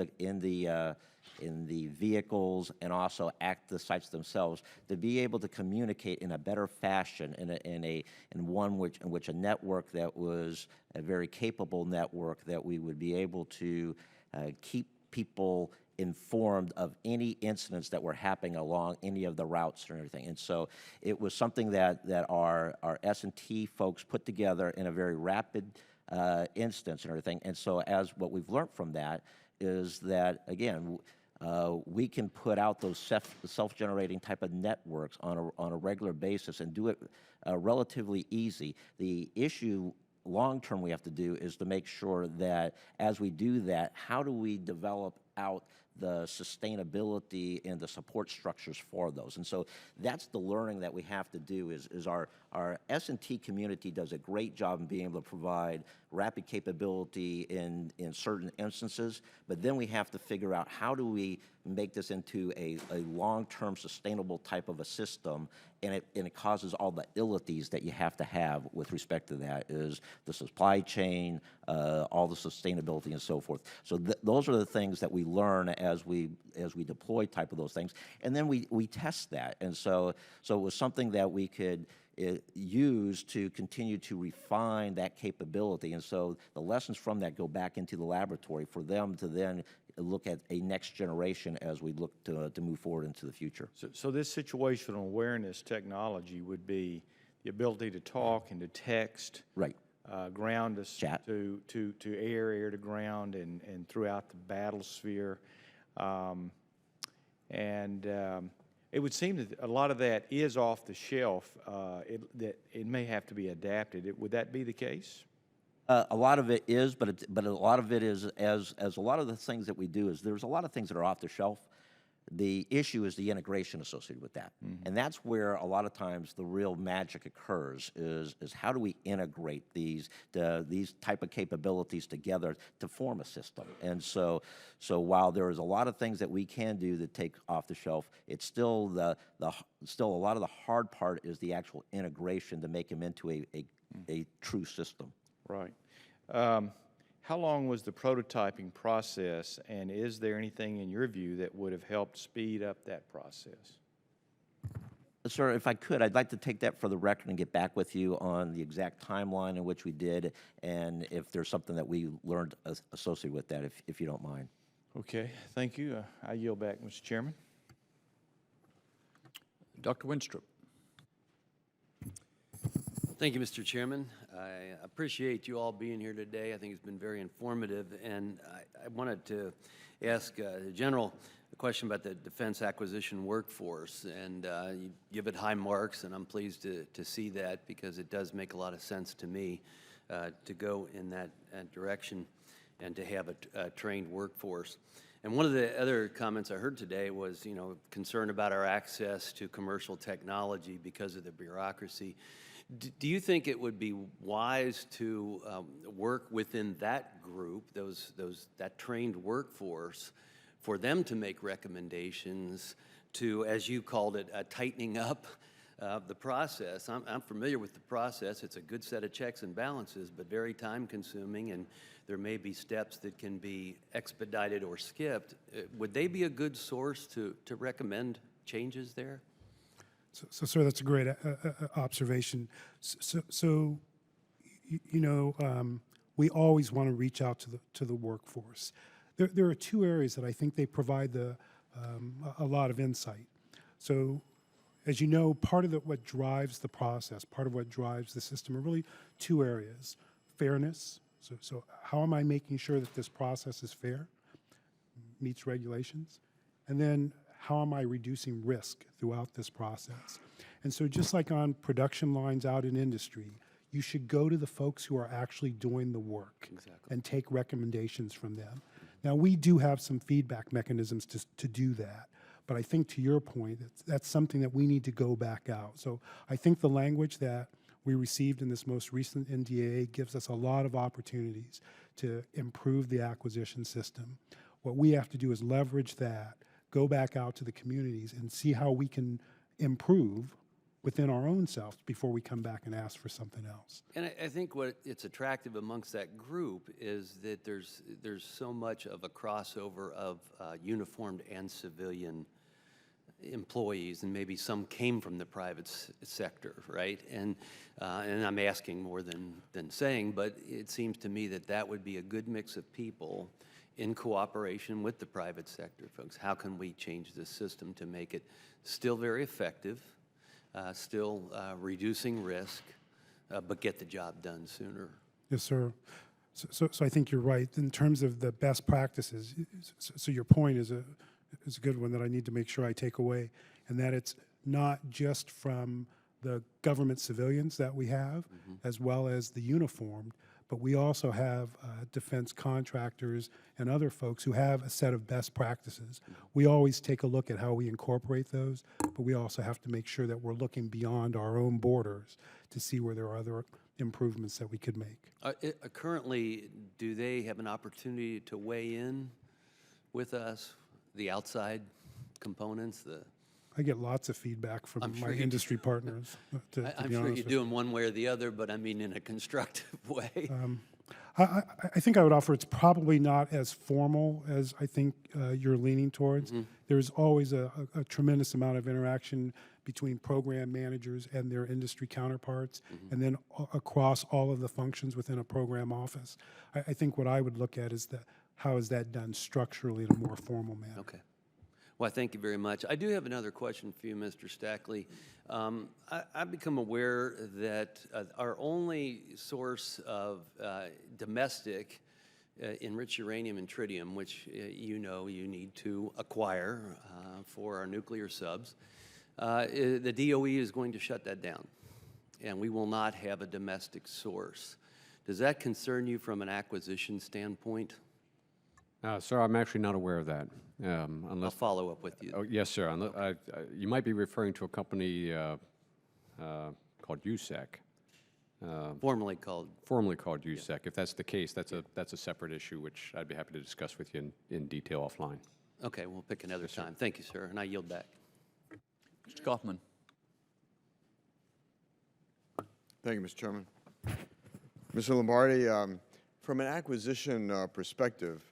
the vehicles and also at the sites themselves to be able to communicate in a better fashion in which a network that was a very capable network, that we would be able to keep people informed of any incidents that were happening along any of the routes and everything. And so it was something that our S&T folks put together in a very rapid instance and everything. And so as what we've learned from that is that, again, we can put out those self-generating type of networks on a regular basis and do it relatively easy. The issue long-term we have to do is to make sure that as we do that, how do we develop out the sustainability and the support structures for those? And so that's the learning that we have to do is our S&T community does a great job in being able to provide rapid capability in certain instances, but then we have to figure out how do we make this into a long-term sustainable type of a system, and it causes all the illities that you have to have with respect to that, is the supply chain, all the sustainability and so forth. So those are the things that we learn as we deploy type of those things, and then we test that. And so it was something that we could use to continue to refine that capability. And so the lessons from that go back into the laboratory for them to then look at a next generation as we look to move forward into the future. So this situational awareness technology would be the ability to talk and to text, right? Ground to chat, to air to ground, and throughout the battle sphere, it would seem that a lot of that is off the shelf. That it may have to be adapted. Would that be the case? A lot of it is, but a lot of it is, as a lot of the things that we do, is there's a lot of things that are off the shelf. The issue is the integration associated with that. Mm-hmm. And that's where a lot of times the real magic occurs, is how do we integrate these type of capabilities together to form a system. And so while there is a lot of things that we can do to take off the shelf, it's still still a lot of the hard part is the actual integration to make them into a true system. Right. How long was the prototyping process, and is there anything in your view that would have helped speed up that process? Sir, if I could, I'd like to take that for the record and get back with you on the exact timeline in which we did, and if there's something that we learned associated with that, if you don't mind. Okay, thank you. I yield back, Mr. Chairman. Dr. Winstrup. Thank you, Mr. Chairman. I appreciate you all being here today. I think it's been very informative, and I wanted to ask the general a question about the defense acquisition workforce, and you give it high marks, and I'm pleased to see that, because it does make a lot of sense to me to go in that direction and to have a trained workforce. And one of the other comments I heard today was, concern about our access to commercial technology because of the bureaucracy. Do you think it would be wise to work within that group, that trained workforce, for them to make recommendations to, as you called it, tightening up the process? I'm familiar with the process. It's a good set of checks and balances, but very time-consuming, and there may be steps that can be expedited or skipped. Would they be a good source to recommend changes there? So, sir, that's a great observation. We always want to reach out to the workforce. There are two areas that I think they provide a lot of insight. So, as you know, part of what drives the process, part of what drives the system, are really two areas: fairness. So, how am I making sure that this process is fair, meets regulations, and then how am I reducing risk throughout this process? And so just like on production lines out in industry, you should go to the folks who are actually doing the work and take recommendations from them. Now, we do have some feedback mechanisms to do that, but I think to your point, that's something that we need to go back out. So I think the language that we received in this most recent NDAA gives us a lot of opportunities to improve the acquisition system. What we have to do is leverage that, go back out to the communities and see how we can improve within our own selves before we come back and ask for something else. And I think what it's attractive amongst that group is that there's so much of a crossover of uniformed and civilian employees, and maybe some came from the private sector, right? And I'm asking more than saying, but it seems to me that that would be a good mix of people in cooperation with the private sector folks. How can we change the system to make it still very effective, still reducing risk, but get the job done sooner? Yes, sir. So I think you're right in terms of the best practices. So your point is a good one that I need to make sure I take away, and that it's not just from the government civilians that we have, as well as the uniformed, but we also have defense contractors and other folks who have a set of best practices. We always take a look at how we incorporate those, but we also have to make sure that we're looking beyond our own borders to see where there are other improvements that we could make. Currently, do they have an opportunity to weigh in with us, the outside components? I get lots of feedback from I'm sure my you industry partners. I'm sure you're doing one way or the other, but I mean in a constructive way. I think I would offer it's probably not as formal as I think you're leaning towards. There's always a tremendous amount of interaction between program managers and their industry counterparts, and then across all of the functions within a program office. I think what I would look at is how is that done structurally in a more formal manner. Okay. Well, thank you very much. I do have another question for you, Mr. Stackley. I've become aware that our only source of domestic enriched uranium and tritium, which you know you need to acquire for our nuclear subs, the DOE is going to shut that down, and we will not have a domestic source. Does that concern you from an acquisition standpoint? Sir, I'm actually not aware of that. Unless I'll follow up with you. Oh, yes, sir. You might be referring to a company called USEC. Formerly called USEC. Yeah. If that's the case, that's a separate issue, which I'd be happy to discuss with you in detail offline. Okay, we'll pick another time. Thank you, sir, and I yield back. Mr. Kaufman. Thank you, Mr. Chairman. Mr. Lombardi, from an acquisition perspective,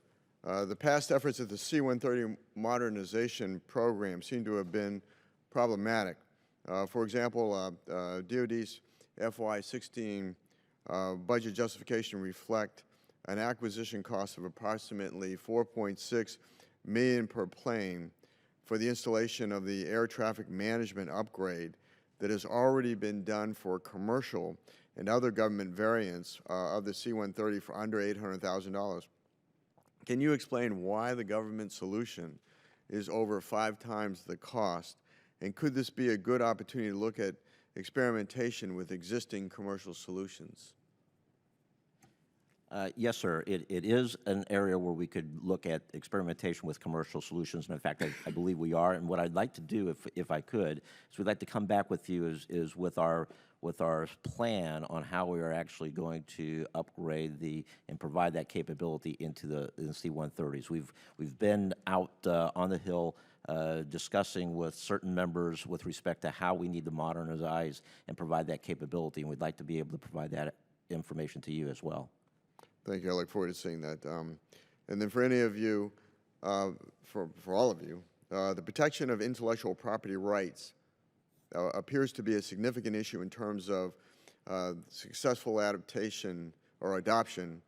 the past efforts of the C-130 modernization program seem to have been problematic. For example, DOD's FY16 budget justification reflect an acquisition cost of approximately $4.6 million per plane for the installation of the air traffic management upgrade that has already been done for commercial and other government variants of the C-130 for under $800,000. Can you explain why the government solution is over 5 times the cost? And could this be a good opportunity to look at experimentation with existing commercial solutions? Yes, sir. It is an area where we could look at experimentation with commercial solutions, and in fact, I believe we are. And what I'd like to do, if I could, is we'd like to come back with you is with our plan on how we are actually going to upgrade and provide that capability into the C-130s. We've been out on the Hill discussing with certain members with respect to how we need to modernize and provide that capability, and we'd like to be able to provide that information to you as well. Thank you. I look forward to seeing that. And then for any of you, for all of you, the protection of intellectual property rights appears to be a significant issue in terms of successful adaptation or adoption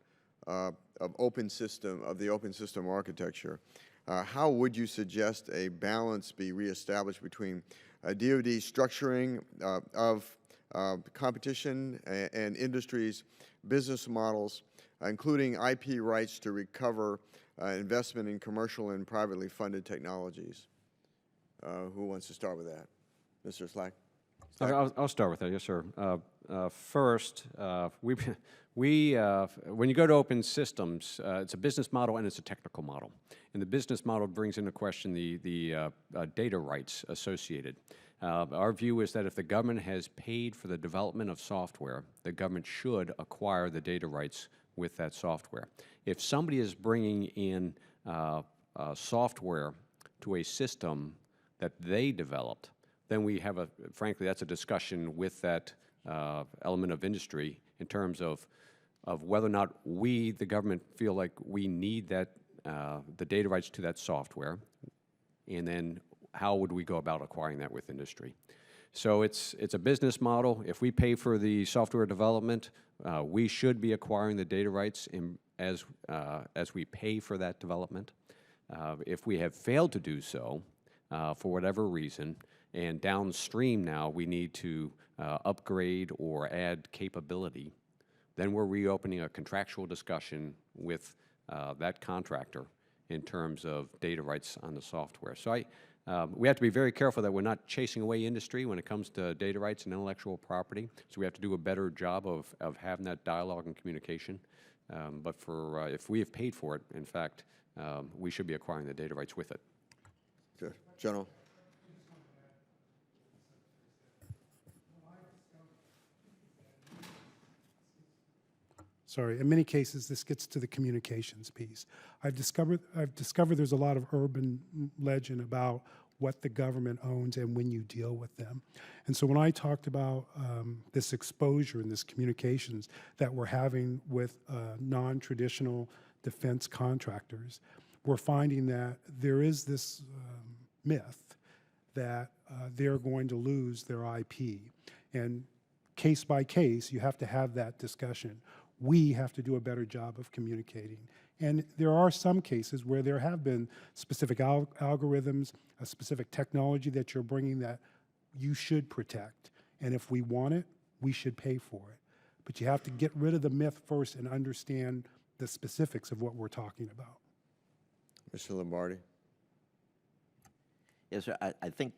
of the open system architecture. How would you suggest a balance be reestablished between DoD structuring of competition and industry's business models, including IP rights to recover investment in commercial and privately funded technologies? Who wants to start with that? Mr. Slack? I'll start with that, yes, sir. First, when you go to open systems, it's a business model and it's a technical model. And the business model brings into question the data rights associated. Our view is that if the government has paid for the development of software, the government should acquire the data rights with that software. If somebody is bringing in software to a system that they developed, then we have frankly, that's a discussion with that element of industry in terms of whether or not we, the government, feel like we need that, the data rights to that software, and then how would we go about acquiring that with industry. So it's a business model. If we pay for the software development, we should be acquiring the data rights as we pay for that development. If we have failed to do so, for whatever reason, and downstream now we need to upgrade or add capability, then we're reopening a contractual discussion with that contractor in terms of data rights on the software. So we have to be very careful that we're not chasing away industry when it comes to data rights and intellectual property. So we have to do a better job of having that dialogue and communication. But if we have paid for it, in fact, we should be acquiring the data rights with it. Good. General. Sorry, in many cases, this gets to the communications piece. I've discovered there's a lot of urban legend about what the government owns and when you deal with them. And so when I talked about this exposure and this communications that we're having with non-traditional defense contractors, we're finding that there is this myth that they're going to lose their IP. And case by case, you have to have that discussion. We have to do a better job of communicating. And there are some cases where there have been specific algorithms, a specific technology that you're bringing that you should protect. And if we want it, we should pay for it. But you have to get rid of the myth first and understand the specifics of what we're talking about. Mr. Lombardi. Yes, sir. I think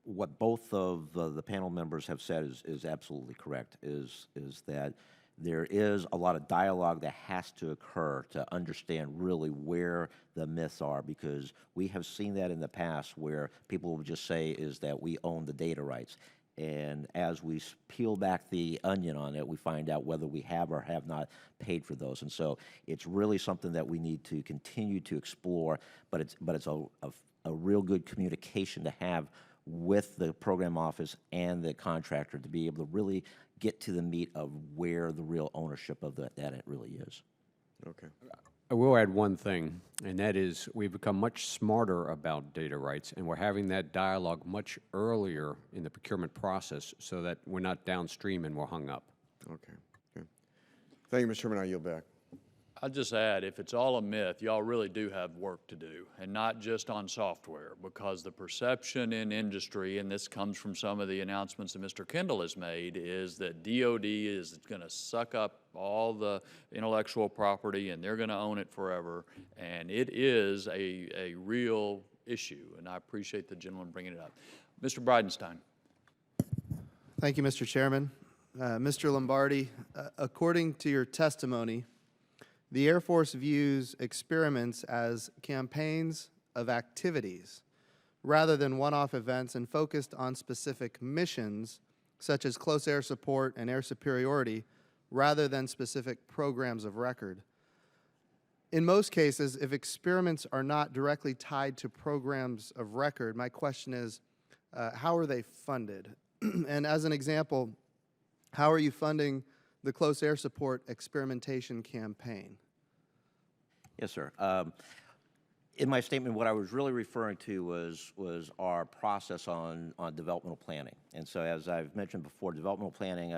what both of the panel members have said is absolutely correct, is that there is a lot of dialogue that has to occur to understand really where the myths are, because we have seen that in the past where people will just say is that we own the data rights. And as we peel back the onion on it, we find out whether we have or have not paid for those. And so it's really something that we need to continue to explore, but it's a real good communication to have with the program office and the contractor to be able to really get to the meat of where the real ownership of that it really is. Okay. I will add one thing, and that is we've become much smarter about data rights, and we're having that dialogue much earlier in the procurement process so that we're not downstream and we're hung up. Okay. Good. Thank you, Mr. Chairman. I yield back. I'll just add, if it's all a myth, y'all really do have work to do, and not just on software, because the perception in industry, and this comes from some of the announcements that Mr. Kendall has made, is that DOD is going to suck up all the intellectual property and they're going to own it forever, and it is a real issue, and I appreciate the gentleman bringing it up. Mr. Bridenstine. Thank you, Mr. Chairman. Mr. Lombardi, according to your testimony, the Air Force views experiments as campaigns of activities rather than one-off events and focused on specific missions such as close air support and air superiority rather than specific programs of record. In most cases, if experiments are not directly tied to programs of record, my question is, how are they funded? And as an example, how are you funding the close air support experimentation campaign? Yes, sir. In my statement, what I was really referring to was our process on developmental planning. And so as I've mentioned before, developmental planning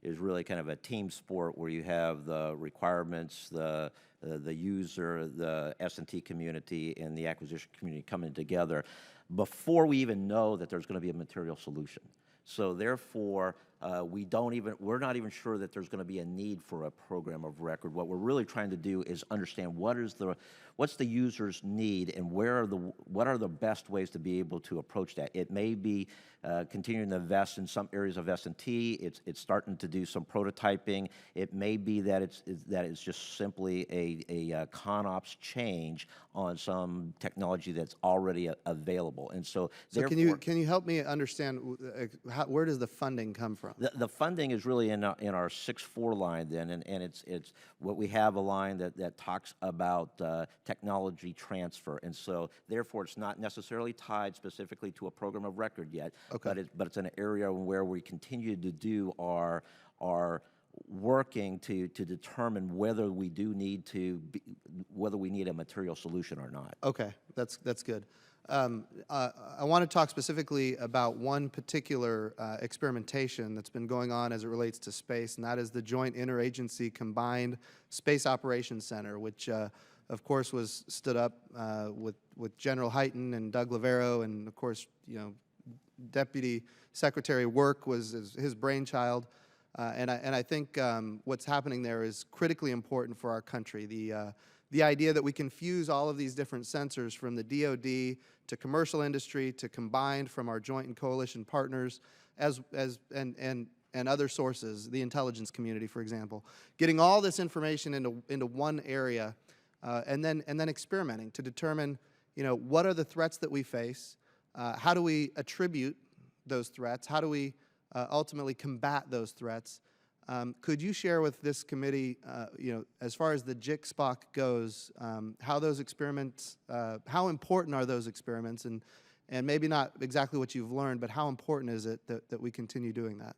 is really kind of a team sport where you have the requirements, the user, the S&T community, and the acquisition community coming together before we even know that there's going to be a material solution. So therefore, we're not even sure that there's going to be a need for a program of record. What we're really trying to do is understand what's the user's need and what are the best ways to be able to approach that. It may be continuing to invest in some areas of S&T. It's starting to do some prototyping. It may be that it's just simply a ConOps change on some technology that's already available. And so, can you help me understand where does the funding come from? from? The funding is really in our 6.4 line then, and it's what we have a line that talks about technology transfer, and so therefore it's not necessarily tied specifically to a program of record yet, Okay. but it's an area where we continue to do our working to determine whether we do need whether we need a material solution or not. Okay, that's good. I want to talk specifically about one particular experimentation that's been going on as it relates to space, and that is the Joint Interagency Combined Space Operations Center, which of course was stood up with General Hyten and Doug Lavero, and of course, you know, Deputy Secretary Work was his brainchild. And I think what's happening there is critically important for our country. The idea that we can fuse all of these different sensors from the DoD to commercial industry to combined from our joint and coalition partners and other sources, the intelligence community, for example, getting all this information into one area and then experimenting to determine, you know, what are the threats that we face, how do we attribute those threats, how do we ultimately combat those threats. Could you share with this committee, you know, as far as the JIC-SPOC goes, how those experiments, how important are those experiments, and maybe not exactly what you've learned, but how important is it that we continue doing that?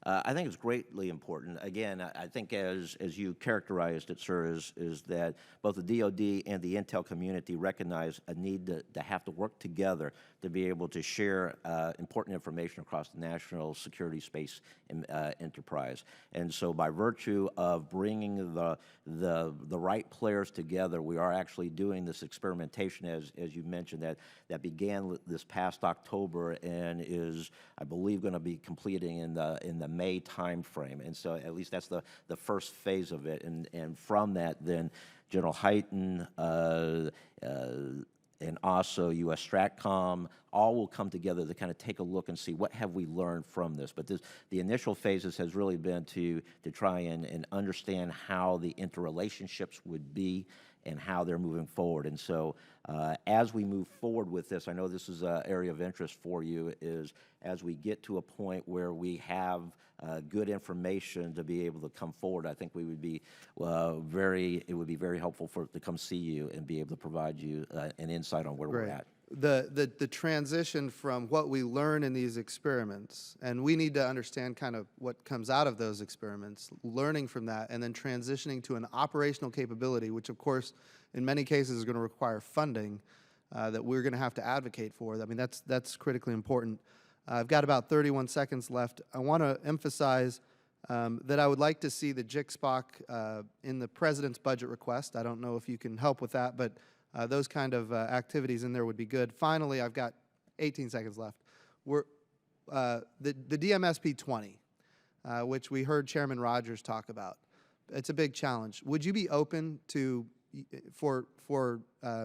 I think it's greatly important. Again, I think as you characterized it, sir, is that both the DoD and the intel community recognize a need to have to work together to be able to share important information across the national security space enterprise. And so by virtue of bringing the right players together, we are actually doing this experimentation, as you mentioned, that began this past October and is, I believe, going to be completing in the May timeframe. And so at least that's the first phase of it. And from that, then General Hyten and also U.S. Stratcom all will come together to kind of take a look and see what have we learned from this. But the initial phases has really been to try and understand how the interrelationships would be and how they're moving forward. And so as we move forward with this, I know this is an area of interest for you, is as we get to a point where we have good information to be able to come forward, I think we would be it would be very helpful to come see you and be able to provide you an insight on where we're at. The transition from what we learn in these experiments, and we need to understand kind of what comes out of those experiments, learning from that, and then transitioning to an operational capability, which of course in many cases is going to require funding that we're going to have to advocate for. I mean, that's critically important. I've got about 31 seconds left. I want to emphasize that I would like to see the JIC-SPOC in the President's budget request. I don't know if you can help with that, but those kind of activities in there would be good. Finally, I've got 18 seconds left. The DMSP-20, which we heard Chairman Rogers talk about, it's a big challenge. Would you be open to, for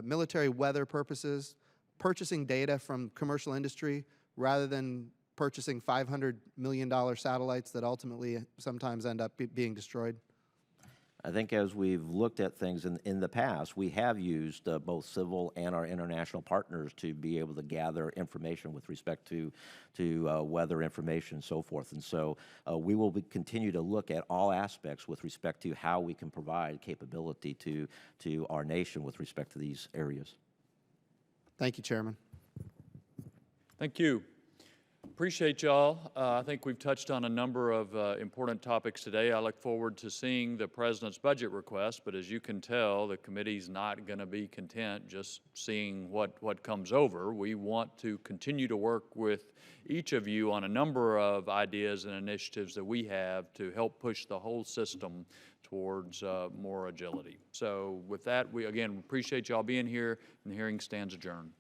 military weather purposes, purchasing data from commercial industry rather than purchasing $500 million satellites that ultimately sometimes end up being destroyed? I think as we've looked at things in the past, we have used both civil and our international partners to be able to gather information with respect to weather information and so forth. And so we will continue to look at all aspects with respect to how we can provide capability to our nation with respect to these areas. Thank you, Chairman. Thank you. Appreciate y'all. I think we've touched on a number of important topics today. I look forward to seeing the President's budget request, but as you can tell, the committee's not going to be content just seeing what comes over. We want to continue to work with each of you on a number of ideas and initiatives that we have to help push the whole system towards more agility. So with that, we again appreciate y'all being here, and the hearing stands adjourned.